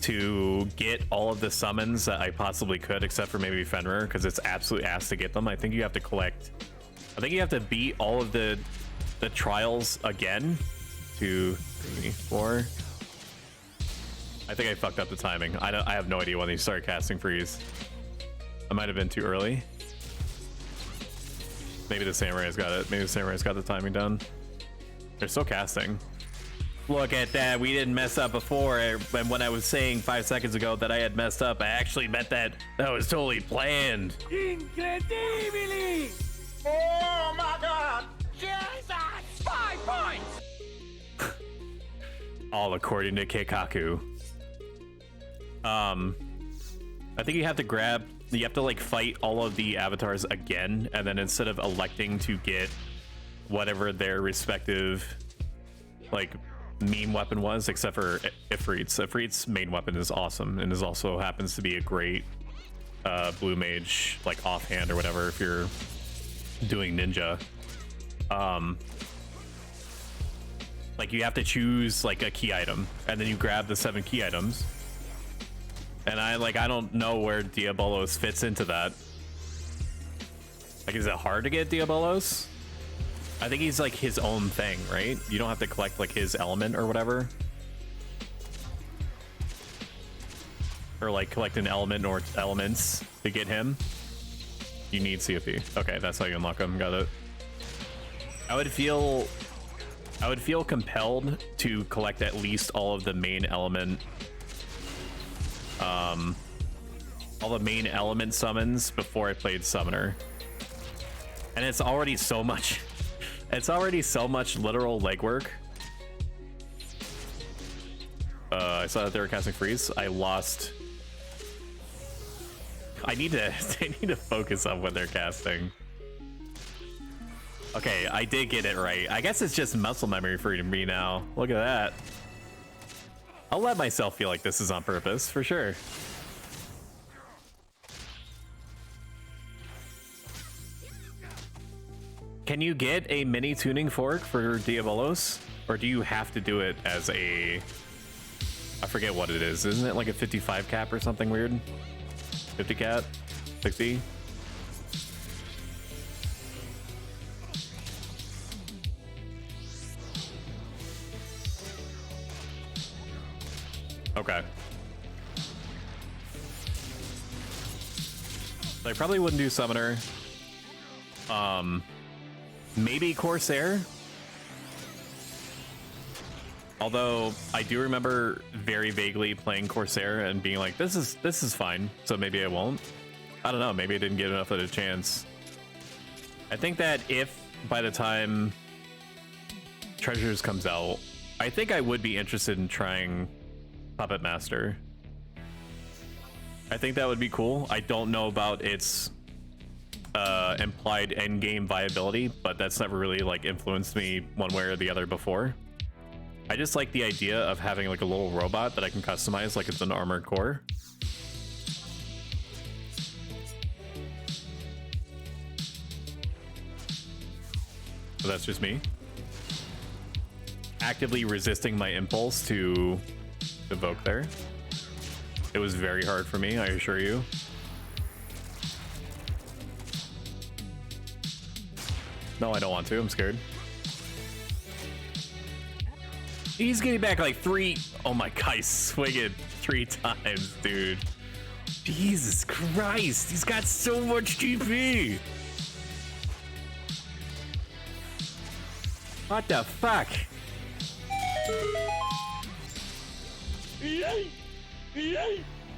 S1: to get all of the summons that I possibly could, except for maybe Fenrir, because it's absolute ass to get them. I think you have to collect... I think you have to beat all of the trials again. 2, 3, 4... I think I fucked up the timing. I have no idea when they started casting freeze. I might have been too early. Maybe the Samurai's got it. Maybe the Samurai's got the timing done. They're still casting. Look at that. We didn't mess up before. And when I was saying 5 seconds ago that I had messed up, I actually meant that was totally planned.
S2: Incredibili!
S5: Oh my God! Jesus! 5 points!
S1: All according to Keikaku. I think you have to like fight all of the avatars again, and then instead of electing to get whatever their respective like meme weapon was, except for Ifrit's main weapon is awesome and is also happens to be a great blue mage like offhand or whatever if you're doing ninja. Like you have to choose like a key item and then you grab the 7 key items, and I don't know where Diabolos fits into that. Like, is it hard to get Diabolos? I think he's like his own thing, right? You don't have to collect like his element or whatever, or like collect an element or elements to get him. You need CFP. Okay, that's how you unlock him. Got it. I would feel compelled to collect at least all of the main element, all the main element summons before I played Summoner. And it's already so much. It's already so much literal legwork. I saw that they were casting freeze. I lost. I need to focus on what they're casting. Okay, I did get it right. I guess it's just muscle memory for me now. Look at that. I'll let myself feel like this is on purpose, for sure. Can you get a mini tuning fork for Diabolos? Or do you have to do it as a... I forget what it is. Isn't it like a 55 cap or something weird? 50 cap? 60? Okay. I probably wouldn't do Summoner. Maybe Corsair. Although I do remember very vaguely playing Corsair and being like, this is fine, so maybe I won't. I don't know, maybe I didn't get enough of a chance. I think that if by the time Treasures comes out, I think I would be interested in trying Puppet Master. I think that would be cool. I don't know about its implied endgame viability, but that's never really like influenced me one way or the other before. I just like the idea of having like a little robot that I can customize like it's an armored core. So that's just me actively resisting my impulse to evoke there. It was very hard for me, I assure you. No, I don't want to. I'm scared. He's getting back like 3. Oh my god, he's swinging 3 times, dude. Jesus Christ, he's got so much GP. What the fuck?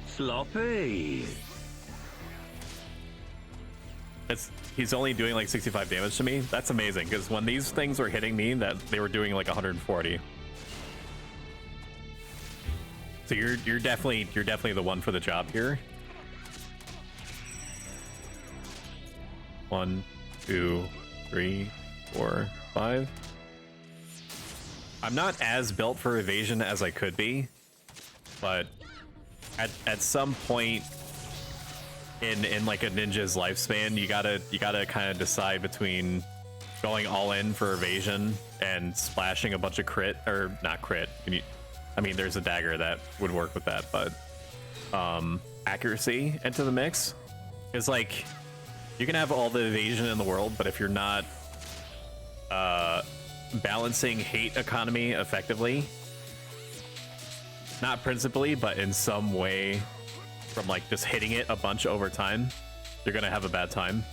S2: Sloppy.
S1: He's only doing like 65 damage to me. That's amazing, because when these things were hitting me, that they were doing like 140. So you're definitely the one for the job here. 1, 2, 3, 4, 5. I'm not as built for evasion as I could be, but at some point in like a ninja's lifespan, you gotta kind of decide between going all in for evasion and splashing a bunch of crit, or not crit. I mean, there's a dagger that would work with that, but accuracy into the mix is like, you can have all the evasion in the world, but if you're not balancing hate economy effectively, not principally, but in some way, from like just hitting it a bunch over time, you're gonna have a bad time.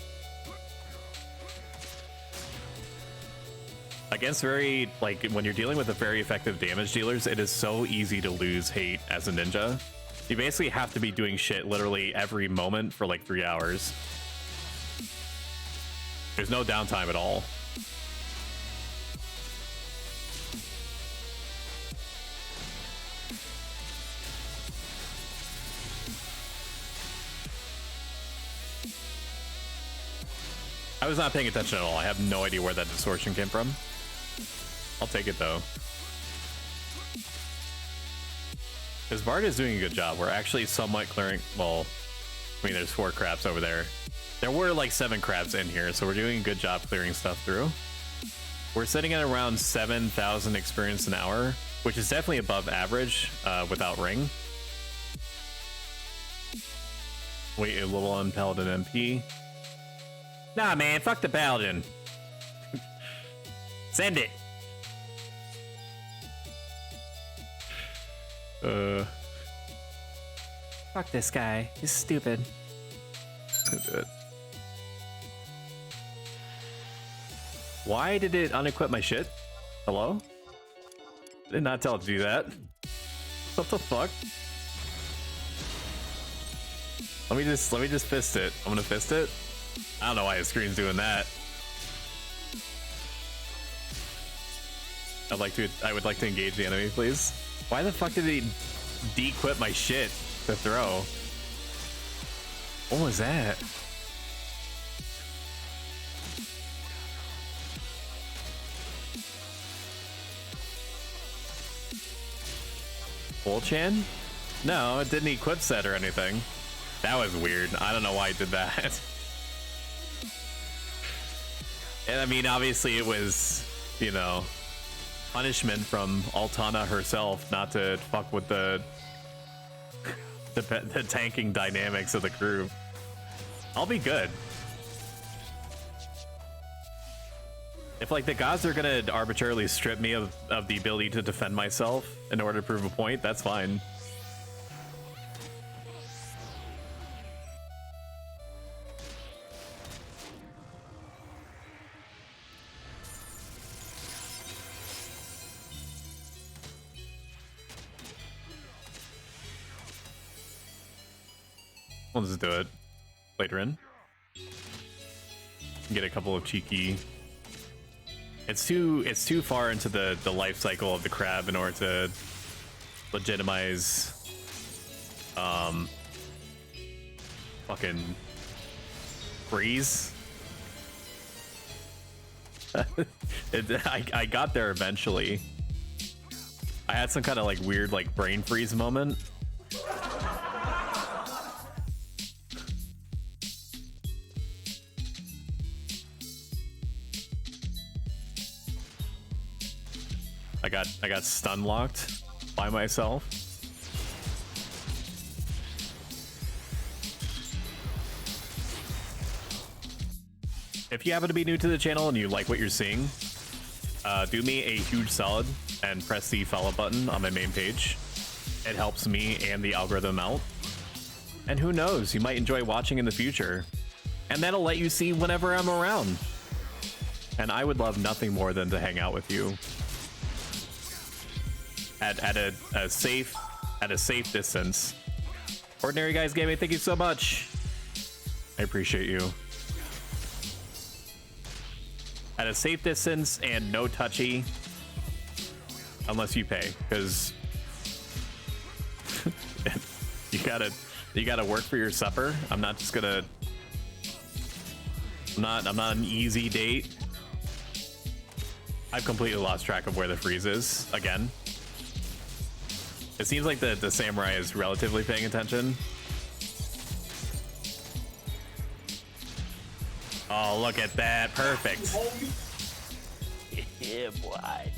S1: Like Against very, like, when you're dealing with a very effective damage dealers, it is so easy to lose hate as a ninja. You basically have to be doing shit literally every moment for like 3 hours. There's no downtime at all. I was not paying attention at all. I have no idea where that distortion came from. I'll take it though. Because Bard is doing a good job. We're actually somewhat clearing. Well, I mean, there's 4 crabs over there. There were like 7 crabs in here, so we're doing a good job clearing stuff through. We're sitting at around 7,000 experience an hour, which is definitely above average without ring. Wait a little on Paladin MP. Nah, man, fuck the Paladin. Send it. Fuck this guy. He's stupid. Let's go do it. Why did it unequip my shit? Hello? Did not tell it to do that. What the fuck? Let me just fist it. I'm gonna fist it. I don't know why the screen's doing that. I would like to engage the enemy, please. Why the fuck did he de-equip my shit to throw? What was that? Full Chan? No, it didn't equip set or anything. That was weird. I don't know why I did that. And I mean, obviously it was, you know, punishment from Altana herself not to fuck with the tanking dynamics of the crew. I'll be good. If like the gods are gonna arbitrarily strip me of the ability to defend myself in order to prove a point, that's fine. We'll just do it later in. Get a couple of cheeky. It's too far into the life cycle of the crab in order to legitimize fucking freeze. I got there eventually. I had some kind of like weird like brain freeze moment. I got stun locked by myself. If you happen to be new to the channel and you like what you're seeing, do me a huge solid and press the follow button on my main page. It helps me and the algorithm out. And who knows, you might enjoy watching in the future. And that'll let you see whenever I'm around. And I would love nothing more than to hang out with you. At a safe distance. Ordinary Guys Gaming, thank you so much. I appreciate you. At a safe distance and no touchy, unless you pay, because you gotta work for your supper. I'm not just gonna. I'm not an easy date. I've completely lost track of where the freeze is again. It seems like the samurai is relatively paying attention. Oh, look at that. Perfect.
S3: Yeah, boy.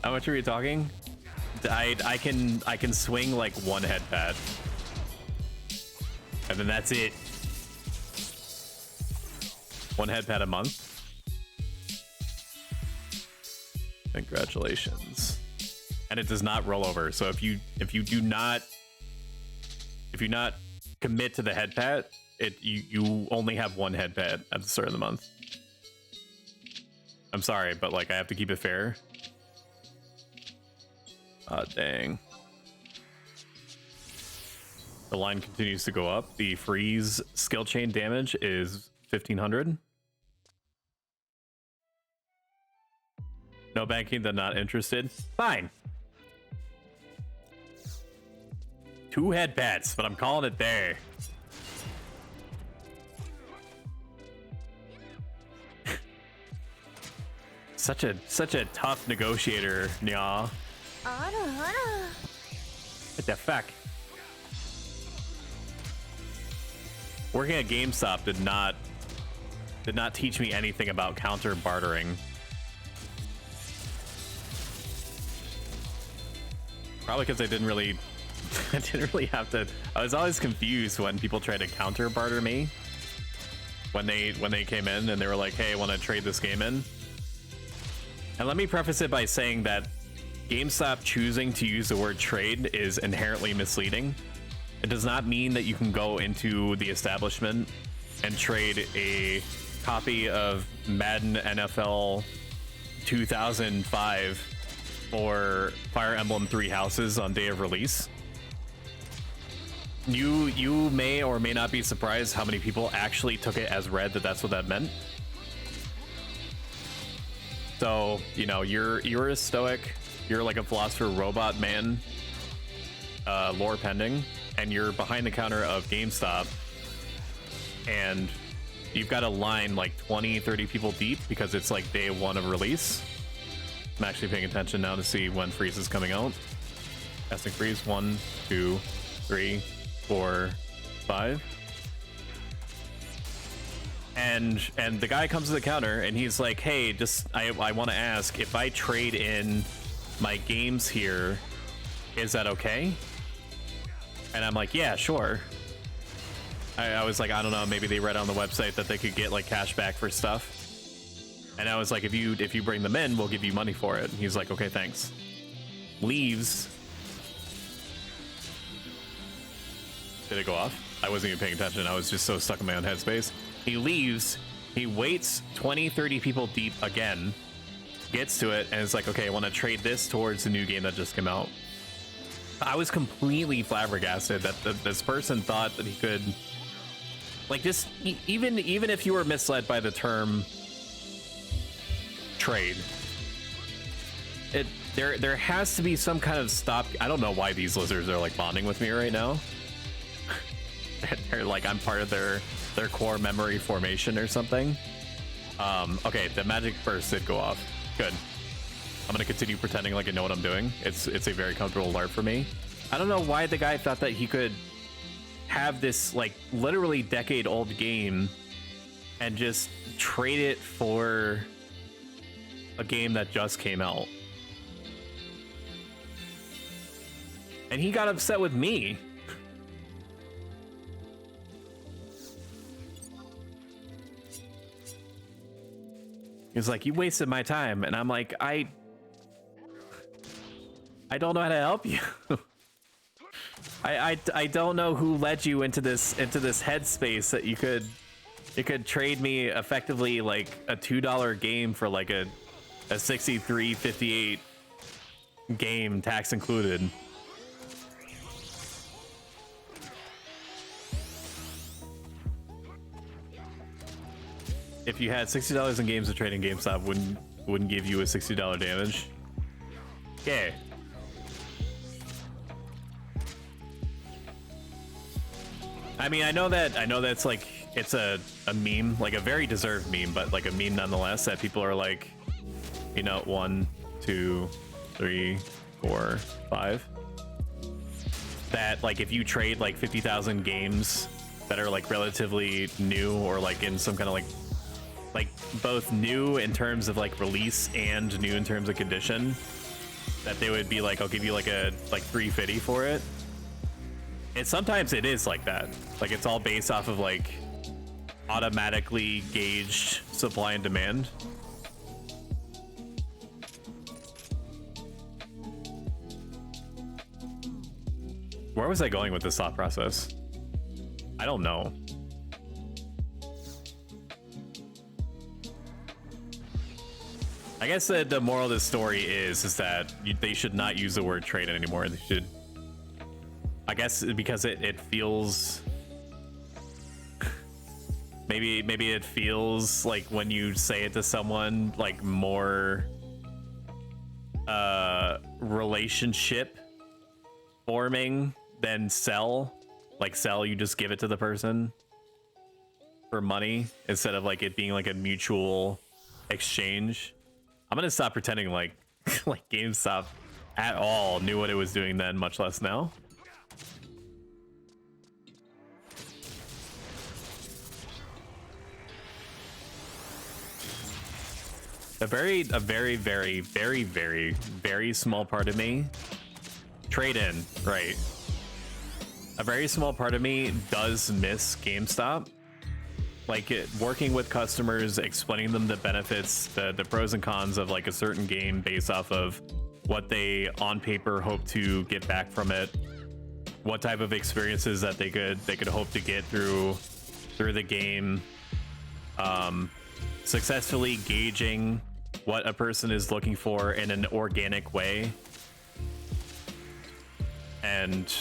S1: How much are we talking? I can swing like one head pad. And then that's it. One head pad a month. Congratulations. And it does not roll over. So if you do not commit to the head pat, you only have one head pet at the start of the month. I'm sorry, but like I have to keep it fair. Dang. The line continues to go up. The freeze skill chain damage is 1500. No banking, then not interested. Fine. 2 head pets, but I'm calling it there. Such a tough negotiator, Nya. What the fuck? Working at GameStop did not teach me anything about counter bartering. Probably because I didn't really have to. I was always confused when people tried to counter barter me. When they came in and they were like, "Hey, I want to trade this game in." And let me preface it by saying that GameStop choosing to use the word trade is inherently misleading. It does not mean that you can go into the establishment and trade a copy of Madden NFL 2005 or Fire Emblem Three Houses on day of release. You may or may not be surprised how many people actually took it as read that that's what that meant. So, you know, you're a stoic, you're like a philosopher robot man, lore pending, and you're behind the counter of GameStop, and you've got a line like 20-30 people deep because it's like day 1 of release. I'm actually paying attention now to see when freeze is coming out. Testing freeze 1, 2, 3, 4, 5. And the guy comes to the counter and he's like, "Hey, just I want to ask if I trade in my games here, is that okay?" And I'm like, "Yeah, sure." I was like, I don't know, maybe they read on the website that they could get like cash back for stuff. And I was like, if you bring them in, we'll give you money for it. And he's like, "Okay, thanks." Leaves. Did it go off? I wasn't even paying attention. I was just so stuck in my own headspace. He leaves, he waits 20-30 people deep again, gets to it, and is like, "Okay, I want to trade this towards the new game that just came out." I was completely flabbergasted that this person thought that he could, like, just even if you were misled by the term trade, there has to be some kind of stop. I don't know why these lizards are like bonding with me right now. They're like, I'm part of their core memory formation or something. Okay, the magic burst did go off. Good. I'm gonna continue pretending like I know what I'm doing. It's a very comfortable LARP for me. I don't know why the guy thought that he could have this like literally decade-old game and just trade it for a game that just came out. And he got upset with me. He's like, "You wasted my time," and I'm like, I don't know how to help you. I don't know who led you into this headspace that you could trade me effectively like a $2 game for like a $63.58 game, tax included. If you had $60 in games of trading, GameStop wouldn't give you a $60 damage. Okay. I mean, I know that's like, it's a meme, like a very deserved meme, but like a meme nonetheless, that people are like, you know, 1, 2, 3, 4, 5. That like if you trade like 50,000 games that are like relatively new or like in some kind of like both new in terms of like release and new in terms of condition, that they would be like, "I'll give you like $350 for it." And sometimes it is like that. Like it's all based off of like automatically gauged supply and demand. Where was I going with this thought process? I don't know. I guess the moral of the story is that they should not use the word trade anymore. They should, I guess, because it feels maybe it feels like when you say it to someone like more relationship forming than sell. Like sell, you just give it to the person for money instead of like it being like a mutual exchange. I'm gonna stop pretending like like GameStop at all knew what it was doing then, much less now. A very, very small part of me, trade in, right? A very small part of me does miss GameStop. Like working with customers, explaining them the benefits, the pros and cons of like a certain game based off of what they on paper hope to get back from it, what type of experiences that they could hope to get through the game, successfully gauging what a person is looking for in an organic way, and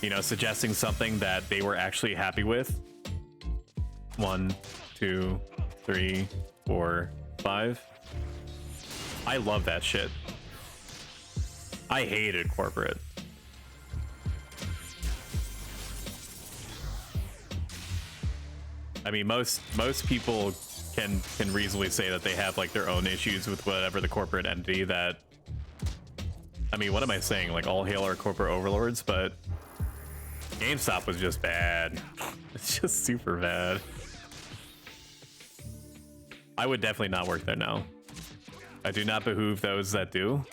S1: you know, suggesting something that they were actually happy with. 1, 2, 3, 4, 5. I love that shit. I hated corporate. I mean, most people can reasonably say that they have like their own issues with whatever the corporate entity that. I mean, what am I saying? Like all hail our corporate overlords, but GameStop was just bad. It's just super bad. I would definitely not work there now. I do not behoove those that do.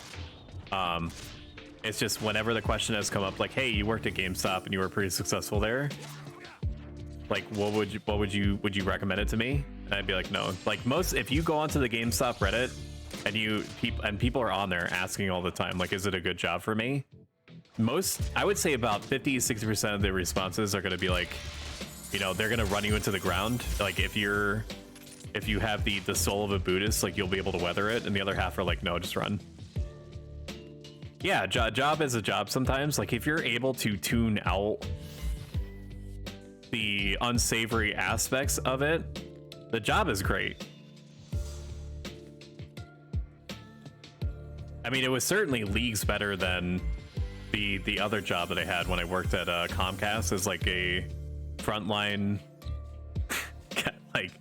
S1: It's just whenever the question has come up, like, hey, you worked at GameStop and you were pretty successful there. Like, would you recommend it to me? And I'd be like, no. Like if you go onto the GameStop Reddit and people are on there asking all the time, like, is it a good job for me? I would say about 50-60% of the responses are going to be like, you know, they're going to run you into the ground. Like if you have the soul of a Buddhist, like you'll be able to weather it, and the other half are like, no, just run. Yeah, job is a job sometimes. Like if you're able to tune out the unsavory aspects of it, the job is great. I mean, it was certainly leagues better than the other job that I had when I worked at Comcast as like a frontline like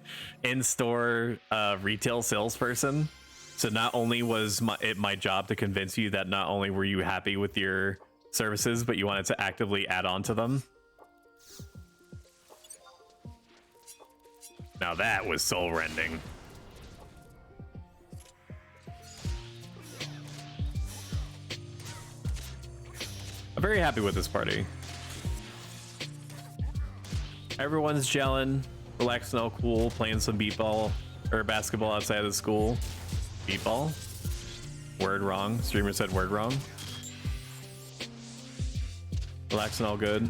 S1: in-store retail salesperson. So not only was my job to convince you that not only were you happy with your services, but you wanted to actively add on to them. Now that was soul-rending. I'm very happy with this party. Everyone's gelling, relaxing, all cool, playing some beatball or basketball outside of the school. Beatball? Word wrong. Streamer said word wrong. Relaxing, all good.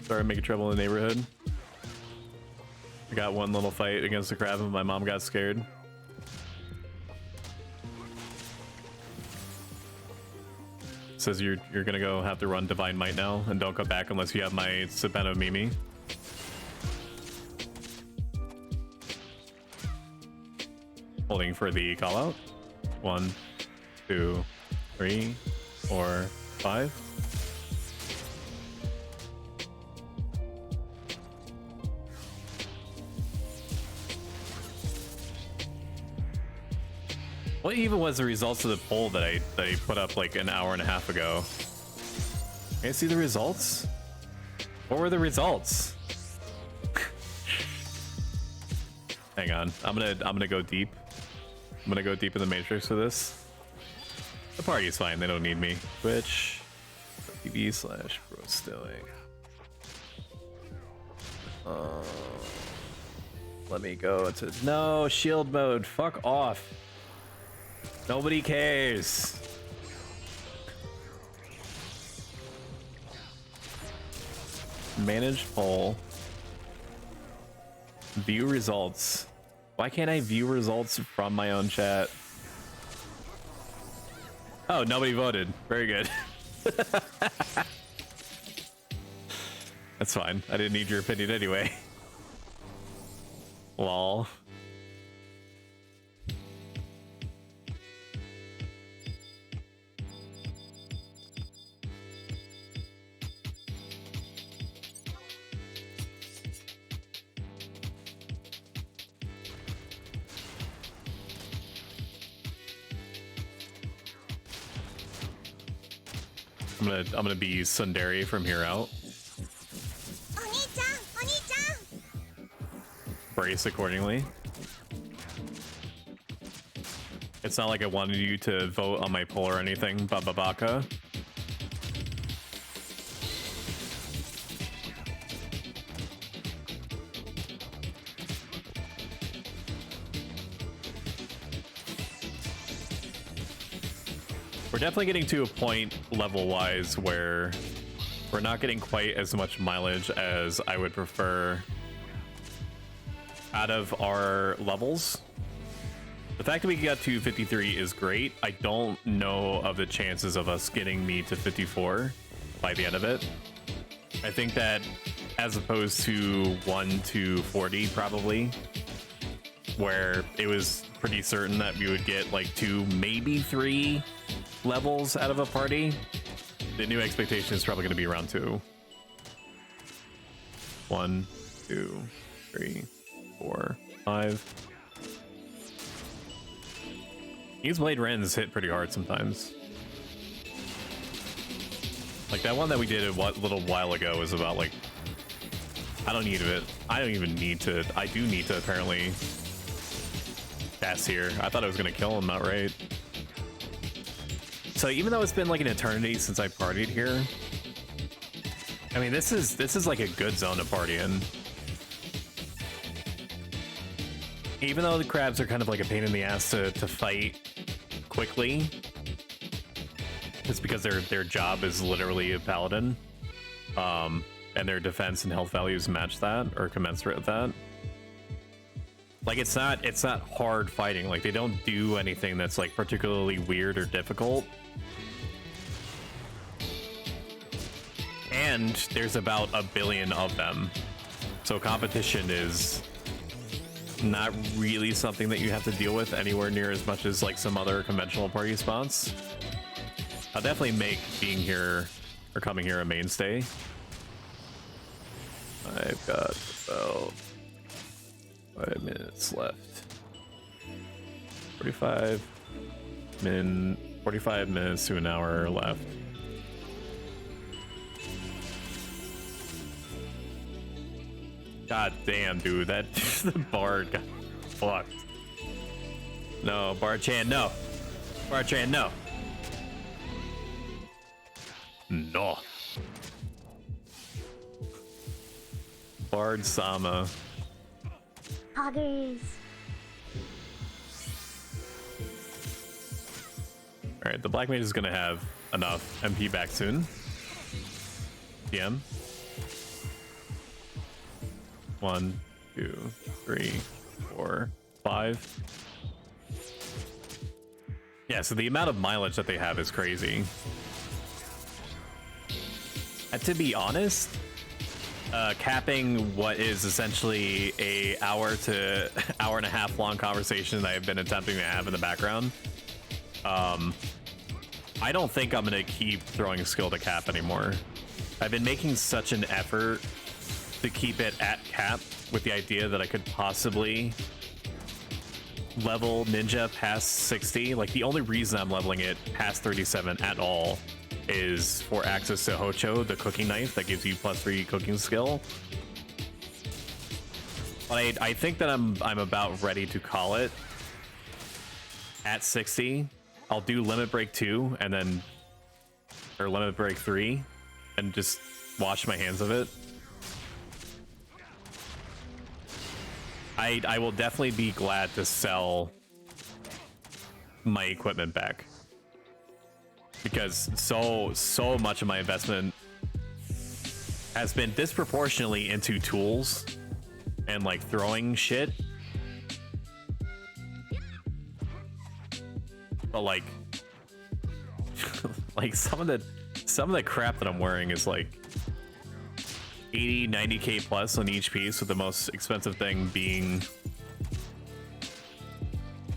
S1: Started making trouble in the neighborhood. I got one little fight against the crab and my mom got scared. Says you're gonna go have to run Divine Might now and don't come back unless you have my Sabeno Mimi. Holding for the call out. 1, 2, 3, 4, 5. What even was the results of the poll that I put up like an hour and a half ago? Can I see the results? What were the results? Hang on, I'm gonna go deep. I'm gonna go deep in the matrix for this. The party's fine, they don't need me. Twitch TV/BroStoic. Let me go to no shield mode. Fuck off. Nobody cares. Manage poll. View results. Why can't I view results from my own chat? Oh, nobody voted. Very good. That's fine. I didn't need your opinion anyway. Lol. I'm gonna be Sundari from here out. Brace accordingly. It's not like I wanted you to vote on my poll or anything, Bababaka. We're definitely getting to a point level-wise where we're not getting quite as much mileage as I would prefer out of our levels. The fact that we got to 53 is great. I don't know of the chances of us getting me to 54 by the end of it. I think that as opposed to 1 to 40 probably, where it was pretty certain that we would get like 2, maybe 3 levels out of a party, the new expectation is probably going to be around 2. 1, 2, 3, 4, 5. These blade rends hit pretty hard sometimes. Like that one that we did a little while ago was about like, I don't need it. I don't even need to. I do need to apparently pass here. I thought I was gonna kill him outright. So even though it's been like an eternity since I partied here, I mean this is like a good zone to party in. Even though the crabs are kind of like a pain in the ass to fight quickly, it's because their job is literally a paladin, and their defense and health values match that or commensurate with that. Like it's not hard fighting. Like they don't do anything that's like particularly weird or difficult. And there's about 1 billion of them, so competition is not really something that you have to deal with anywhere near as much as like some other conventional party spots. I'll definitely make being here or coming here a mainstay. I've got about 5 minutes left. 45 minutes to an hour left. God damn, dude, that the bard got fucked. No, Bard-chan, no. Bard-chan, no. No. Bard-sama.
S9: Huggies.
S1: Alright, the Black Mage is gonna have enough MP back soon. DM. 1, 2, 3, 4, 5. Yeah, so the amount of mileage that they have is crazy. And to be honest, capping what is essentially a hour to hour and a half long conversation that I've been attempting to have in the background, I don't think I'm gonna keep throwing skill to cap anymore. I've been making such an effort to keep it at cap with the idea that I could possibly level Ninja past 60. Like the only reason I'm leveling it past 37 at all is for access to Hocho, the cooking knife that gives you +3 cooking skill. But I think that I'm about ready to call it at 60. I'll do Limit Break 2 and then, or Limit Break 3, and just wash my hands of it. I will definitely be glad to sell my equipment back, because so much of my investment has been disproportionately into tools and like throwing shit but like like some of the crap that I'm wearing is like 80, 90k plus on each piece, with the most expensive thing being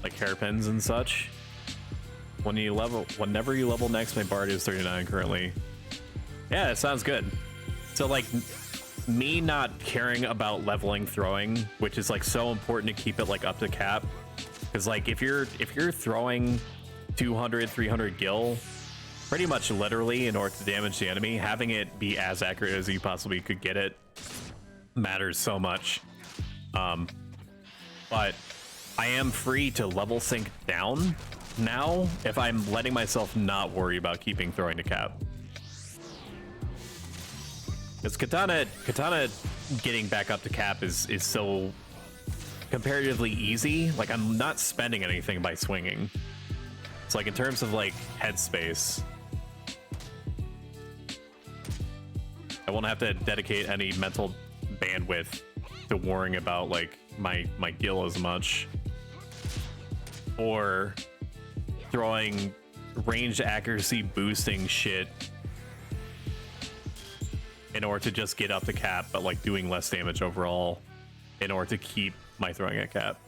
S1: like hairpins and such. Whenever you level next, my bard is 39 currently. Yeah, it sounds good. So like me not caring about leveling throwing, which is like so important to keep it like up to cap, because like if you're throwing 200, 300 gil pretty much literally in order to damage the enemy, having it be as accurate as you possibly could get it matters so much. But I am free to level sync down now if I'm letting myself not worry about keeping throwing to cap. Because katana getting back up to cap is so comparatively easy. Like, I'm not spending anything by swinging. It's like in terms of like headspace, I won't have to dedicate any mental bandwidth to worrying about like my gil as much, or throwing range accuracy boosting shit in order to just get up to cap, but like doing less damage overall in order to keep my throwing at cap.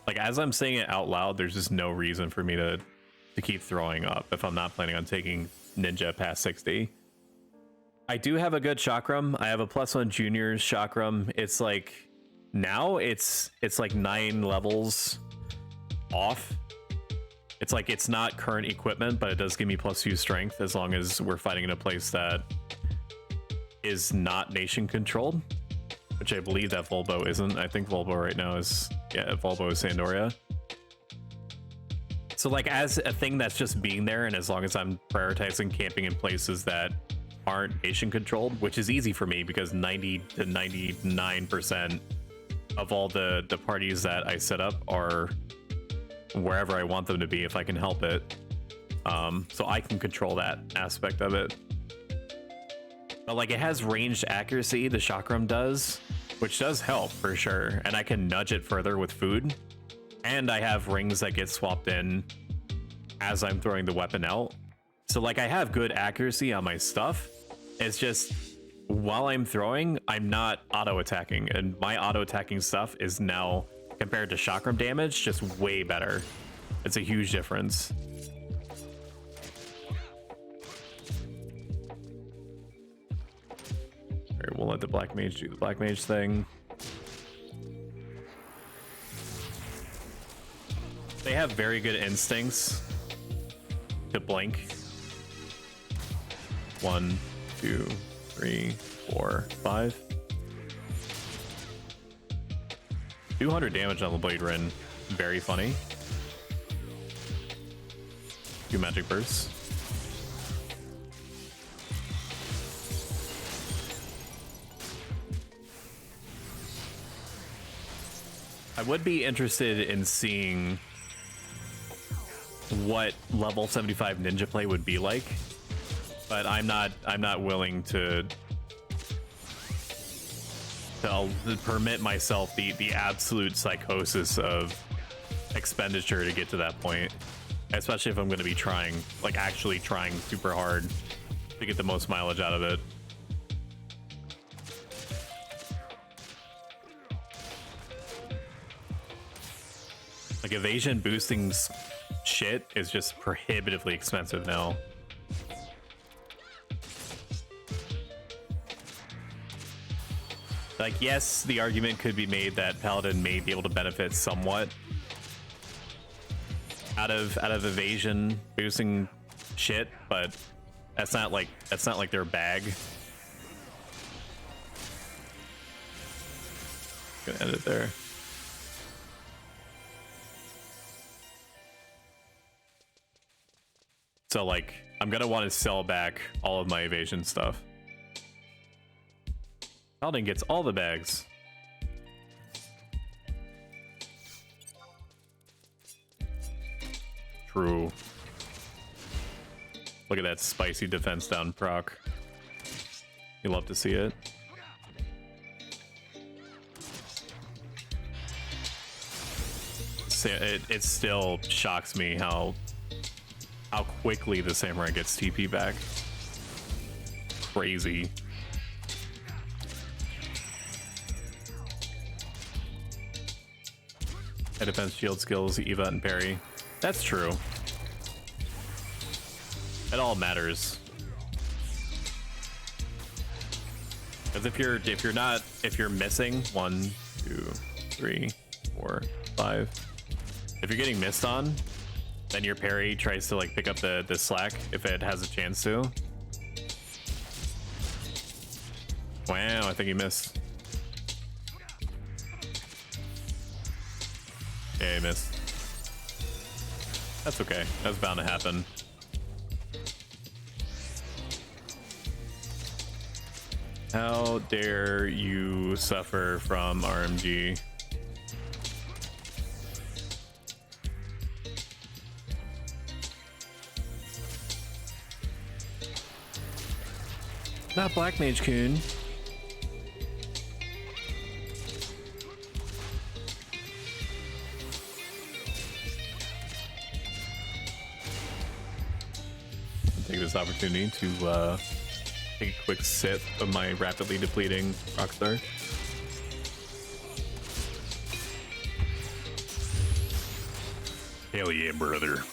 S1: Like, as I'm saying it out loud, there's just no reason for me to keep throwing up if I'm not planning on taking ninja past 60. I do have a good chakram. I have a +1 juniors chakram. It's like, now it's like 9 levels off. It's like, it's not current equipment, but it does give me +2 strength as long as we're fighting in a place that is not nation controlled, which I believe that Volbo isn't. I think Volbo right now is, yeah, Volbo is Sandoria. So like, as a thing that's just being there, and as long as I'm prioritizing camping in places that aren't nation controlled, which is easy for me because 90 to 99% of all the parties that I set up are wherever I want them to be if I can help it. So I can control that aspect of it. But like, it has ranged accuracy, the chakram does, which does help for sure, and I can nudge it further with food. And I have rings that get swapped in as I'm throwing the weapon out. So like, I have good accuracy on my stuff. It's just, while I'm throwing, I'm not auto-attacking, and my auto-attacking stuff is now, compared to chakram damage, just way better. It's a huge difference. Alright, we'll let the black mage do the black mage thing. They have very good instincts to blink. 1, 2, 3, 4, 5. 200 damage on the Blade Rin. Very funny. 2 magic bursts. I would be interested in seeing what level 75 ninja play would be like, but I'm not willing to permit myself the absolute psychosis of expenditure to get to that point, especially if I'm going to be trying, like actually trying super hard to get the most mileage out of it. Like, evasion boosting shit is just prohibitively expensive now. Like, yes, the argument could be made that Paladin may be able to benefit somewhat out of evasion boosting shit, but that's not like their bag. Gonna end it there. So like, I'm gonna want to sell back all of my evasion stuff. Paladin gets all the bags. True. Look at that spicy defense down proc. You love to see it. It still shocks me how how quickly the samurai gets TP back. Crazy. It depends shield skills, Eva and parry. That's true. It all matters. Because if you're missing 1, 2, 3, 4, 5. If you're getting missed on, then your parry tries to like pick up the slack if it has a chance to. Wow, I think he missed. Yeah, he missed. That's okay. That's bound to happen. How dare you suffer from RMG? Not Black Mage Kun. Take this opportunity to take a quick sip of my rapidly depleting Rockstar. Hell yeah, brother.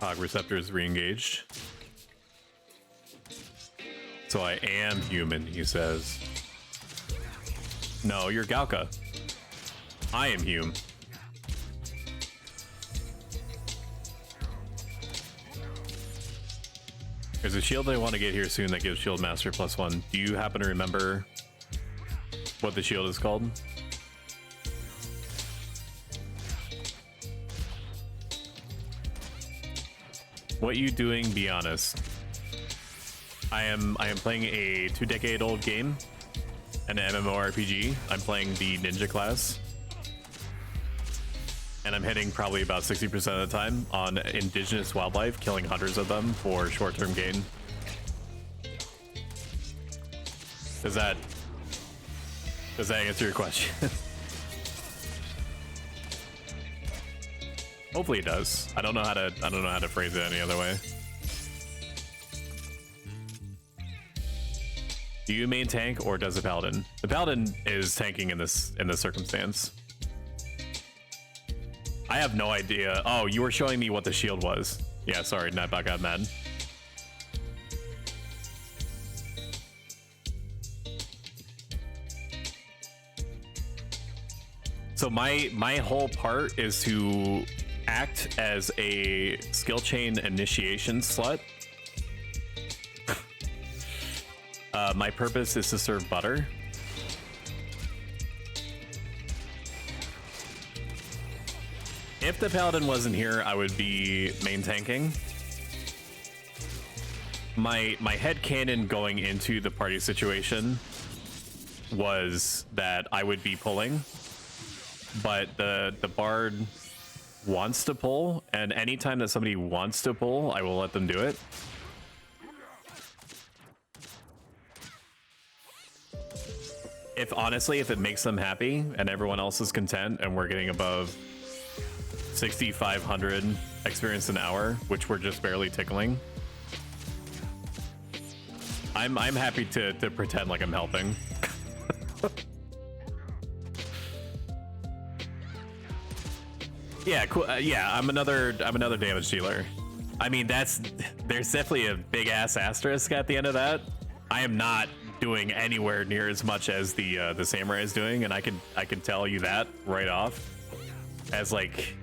S1: Hog receptors re-engaged. So I am human, he says. No, you're Galka. I am human. There's a shield I want to get here soon that gives Shield Master +1. Do you happen to remember what the shield is called? What you doing? Be honest. I am playing a 2-decade-old game, an MMORPG. I'm playing the ninja class, and I'm hitting probably about 60% of the time on indigenous wildlife, killing hundreds of them for short-term gain. Does that answer your question? Hopefully it does. I don't know how to phrase it any other way. Do you main tank or does the paladin? The paladin is tanking in this circumstance. I have no idea. Oh, you were showing me what the shield was. Yeah, sorry, Nightbot got mad. So my whole part is to act as a skill chain initiation slut. My purpose is to serve butter. If the paladin wasn't here, I would be main tanking. My headcanon going into the party situation was that I would be pulling, but the bard wants to pull, and anytime that somebody wants to pull, I will let them do it. If it makes them happy and everyone else is content and we're getting above 6,500 experience an hour, which we're just barely tickling, I'm happy to pretend like I'm helping. Yeah, cool. Yeah, I'm another damage dealer. I mean, there's definitely a big ass asterisk at the end of that. I am not doing anywhere near as much as the samurai is doing, and I can tell you that right off as like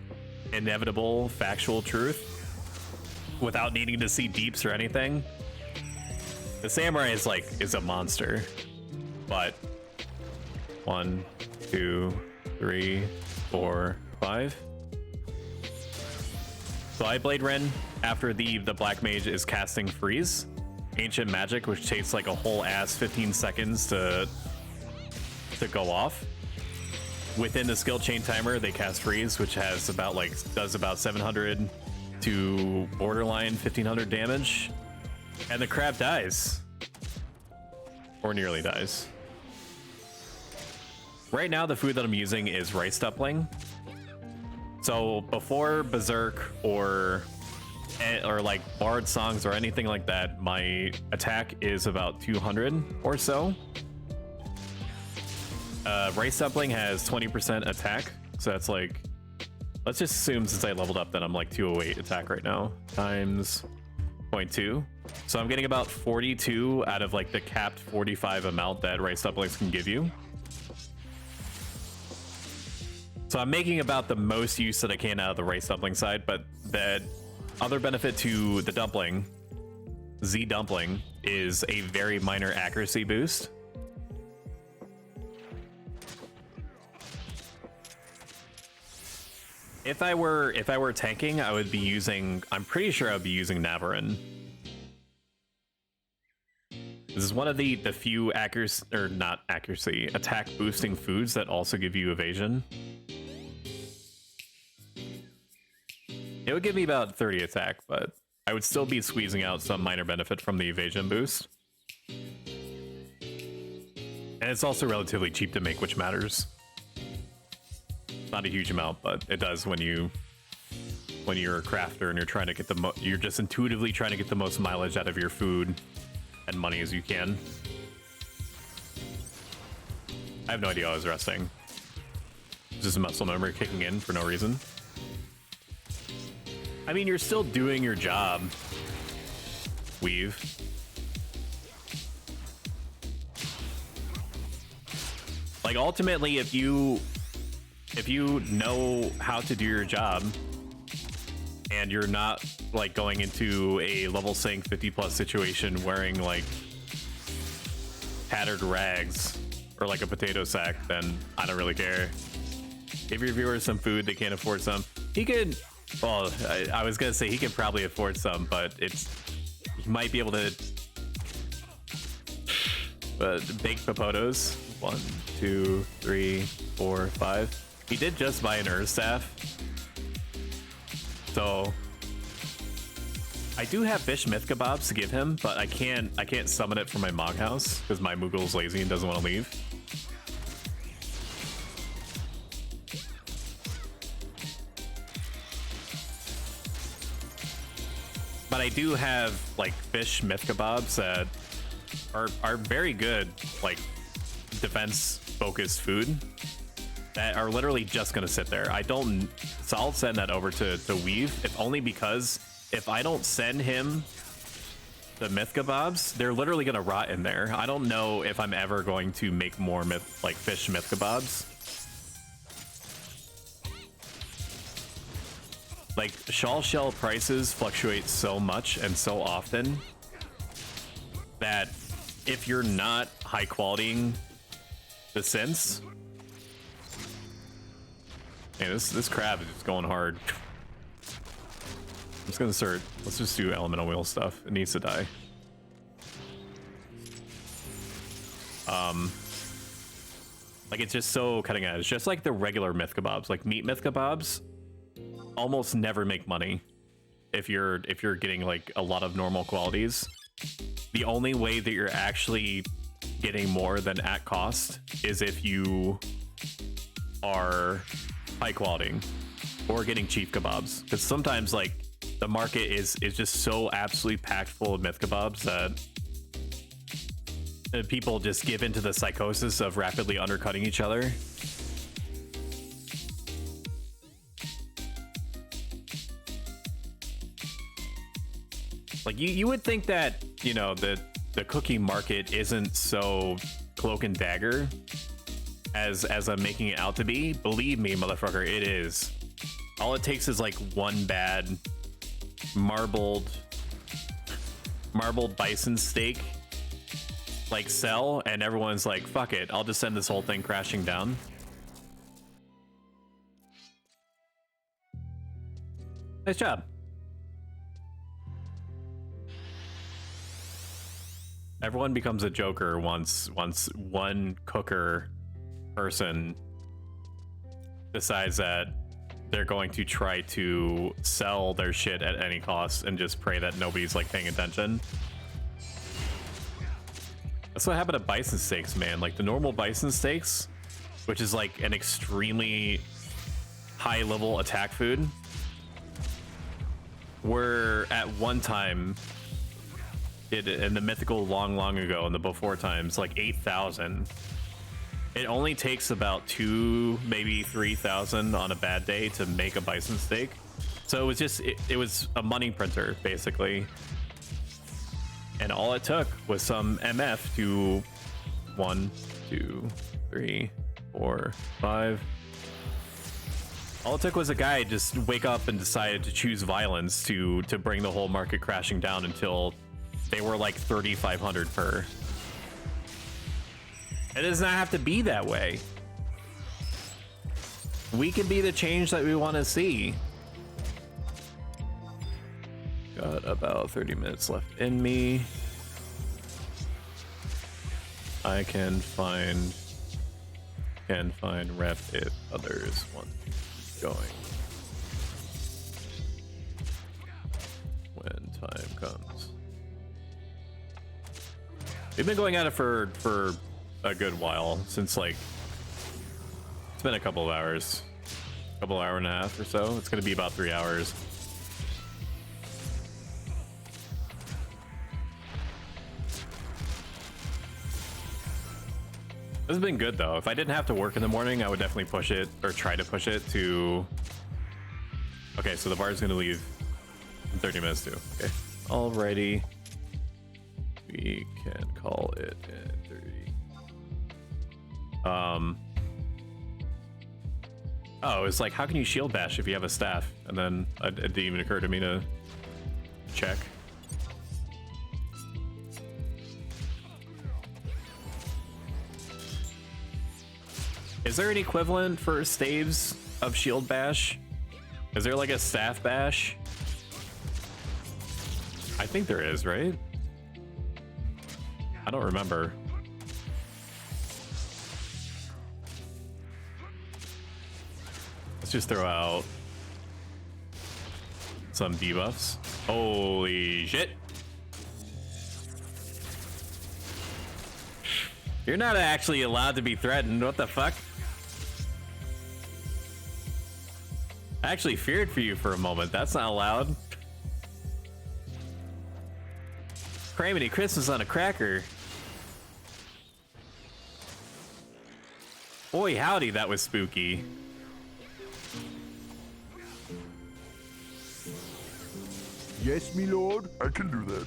S1: inevitable factual truth without needing to see deeps or anything. The samurai is a monster. But 1, 2, 3, 4, 5. So I Blade Ren after the Black Mage is casting Freeze, Ancient Magic, which takes like a whole ass 15 seconds to go off. Within the skill chain timer, they cast Freeze, which has does about 700 to borderline 1500 damage, and the crab dies, or nearly dies. Right now, the food that I'm using is rice dumpling. So before Berserk or like Bard songs or anything like that, my attack is about 200 or so. Rice Dumpling has 20% attack, so that's like, let's just assume since I leveled up that I'm like 208 attack right now, times 0.2. So I'm getting about 42 out of like the capped 45 amount that Rice Dumplings can give you. So I'm making about the most use that I can out of the Rice Dumpling side, but the other benefit to the dumpling, Z Dumpling, is a very minor accuracy boost. If I were tanking, I would be using, I'm pretty sure I would be using Navarin. This is one of the few accuracy, or not accuracy, attack boosting foods that also give you evasion. It would give me about 30 attack, but I would still be squeezing out some minor benefit from the evasion boost. And it's also relatively cheap to make, which matters. Not a huge amount, but it does when you're a crafter and you're trying to get you're just intuitively trying to get the most mileage out of your food and money as you can. I have no idea why I was resting. Just muscle memory kicking in for no reason. I mean, you're still doing your job, Weave. Like, ultimately, if you know how to do your job and you're not like going into a level sync 50+ situation wearing like tattered rags or like a potato sack, then I don't really care. Give your viewers some food they can't afford some. He could, well, I was gonna say he could probably afford some, but he might be able to bake popotos. 1, 2, 3, 4, 5. He did just buy an Earth Staff. So I do have fish myth kebabs to give him, but I can't summon it from my Mog house because my Moogle's lazy and doesn't want to leave. But I do have like fish myth kebabs that are very good, like defense focused food that are literally just gonna sit there. So I'll send that over to Weave, if only because if I don't send him the myth kebabs, they're literally gonna rot in there. I don't know if I'm ever going to make more fish myth kebabs. Like, shawl shell prices fluctuate so much and so often that if you're not high qualitying the synths, man, this crab is just going hard. I'm just gonna start. Let's just do elemental wheel stuff. It needs to die. Like, it's just so cutting edge. Just like the regular myth kebabs, like meat myth kebabs, almost never make money if you're getting like a lot of normal qualities. The only way that you're actually getting more than at cost is if you are high quality or getting cheap kebabs, because sometimes like the market is just so absolutely packed full of myth kebabs that people just give into the psychosis of rapidly undercutting each other. Like, you would think that, you know, the cookie market isn't so cloak and dagger as I'm making it out to be. Believe me, motherfucker, it is. All it takes is like one bad marbled bison steak like sell, and everyone's like, fuck it, I'll just send this whole thing crashing down. Nice job. Everyone becomes a joker once one cooker person decides that they're going to try to sell their shit at any cost and just pray that nobody's like paying attention. That's what happened to bison steaks, man. Like the normal bison steaks, which is like an extremely high level attack food were at one time in the mythical long ago in the before times like 8,000. It only takes about 2 maybe 3,000 on a bad day to make a bison steak. So it was just it was a money printer basically, and all it took was some MF to 1 2 3 4 5. All it took was a guy just wake up and decided to choose violence to bring the whole market crashing down until they were like 3,500 per. It does not have to be that way. We can be the change that we want to see. Got about 30 minutes left in me. I can find rep if others want going when time comes. We've been going at it for a good while, since like it's been a couple of hours, hour and a half or so. It's gonna be about 3 hours. This has been good though. If I didn't have to work in the morning, I would definitely push it, or try to push it to... Okay, so the bar is gonna leave in 30 minutes too. Okay, alrighty. We can call it at 30. Oh, it's like, how can you shield bash if you have a staff? And then it didn't even occur to me to check. Is there an equivalent for staves of shield bash? Is there like a staff bash? I think there is, right? I don't remember. Let's just throw out some debuffs. Holy shit. You're not actually allowed to be threatened. What the fuck? I actually feared for you for a moment. That's not allowed. Criminy Christmas on a cracker. Boy, howdy, that was spooky.
S8: Yes, me lord, I can do that.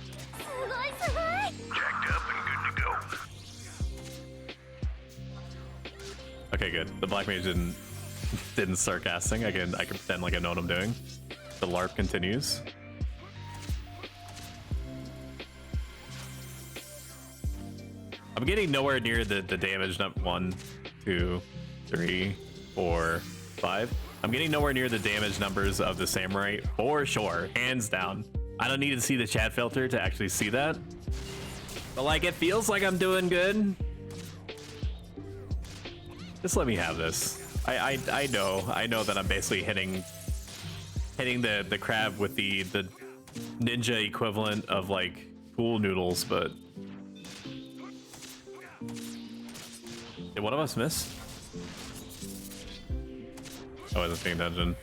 S5: Jacked up and good to go.
S1: Okay, good. The black mage didn't start casting. I can pretend like I know what I'm doing. The LARP continues. I'm getting nowhere near the damage. 1, 2, 3, 4, 5. I'm getting nowhere near the damage numbers of the samurai for sure, hands down. I don't need to see the chat filter to actually see that, but like it feels like I'm doing good. Just let me have this. I know that I'm basically hitting the crab with the ninja equivalent of like pool noodles, but did one of us miss? I wasn't paying attention.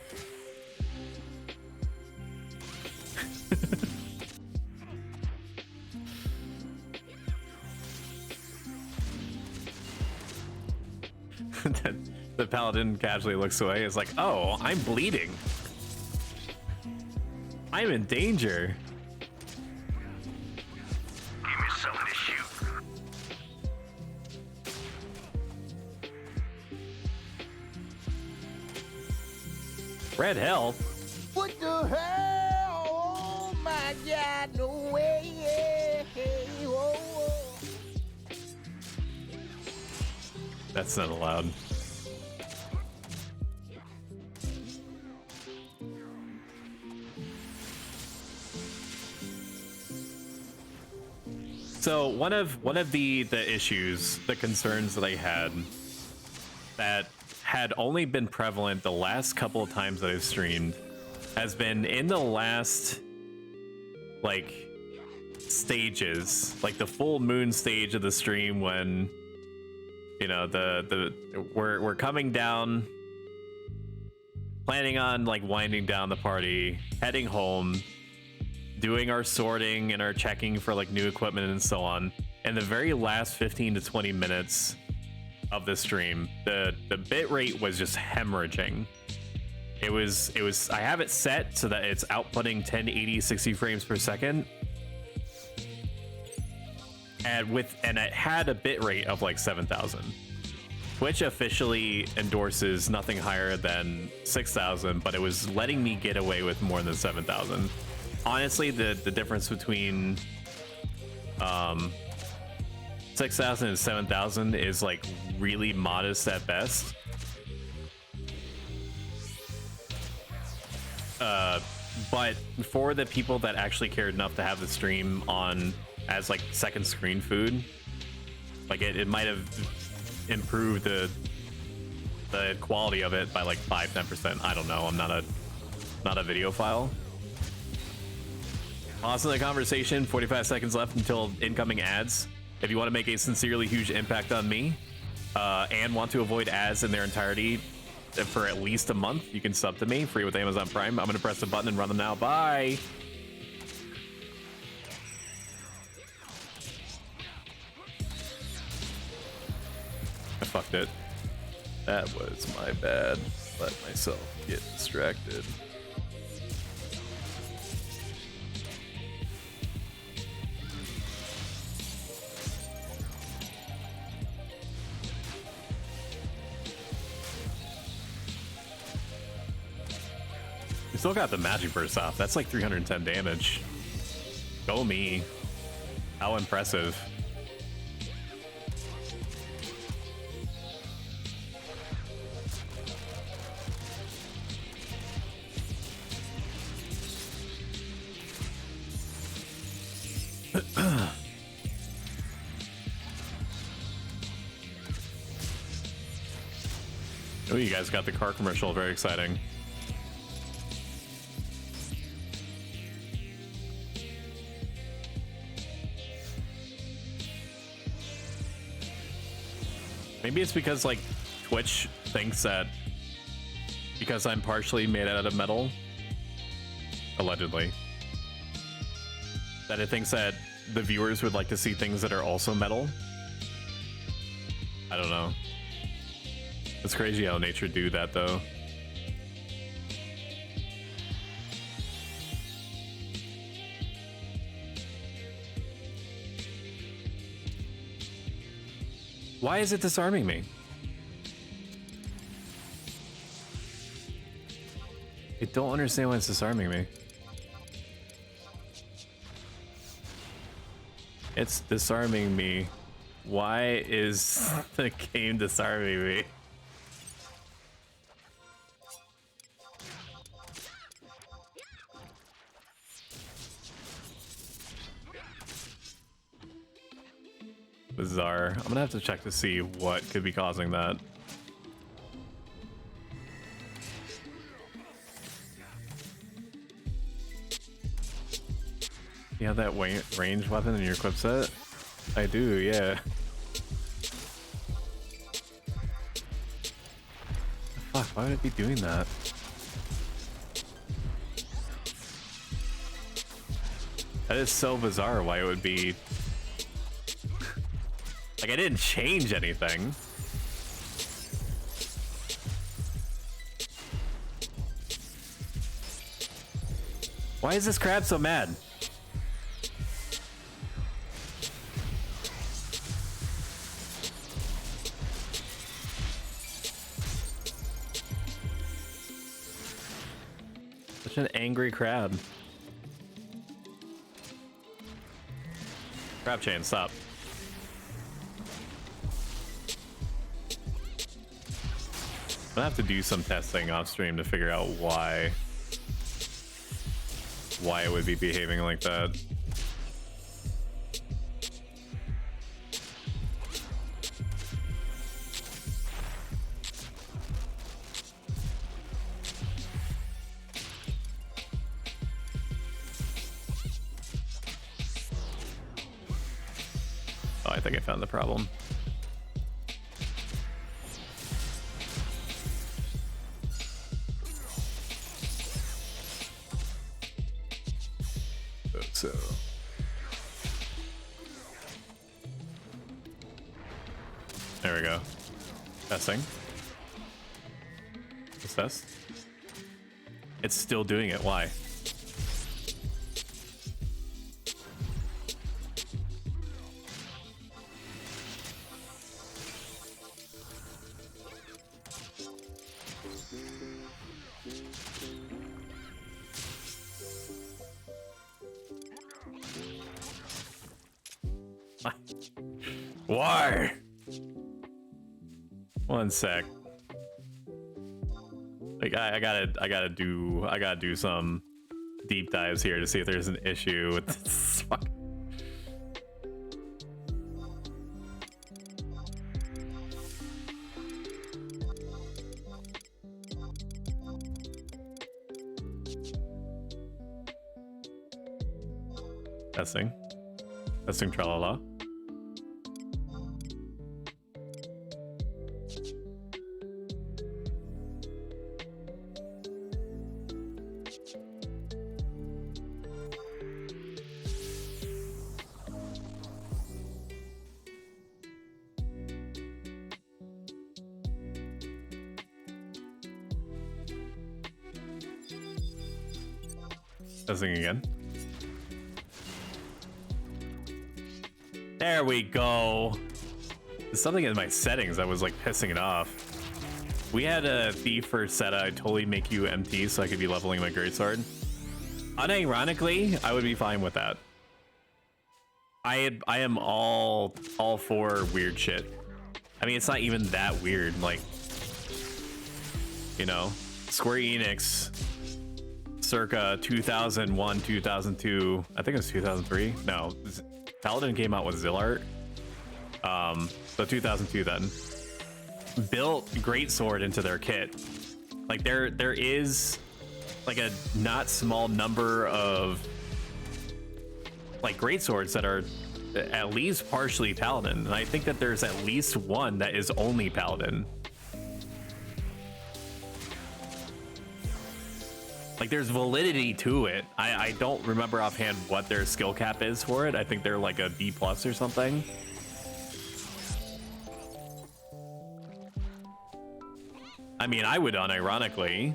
S1: The paladin casually looks away. Is like, oh, I'm bleeding. I'm in danger.
S5: Give me something to shoot.
S1: Red hell.
S2: What the hell? Oh my god, no way. Yeah. Whoa, whoa.
S1: That's not allowed. So one of the issues, the concerns that I had that had only been prevalent the last couple of times that I've streamed has been in the last like stages, like the full moon stage of the stream, when you know we're coming down planning on like winding down the party, heading home, doing our sorting and our checking for like new equipment and so on. And the very last 15 to 20 minutes of the stream, the bit rate was just hemorrhaging. It was I have it set so that it's outputting 1080 60 frames per second. And it had a bit rate of like 7,000. Twitch officially endorses nothing higher than 6,000, but it was letting me get away with more than 7,000. Honestly, the difference between 6,000 and 7,000 is like really modest at best. But for the people that actually cared enough to have the stream on as like second screen food, like it might have improved the quality of it by like 5-10%. I don't know. I'm not a video file. Pause in the conversation. 45 seconds left until incoming ads. If you want to make a sincerely huge impact on me and want to avoid ads in their entirety for at least a month, you can sub to me free with Amazon Prime. I'm gonna press the button and run them now. Bye. I fucked it. That was my bad. Let myself get distracted. We still got the magic burst off. That's like 310 damage. Go me. How impressive. Oh, you guys got the car commercial. Very exciting. Maybe it's because like Twitch thinks that because I'm partially made out of metal, allegedly, that it thinks that the viewers would like to see things that are also metal. I don't know. It's crazy how nature do that though. Why is it disarming me? I don't understand why it's disarming me. It's disarming me. Why is the game disarming me? Bizarre. I'm gonna have to check to see what could be causing that. You have that range weapon in your equip set? I do, yeah. Fuck, why would it be doing that? That is so bizarre why it would be... Like, I didn't change anything. Why is this crab so mad? Such an angry crab. Crab chain, stop. I'm gonna have to do some testing off stream to figure out why it would be behaving like that. Oh, I think I found the problem. so. There we go. Testing. Let's test. It's still doing it. Why? Why? One sec. Like I gotta do some deep dives here to see if there's an issue with this. Fuck. Testing. Testing tralala. Testing again. There we go. There's something in my settings that was like pissing it off. We had a thief for Seta. I'd totally make you MT so I could be leveling my greatsword. Unironically, I would be fine with that. I am all for weird shit. I mean, it's not even that weird. Like, you know, Square Enix, circa 2001, 2002. I think it was 2003. No, Paladin came out with Zillart. So 2002 then. Built Greatsword into their kit. Like there is like a not small number of like greatswords that are at least partially Paladin, and I think that there's at least one that is only Paladin. Like there's validity to it. I don't remember offhand what their skill cap is for it. I think they're like a B+ or something. I mean, I would unironically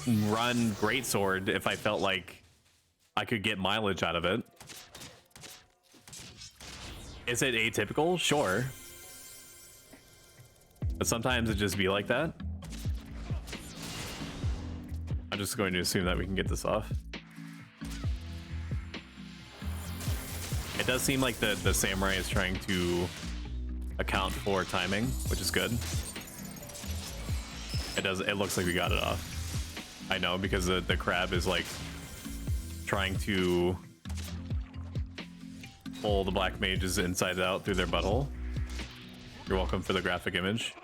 S1: run Greatsword if I felt like I could get mileage out of it. Is it atypical? Sure. But sometimes it just be like that. I'm just going to assume that we can get this off. It does seem like the samurai is trying to account for timing, which is good. It looks like we got it off. I know, because the crab is like trying to pull the black mages inside out through their butthole. You're welcome for the graphic image.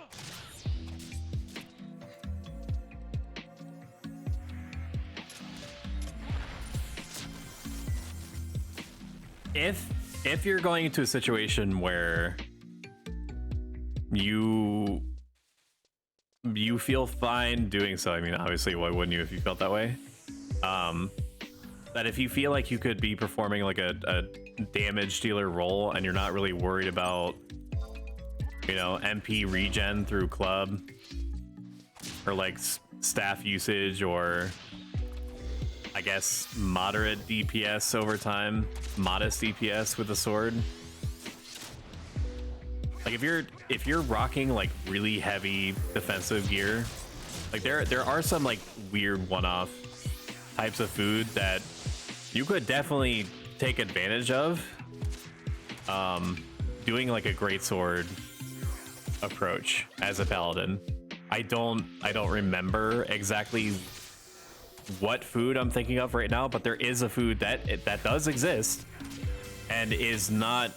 S1: If you're going into a situation where you feel fine doing so, I mean, obviously, why wouldn't you if you felt that way? That if you feel like you could be performing like a damage dealer role and you're not really worried about, you know, MP regen through club or like staff usage, or I guess moderate DPS over time, modest DPS with the sword. Like if you're rocking like really heavy defensive gear, like there are some like weird one-off types of food that you could definitely take advantage of, doing like a greatsword approach as a paladin. I don't remember exactly what food I'm thinking of right now, but there is a food that does exist and is not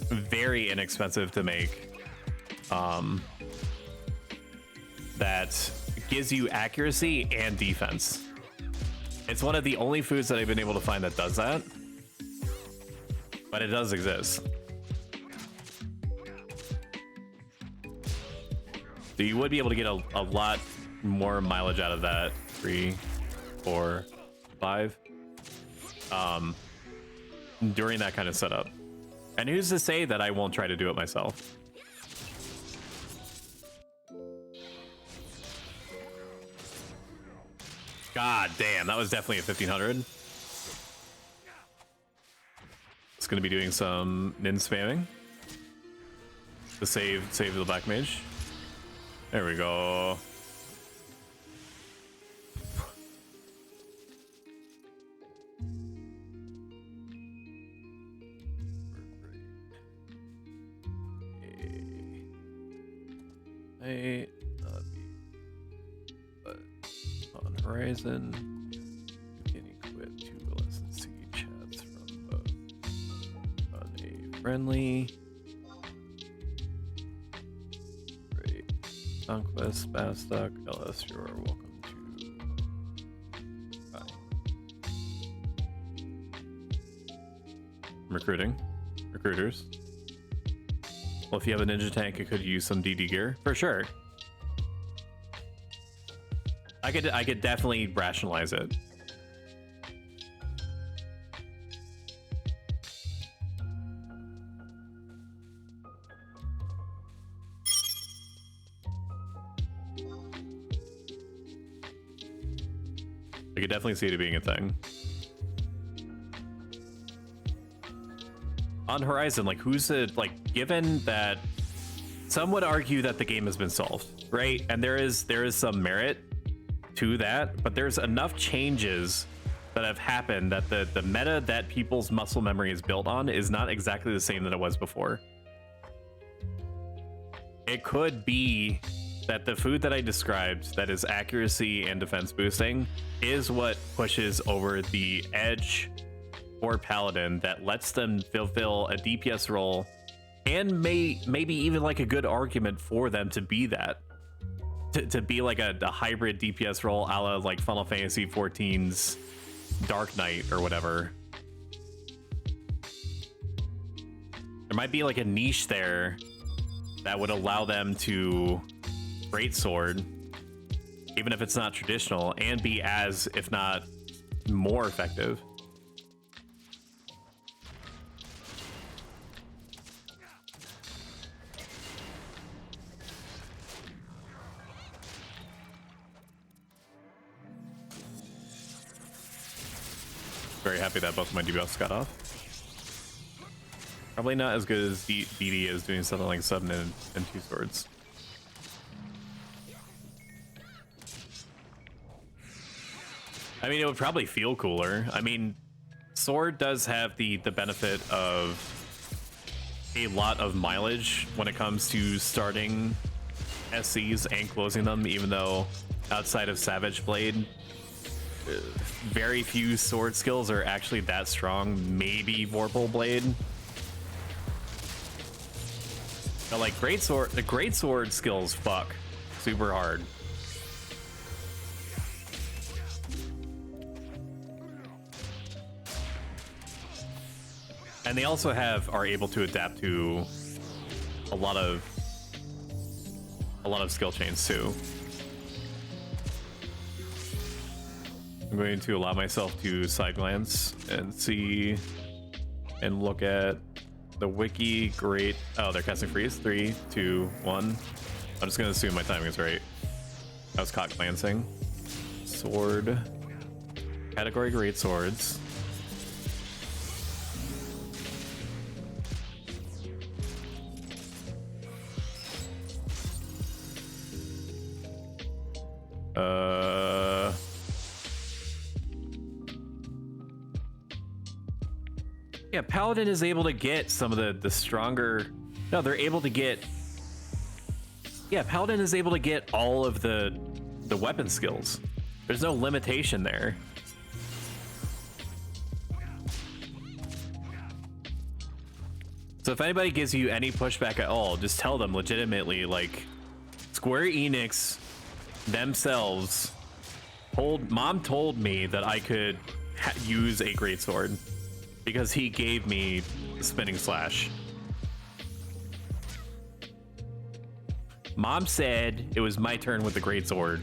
S1: very inexpensive to make, that gives you accuracy and defense. It's one of the only foods that I've been able to find that does that, but it does exist. So you would be able to get a lot more mileage out of that. 3, 4, 5. during that kind of setup. And who's to say that I won't try to do it myself? God damn, that was definitely a 1500. It's gonna be doing some nin spamming to save the black mage. There we go. Hey, but on Horizon, you can equip 2 listen to chats from both on a friendly. Great. Conquest, Bastock, LS, you're welcome to. Bye. Recruiting. Recruiters. Well, if you have a ninja tank, it could use some DD gear for sure. I could definitely rationalize it. I could definitely see it being a thing. On Horizon, like, who's it, like, given that some would argue that the game has been solved, right? And there is some merit to that, but there's enough changes that have happened that the meta that people's muscle memory is built on is not exactly the same that it was before. It could be that the food that I described, that is accuracy and defense boosting, is what pushes over the edge or paladin that lets them fulfill a DPS role, and maybe even like a good argument for them to be that, to be like a hybrid DPS role a la like Final Fantasy XIV's Dark Knight or whatever. There might be like a niche there that would allow them to greatsword, even if it's not traditional, and be as, if not more effective. Very happy that both of my debuffs got off. Probably not as good as DD is doing something like 7 and 2 swords. I mean, it would probably feel cooler. I mean, sword does have the benefit of a lot of mileage when it comes to starting SCs and closing them, even though outside of Savage Blade, very few sword skills are actually that strong. Maybe Vorpal Blade. But like Greatsword, the Greatsword skills fuck super hard. And they also are able to adapt to a lot of skill chains too. I'm going to allow myself to side glance and see and look at the wiki. Great. Oh, they're casting freeze. 3, 2, 1. I'm just going to assume my timing is right. I was caught glancing. Sword. Category great swords. Yeah, Paladin is able to get some of the stronger. No, they're able to get. Yeah, Paladin is able to get all of the weapon skills. There's no limitation there. So if anybody gives you any pushback at all, just tell them legitimately, like, Square Enix themselves Mom told me that I could use a greatsword because he gave me the spinning slash. Mom said it was my turn with the greatsword.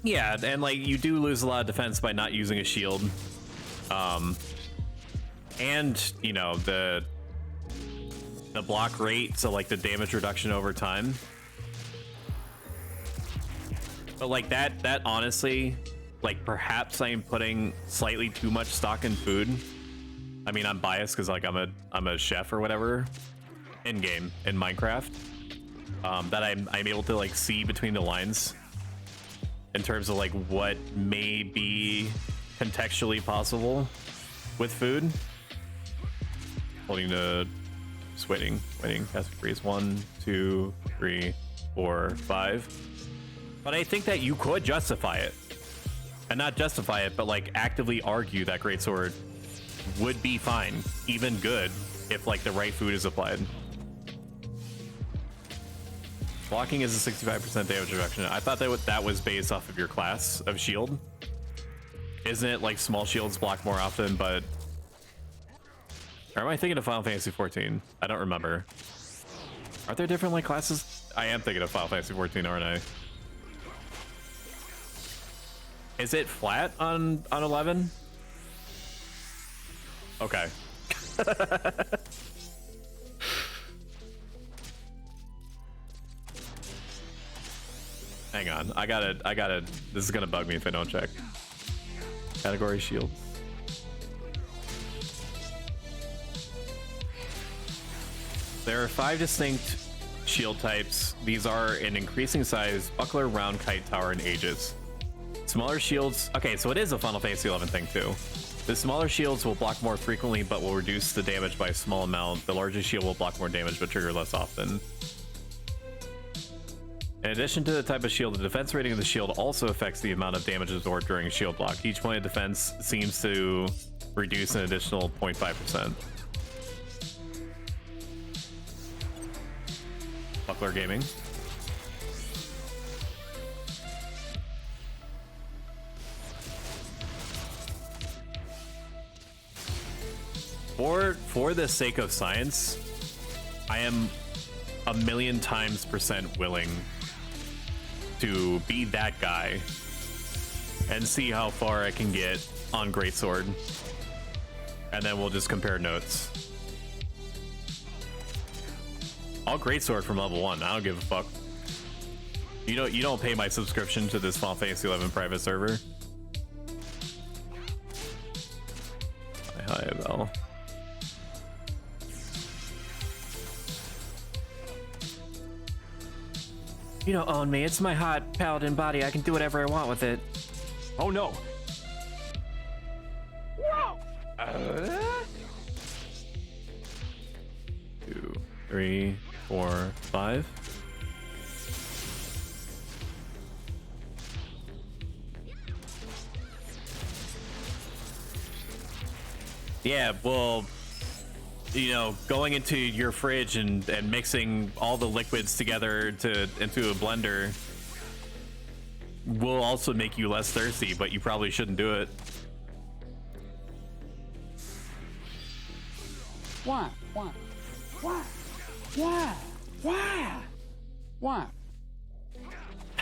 S1: Yeah, and like you do lose a lot of defense by not using a shield. And you know, the block rate, so like the damage reduction over time. But like that honestly, like perhaps I am putting slightly too much stock in food. I mean, I'm biased because like I'm a chef or whatever in game in Minecraft. That I'm able to like see between the lines in terms of like what may be contextually possible with food. Holding the just waiting. Cast freeze 1, 2, 3, 4, 5. But I think that you could justify it. And not justify it, but like actively argue that greatsword would be fine, even good, if like the right food is applied. Blocking is a 65% damage reduction. I thought that was based off of your class of shield. Isn't it like small shields block more often, but... Or am I thinking of Final Fantasy 14? I don't remember. Are there different like classes? I am thinking of Final Fantasy 14, aren't I? Is it flat on 11? Okay. Hang on, I gotta, this is gonna bug me if I don't check. Category shield. There are 5 distinct shield types. These are in increasing size: buckler, round, kite, tower, and aegis. Smaller shields, okay, so it is a Final Fantasy 11 thing too. The smaller shields will block more frequently but will reduce the damage by a small amount. The larger shield will block more damage but trigger less often. In addition to the type of shield, the defense rating of the shield also affects the amount of damage absorbed during a shield block. Each point of defense seems to reduce an additional 0.5%. Buckler Gaming. For the sake of science, I am 1,000,000% willing to be that guy and see how far I can get on Greatsword, and then we'll just compare notes. I'll Greatsword from level 1. I don't give a fuck. You don't pay my subscription to this Final Fantasy 11 private server. Hi, Val. You don't own me. It's my hot paladin body. I can do whatever I want with it.
S2: Oh no!
S3: Whoa!
S1: 2, 3, 4, 5. Yeah, well, you know, going into your fridge and mixing all the liquids together into a blender will also make you less thirsty, but you probably shouldn't do it.
S7: Why?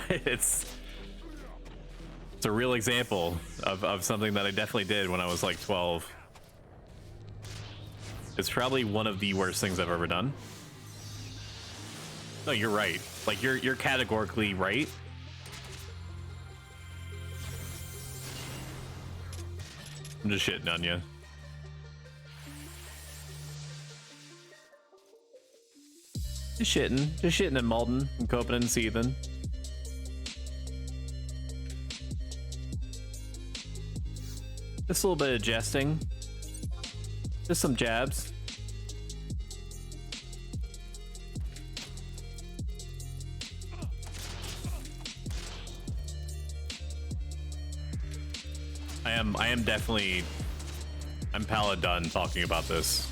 S1: It's a real example of something that I definitely did when I was like 12. It's probably one of the worst things I've ever done. No, you're right. Like you're categorically right. I'm just shitting on you. Just shitting and Malden and coping and seething. Just a little bit of jesting. Just some jabs. I am definitely, I'm pallid done talking about this.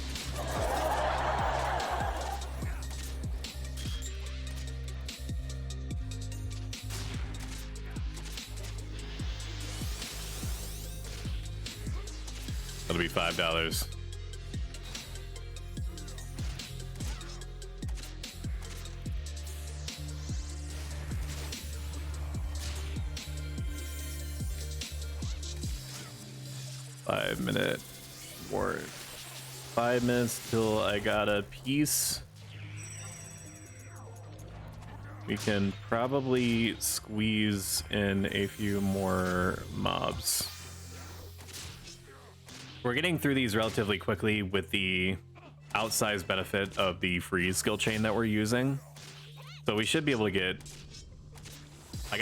S1: That'll be $5. 5 minute or 5 minutes till I got a piece. We can probably squeeze in a few more mobs. We're getting through these relatively quickly with the outsized benefit of the freeze skill chain that we're using. So we should be able to get...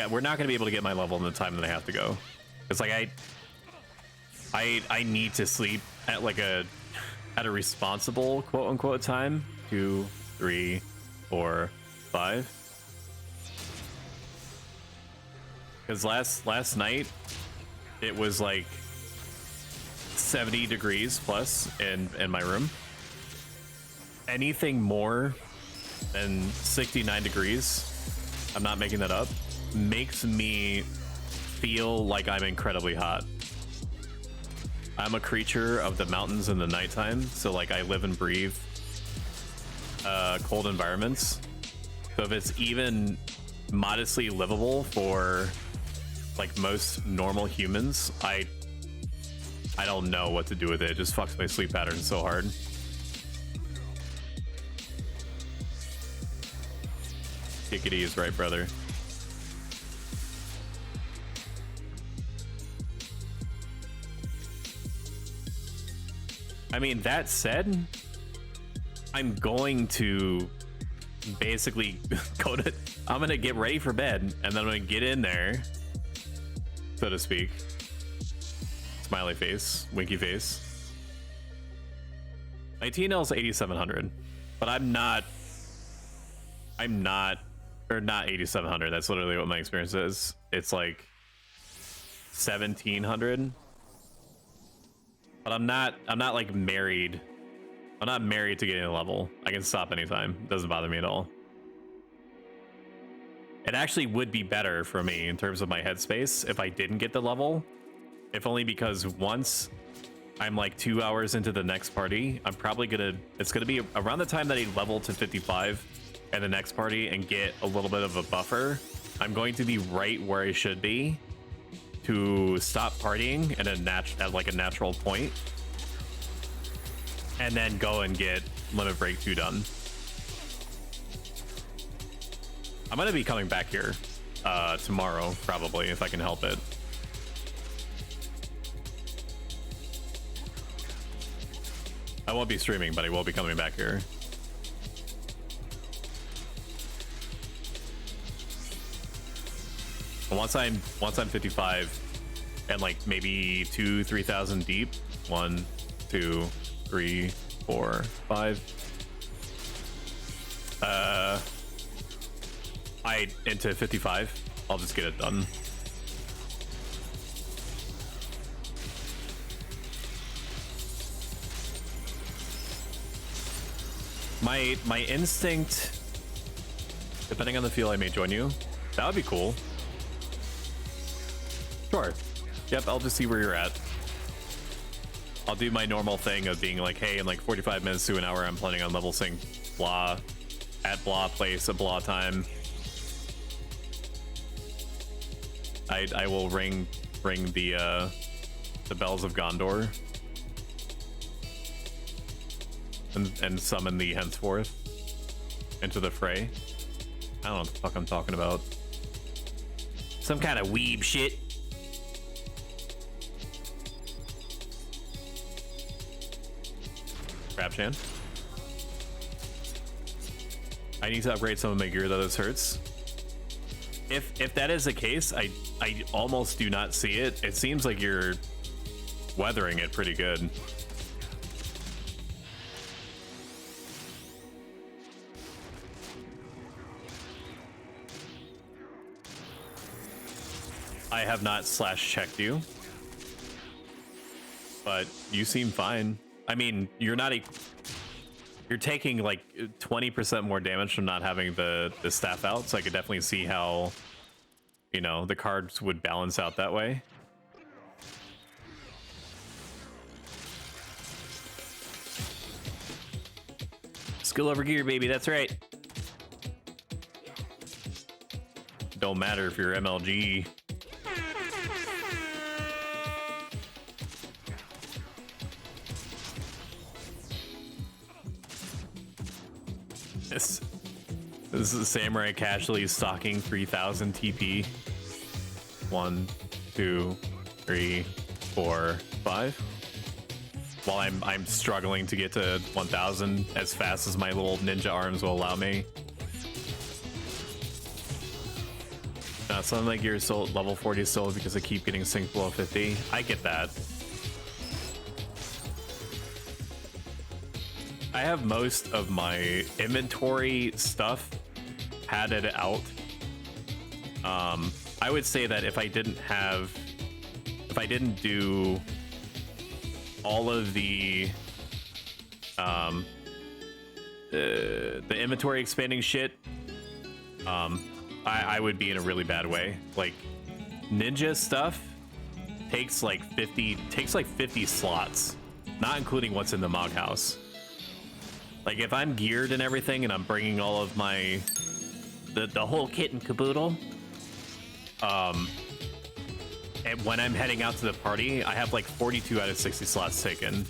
S1: we're not going to be able to get my level in the time that I have to go. It's like I need to sleep at like a responsible quote unquote time. 2, 3, 4, 5. Because last night it was like 70 degrees plus in my room. Anything more than 69 degrees, I'm not making that up, makes me feel like I'm incredibly hot. I'm a creature of the mountains in the nighttime, so like I live and breathe cold environments. So if it's even modestly livable for like most normal humans, I don't know what to do with it. It just fucks my sleep pattern so hard. Kickity is right, brother. I mean, that said, I'm going to basically I'm gonna get ready for bed, and then I'm gonna get in there, so to speak. Smiley face, winky face. My TNL is 8700, but I'm not, or not 8700. That's literally what my experience is. It's like 1700. But I'm not like married. I'm not married to getting a level. I can stop anytime. It doesn't bother me at all. It actually would be better for me in terms of my headspace if I didn't get the level. If only because once I'm like 2 hours into the next party, I'm probably it's gonna be around the time that I level to 55 and the next party and get a little bit of a buffer. I'm going to be right where I should be to stop partying at a natural point, and then go and get Limit Break 2 done. I'm gonna be coming back here tomorrow, probably, if I can help it. I won't be streaming, but I will be coming back here. And once I'm 55 and like maybe 2,000-3,000 deep, 1, 2, 3, 4, 5. Into 55. I'll just get it done. My instinct, depending on the feel, I may join you. That would be cool. Sure. Yep, I'll just see where you're at. I'll do my normal thing of being like, hey, in like 45 minutes to an hour, I'm planning on level sync blah at blah place at blah time. I will ring the bells of Gondor and summon the henceforth into the fray. I don't know what the fuck I'm talking about. Some kind of weeb shit. Crabshan. I need to upgrade some of my gear though. This hurts. If that is the case, I almost do not see it. It seems like you're weathering it pretty good. I have not /checked you, but you seem fine. I mean, you're taking like 20% more damage from not having the staff out, so I could definitely see how, you know, the cards would balance out that way. Skill over gear, baby, that's right. Don't matter if you're MLG. This is a samurai casually stalking 3000 TP. 1, 2, 3, 4, 5. While I'm struggling to get to 1000 as fast as my little ninja arms will allow me. Some like gear still level 40 still because I keep getting synced below 50. I get that. I have most of my inventory stuff padded out. I would say that if I didn't do all of the inventory expanding shit, I would be in a really bad way. Like ninja stuff takes like 50 slots, not including what's in the Mog House. Like if I'm geared and everything and I'm bringing all of my the whole kit and caboodle, and when I'm heading out to the party, I have like 42 out of 60 slots taken. And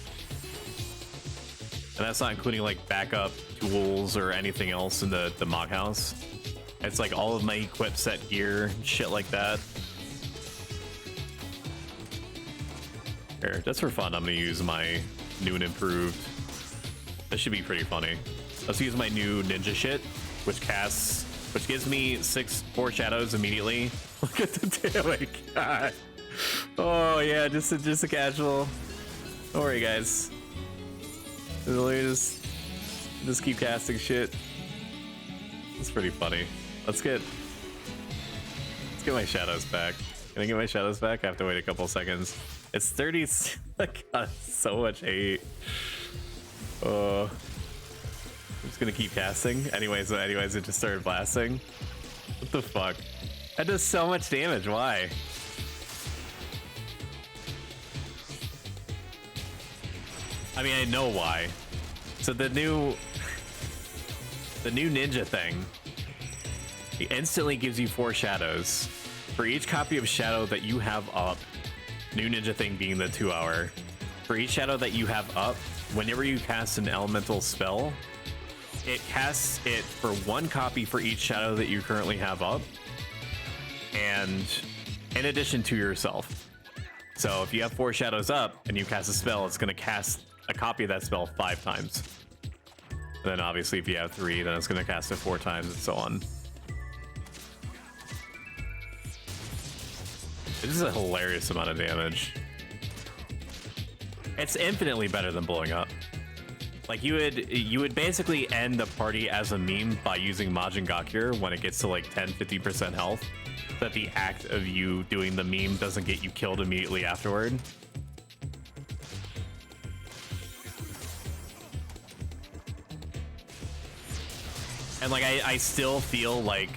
S1: that's not including like backup tools or anything else in the Mog House. It's like all of my equip set gear, shit like that. Here, just for fun, I'm gonna use my new and improved. This should be pretty funny. Let's use my new ninja shit, which gives me 6 foreshadows immediately. Look at the damn god. Oh yeah, just a casual. Don't worry, guys. Let me just keep casting shit. It's pretty funny. Let's get my shadows back. Can I get my shadows back? I have to wait a couple seconds. It's 30. God, so much hate. I'm just gonna keep casting. Anyways, it just started blasting. What the fuck? That does so much damage. Why? I mean, I know why. So the new ninja thing, it instantly gives you 4 shadows. For each copy of shadow that you have up, new ninja thing being the 2-hour, for each shadow that you have up, whenever you cast an elemental spell, it casts it for 1 copy for each shadow that you currently have up, and in addition to yourself. So if you have 4 shadows up and you cast a spell, it's going to cast a copy of that spell 5 times. And then obviously if you have 3, then it's going to cast it 4 times and so on. This is a hilarious amount of damage. It's infinitely better than blowing up. Like you would basically end the party as a meme by using Majin Gakure when it gets to like 10-50% health. So that the act of you doing the meme doesn't get you killed immediately afterward. And like I still feel like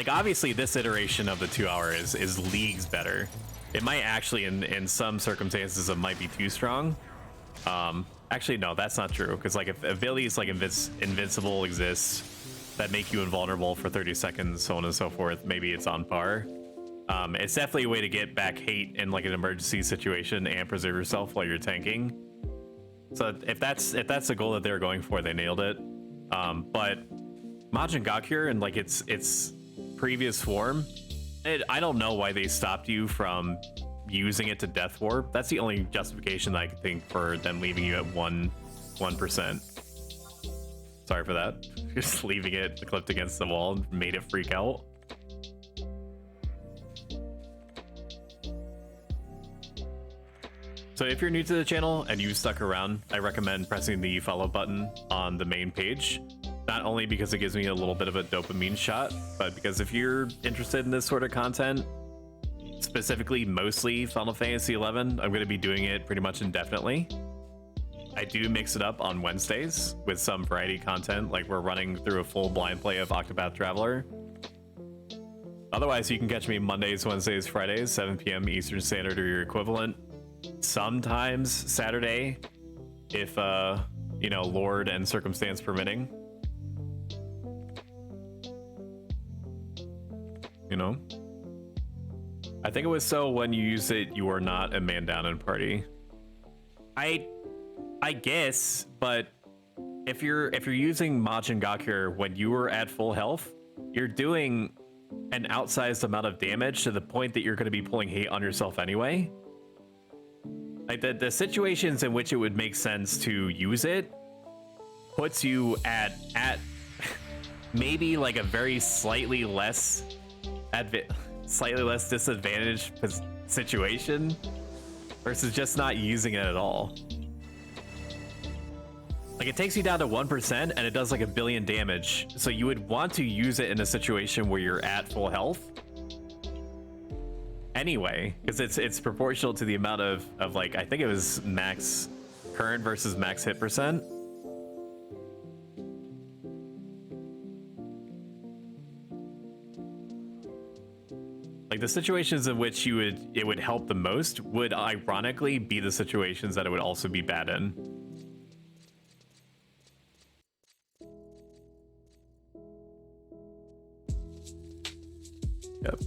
S1: obviously this iteration of the 2-hour is leagues better. It might actually in some circumstances it might be too strong. Actually no, that's not true, because like if abilities like invincible exists that make you invulnerable for 30 seconds, so on and so forth, maybe it's on par. It's definitely a way to get back hate in like an emergency situation and preserve yourself while you're tanking. So if that's the goal that they're going for, they nailed it. But Majin Gakure in like its previous form, I don't know why they stopped you from using it to death warp. That's the only justification that I could think for them leaving you at 1%. Sorry for that. Just leaving it clipped against the wall made it freak out. So if you're new to the channel and you stuck around, I recommend pressing the follow button on the main page. Not only because it gives me a little bit of a dopamine shot, but because if you're interested in this sort of content, specifically mostly Final Fantasy XI, I'm going to be doing it pretty much indefinitely. I do mix it up on Wednesdays with some variety content, like we're running through a full blind play of Octopath Traveler. Otherwise, you can catch me Mondays, Wednesdays, Fridays, 7 p.m. Eastern Standard or your equivalent. Sometimes Saturday, if you know, Lord and circumstance permitting. You know, I think it was so when you use it, you are not a man down in party. I guess, but if you're using Majin Gakure when you were at full health, you're doing an outsized amount of damage to the point that you're going to be pulling hate on yourself anyway. Like the situations in which it would make sense to use it puts you at maybe like a very slightly less disadvantaged situation versus just not using it at all. Like it takes you down to 1% and it does like 1 billion damage. So you would want to use it in a situation where you're at full health anyway, because it's proportional to the amount of like, I think it was max current versus max hit percent. Like the situations in which it would help the most would ironically be the situations that it would also be bad in.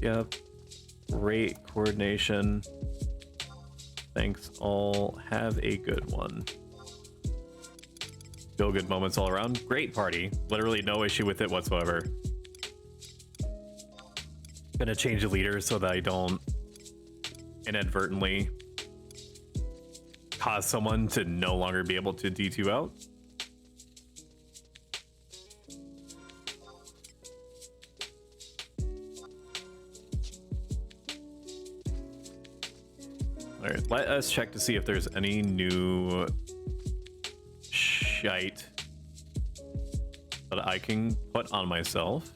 S1: Yep. Great coordination. Thanks all. Have a good one. Feel good moments all around. Great party. Literally no issue with it whatsoever. Gonna change the leader so that I don't inadvertently cause someone to no longer be able to D2 out. All right, let us check to see if there's any new shite that I can put on myself.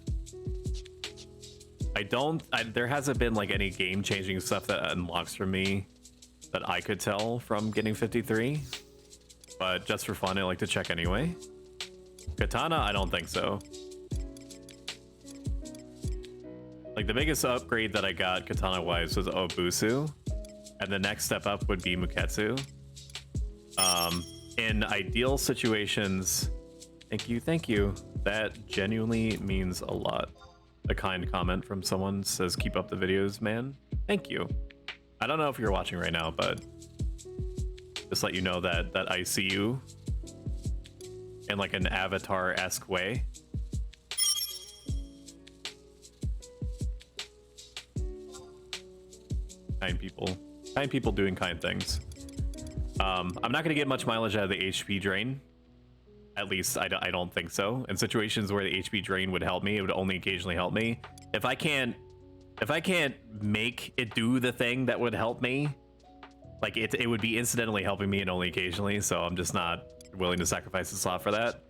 S1: There hasn't been like any game-changing stuff that unlocks for me that I could tell from getting 53, but just for fun, I like to check anyway. Katana, I don't think so. Like the biggest upgrade that I got katana-wise was Obusu, and the next step up would be Muketsu. In ideal situations, thank you. That genuinely means a lot. A kind comment from someone says, keep up the videos, man. Thank you. I don't know if you're watching right now, but just let you know that I see you in like an avatar-esque way. Kind people doing kind things. I'm not going to get much mileage out of the HP drain. At least I don't think so. In situations where the HP drain would help me, it would only occasionally help me. If I can't make it do the thing that would help me, like it would be incidentally helping me and only occasionally, so I'm just not willing to sacrifice the slot for that.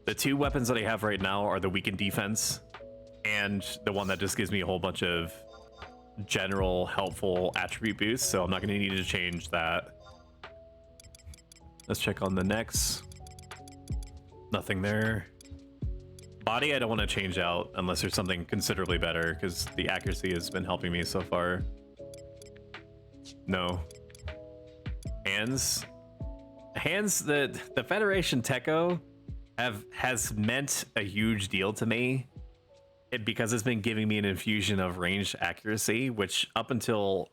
S1: The two weapons that I have right now are the weakened defense and the one that just gives me a whole bunch of general helpful attribute boosts, so I'm not going to need to change that. Let's check on the next. Nothing there. Body I don't want to change out unless there's something considerably better, because the accuracy has been helping me so far. No. Hands, the Federation Techo has meant a huge deal to me because it's been giving me an infusion of ranged accuracy, which up until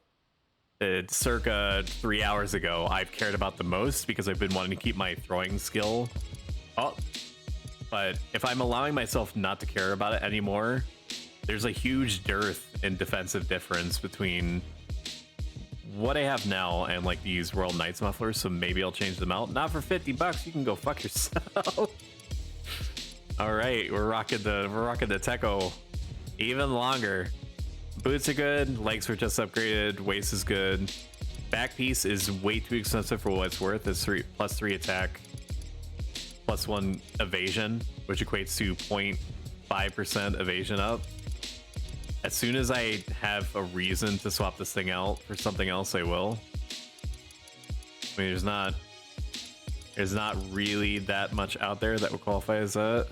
S1: circa 3 hours ago I've cared about the most because I've been wanting to keep my throwing skill up. But if I'm allowing myself not to care about it anymore, there's a huge dearth in defensive difference between what I have now and like these Royal Knights mufflers, so maybe I'll change them out. Not for 50 bucks, you can go fuck yourself. All right, we're rocking the Techo even longer. Boots are good, legs were just upgraded, waist is good. Back piece is way too expensive for what it's worth. It's +3 attack, +1 evasion, which equates to 0.5% evasion up. As soon as I have a reason to swap this thing out for something else, I will. I mean, there's not really that much out there that would qualify as that.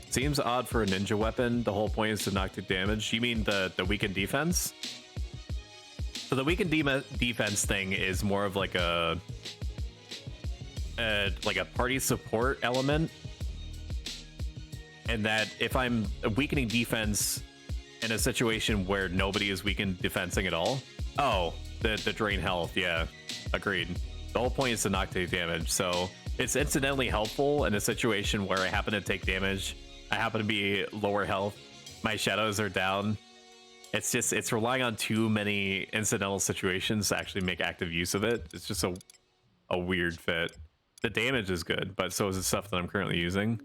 S1: Seems odd for a ninja weapon. The whole point is to knock through damage. You mean the weakened defense? So the weakened defense thing is more of like a party support element, and that if I'm weakening defense in a situation where nobody is weakened defensing at all, the drain health, yeah, agreed. The whole point is to knock through damage. So It's incidentally helpful in a situation where I happen to take damage. I happen to be lower health. My shadows are down. It's relying on too many incidental situations to actually make active use of it. It's just a weird fit. The damage is good, but so is the stuff that I'm currently using.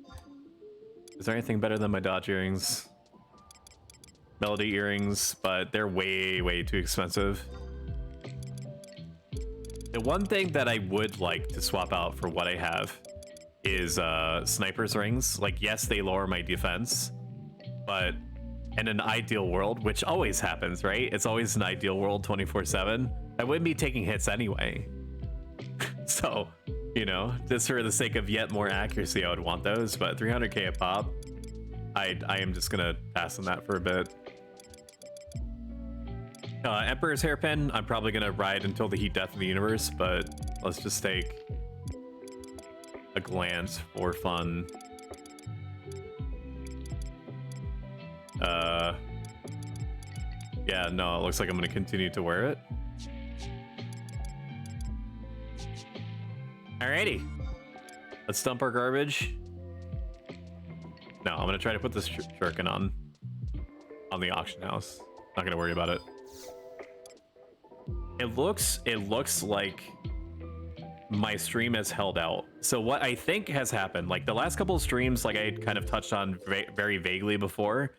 S1: Is there anything better than my dodge earrings? Melody earrings, but they're way too expensive. The one thing that I would like to swap out for what I have is sniper's rings. Like, yes, they lower my defense, but in an ideal world, which always happens, right? It's always an ideal world 24/7. I wouldn't be taking hits anyway. So, you know, just for the sake of yet more accuracy, I would want those, but 300k a pop, I am just gonna pass on that for a bit. Emperor's hairpin, I'm probably gonna ride until the heat death of the universe, but let's just take a glance for fun. Yeah, no, it looks like I'm gonna continue to wear it. Alrighty, let's dump our garbage. No, I'm gonna try to put this shuriken on the auction house. Not gonna worry about it. It looks like my stream has held out. So what I think has happened, like the last couple of streams, like I kind of touched on very vaguely before,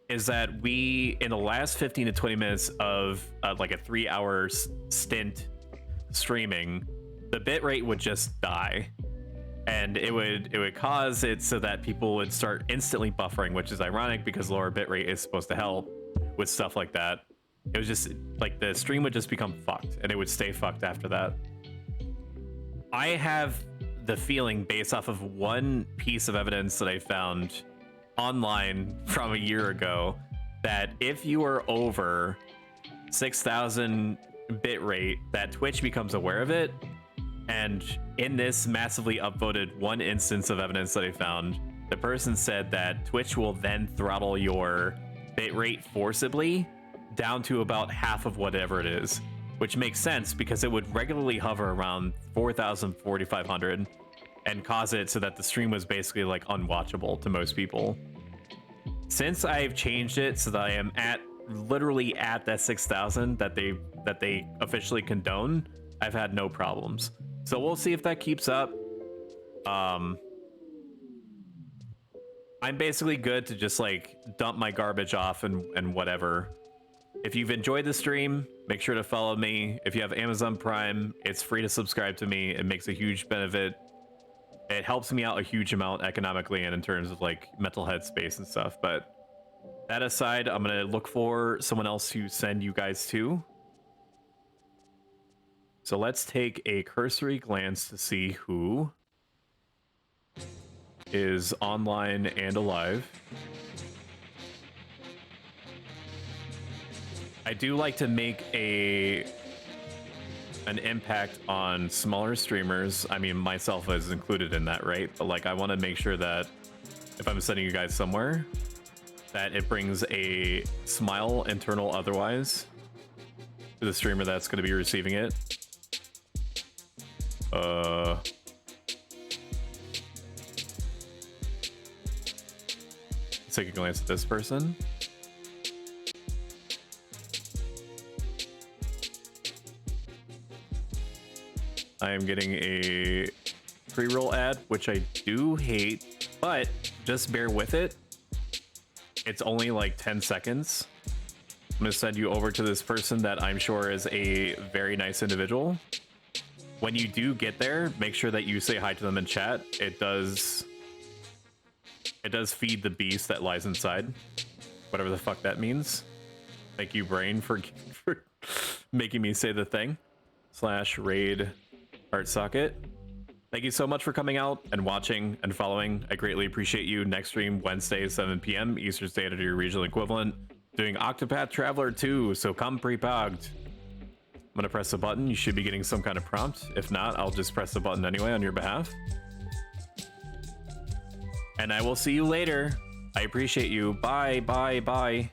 S1: is that we, in the last 15 to 20 minutes of like a 3-hour stint streaming, the bitrate would just die. And it would cause it so that people would start instantly buffering, which is ironic because lower bitrate is supposed to help with stuff like that. It was just like the stream would just become fucked and it would stay fucked after that. I have the feeling, based off of one piece of evidence that I found online from a year ago, that if you are over 6,000 bitrate, that Twitch becomes aware of it. And in this massively upvoted one instance of evidence that I found, the person said that Twitch will then throttle your bitrate forcibly down to about half of whatever it is, which makes sense because it would regularly hover around 4,000, 4,500 and cause it so that the stream was basically like unwatchable to most people. Since I've changed it so that I am literally at that 6,000 that they officially condone, I've had no problems. So we'll see if that keeps up. I'm basically good to just like dump my garbage off and whatever. If you've enjoyed the stream, make sure to follow me. If you have Amazon Prime, it's free to subscribe to me. It makes a huge benefit. It helps me out a huge amount economically and in terms of like mental headspace and stuff. But that aside, I'm gonna look for someone else to send you guys to. So let's take a cursory glance to see who is online and alive. I do like to make an impact on smaller streamers. I mean, myself is included in that, right? But like, I want to make sure that if I'm sending you guys somewhere, that it brings a smile, internal otherwise, to the streamer that's going to be receiving it. Let's take a glance at this person. I am getting a pre-roll ad, which I do hate, but just bear with it. It's only like 10 seconds. I'm gonna send you over to this person that I'm sure is a very nice individual. When you do get there, make sure that you say hi to them in chat. It does feed the beast that lies inside, whatever the fuck that means. Thank you, brain, for making me say the thing. /raid art socket. Thank you so much for coming out and watching and following. I greatly appreciate you. Next stream Wednesday 7 p.m. Eastern Standard, your regional equivalent, doing Octopath Traveler 2, so come pre-pogged. I'm gonna press a button. You should be getting some kind of prompt. If not, I'll just press the button anyway on your behalf. And I will see you later. I appreciate you. Bye, bye, bye.